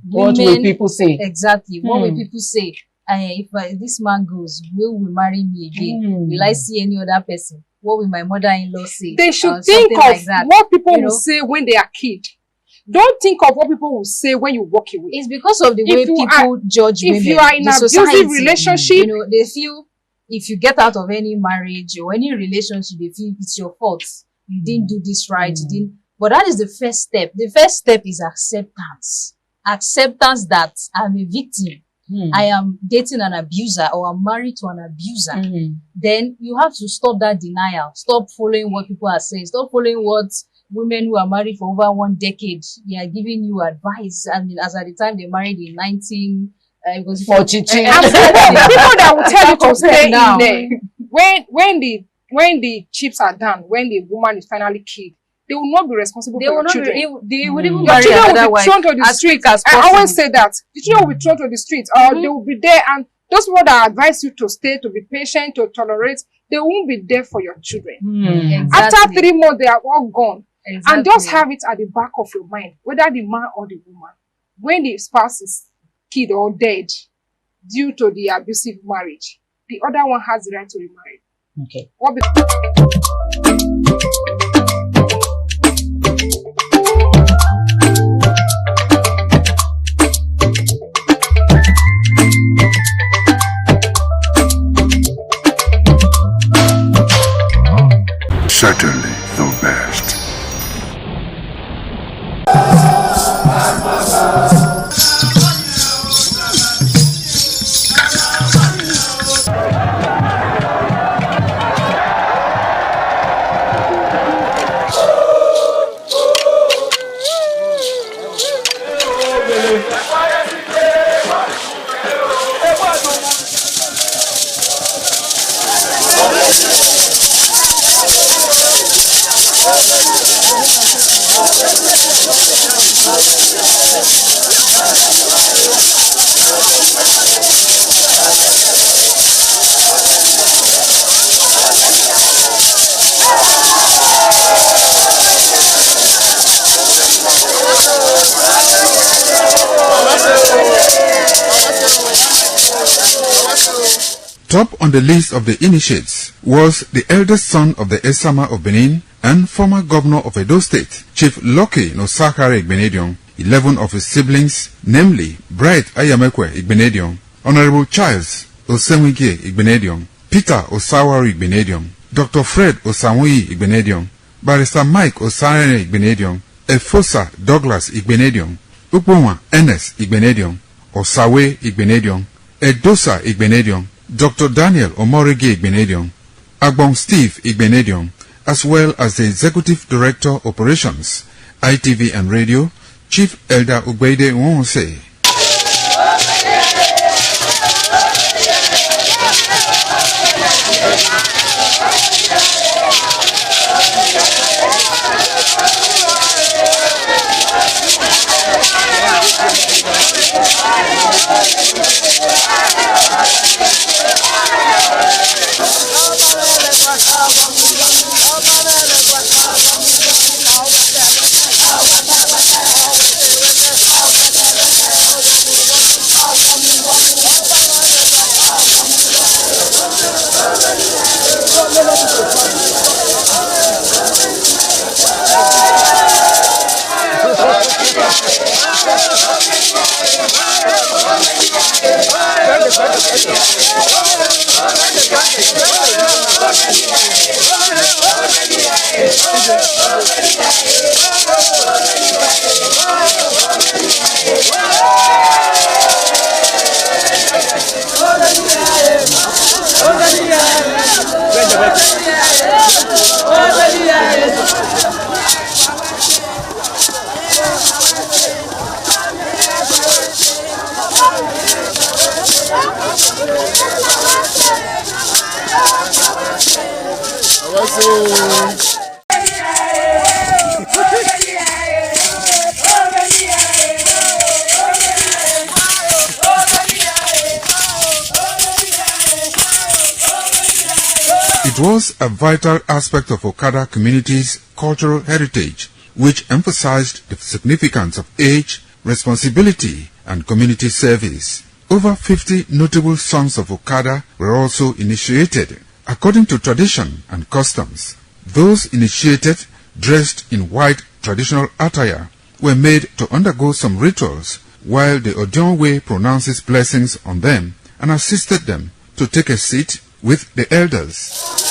What will people say? Exactly. What will people say? If this man goes, will marry me again? Will I see any other person? What will my mother-in-law say? They should think of what people will say when they are kids. Don't think of what people will say when you walk away. It's because of the way people judge women. If you are in an abusive relationship, they feel if you get out of any marriage or any relationship, they feel it's your fault. You didn't do this right. You didn't. But that is the first step. The first step is acceptance. Acceptance that I'm a victim. I am dating an abuser or I'm married to an abuser. Then you have to stop that denial. Stop following what people are saying. Stop following what women who are married for over 1 decade, they are giving you advice. I mean, as at the time they married in 1942. People that will tell you to stay in there. When the chips are done, when the woman is finally killed, they will not be responsible for your children. They would even your marry children another will be thrown to the street. I always say that. The children will be thrown to the street, or they will be there, and those people that advise you to stay, to be patient, to tolerate, they won't be there for your children. After 3 months, they are all gone. And just have it at the back of your mind, whether the man or the woman, when the spouse is killed or dead due to the abusive marriage, the other one has the right to remarry. Okay. certainly the best. Top on the list of the initiates was the eldest son of the Esama of Benin and former governor of Edo State, Chief Lucky Nosakare Igbenedion. 11 of his siblings, namely Bright Ayamekwe Igbenedion, Honorable Charles Osenwige Igbenedion, Peter Osawari Igbenedion, Dr. Fred Osanwi Igbenedion, Barrister Mike Osarene Igbenedion, Efosa Douglas Igbenedion, Ukpoma Ernest Igbenedion, Osawe Igbenedion, Edosa Igbenedion, Dr. Daniel Omorige Igbenedion, Agbon Steve Igbenedion, as well as the Executive Director Operations, ITV and Radio, Chief Elder Ugbeide Nwonse. It was a vital aspect of Okada community's cultural heritage, which emphasized the significance of age, responsibility, and community service. Over 50 notable sons of Okada were also initiated. According to tradition and customs, those initiated, dressed in white traditional attire, were made to undergo some rituals, while the Odionwe pronounces blessings on them and assisted them to take a seat with the elders.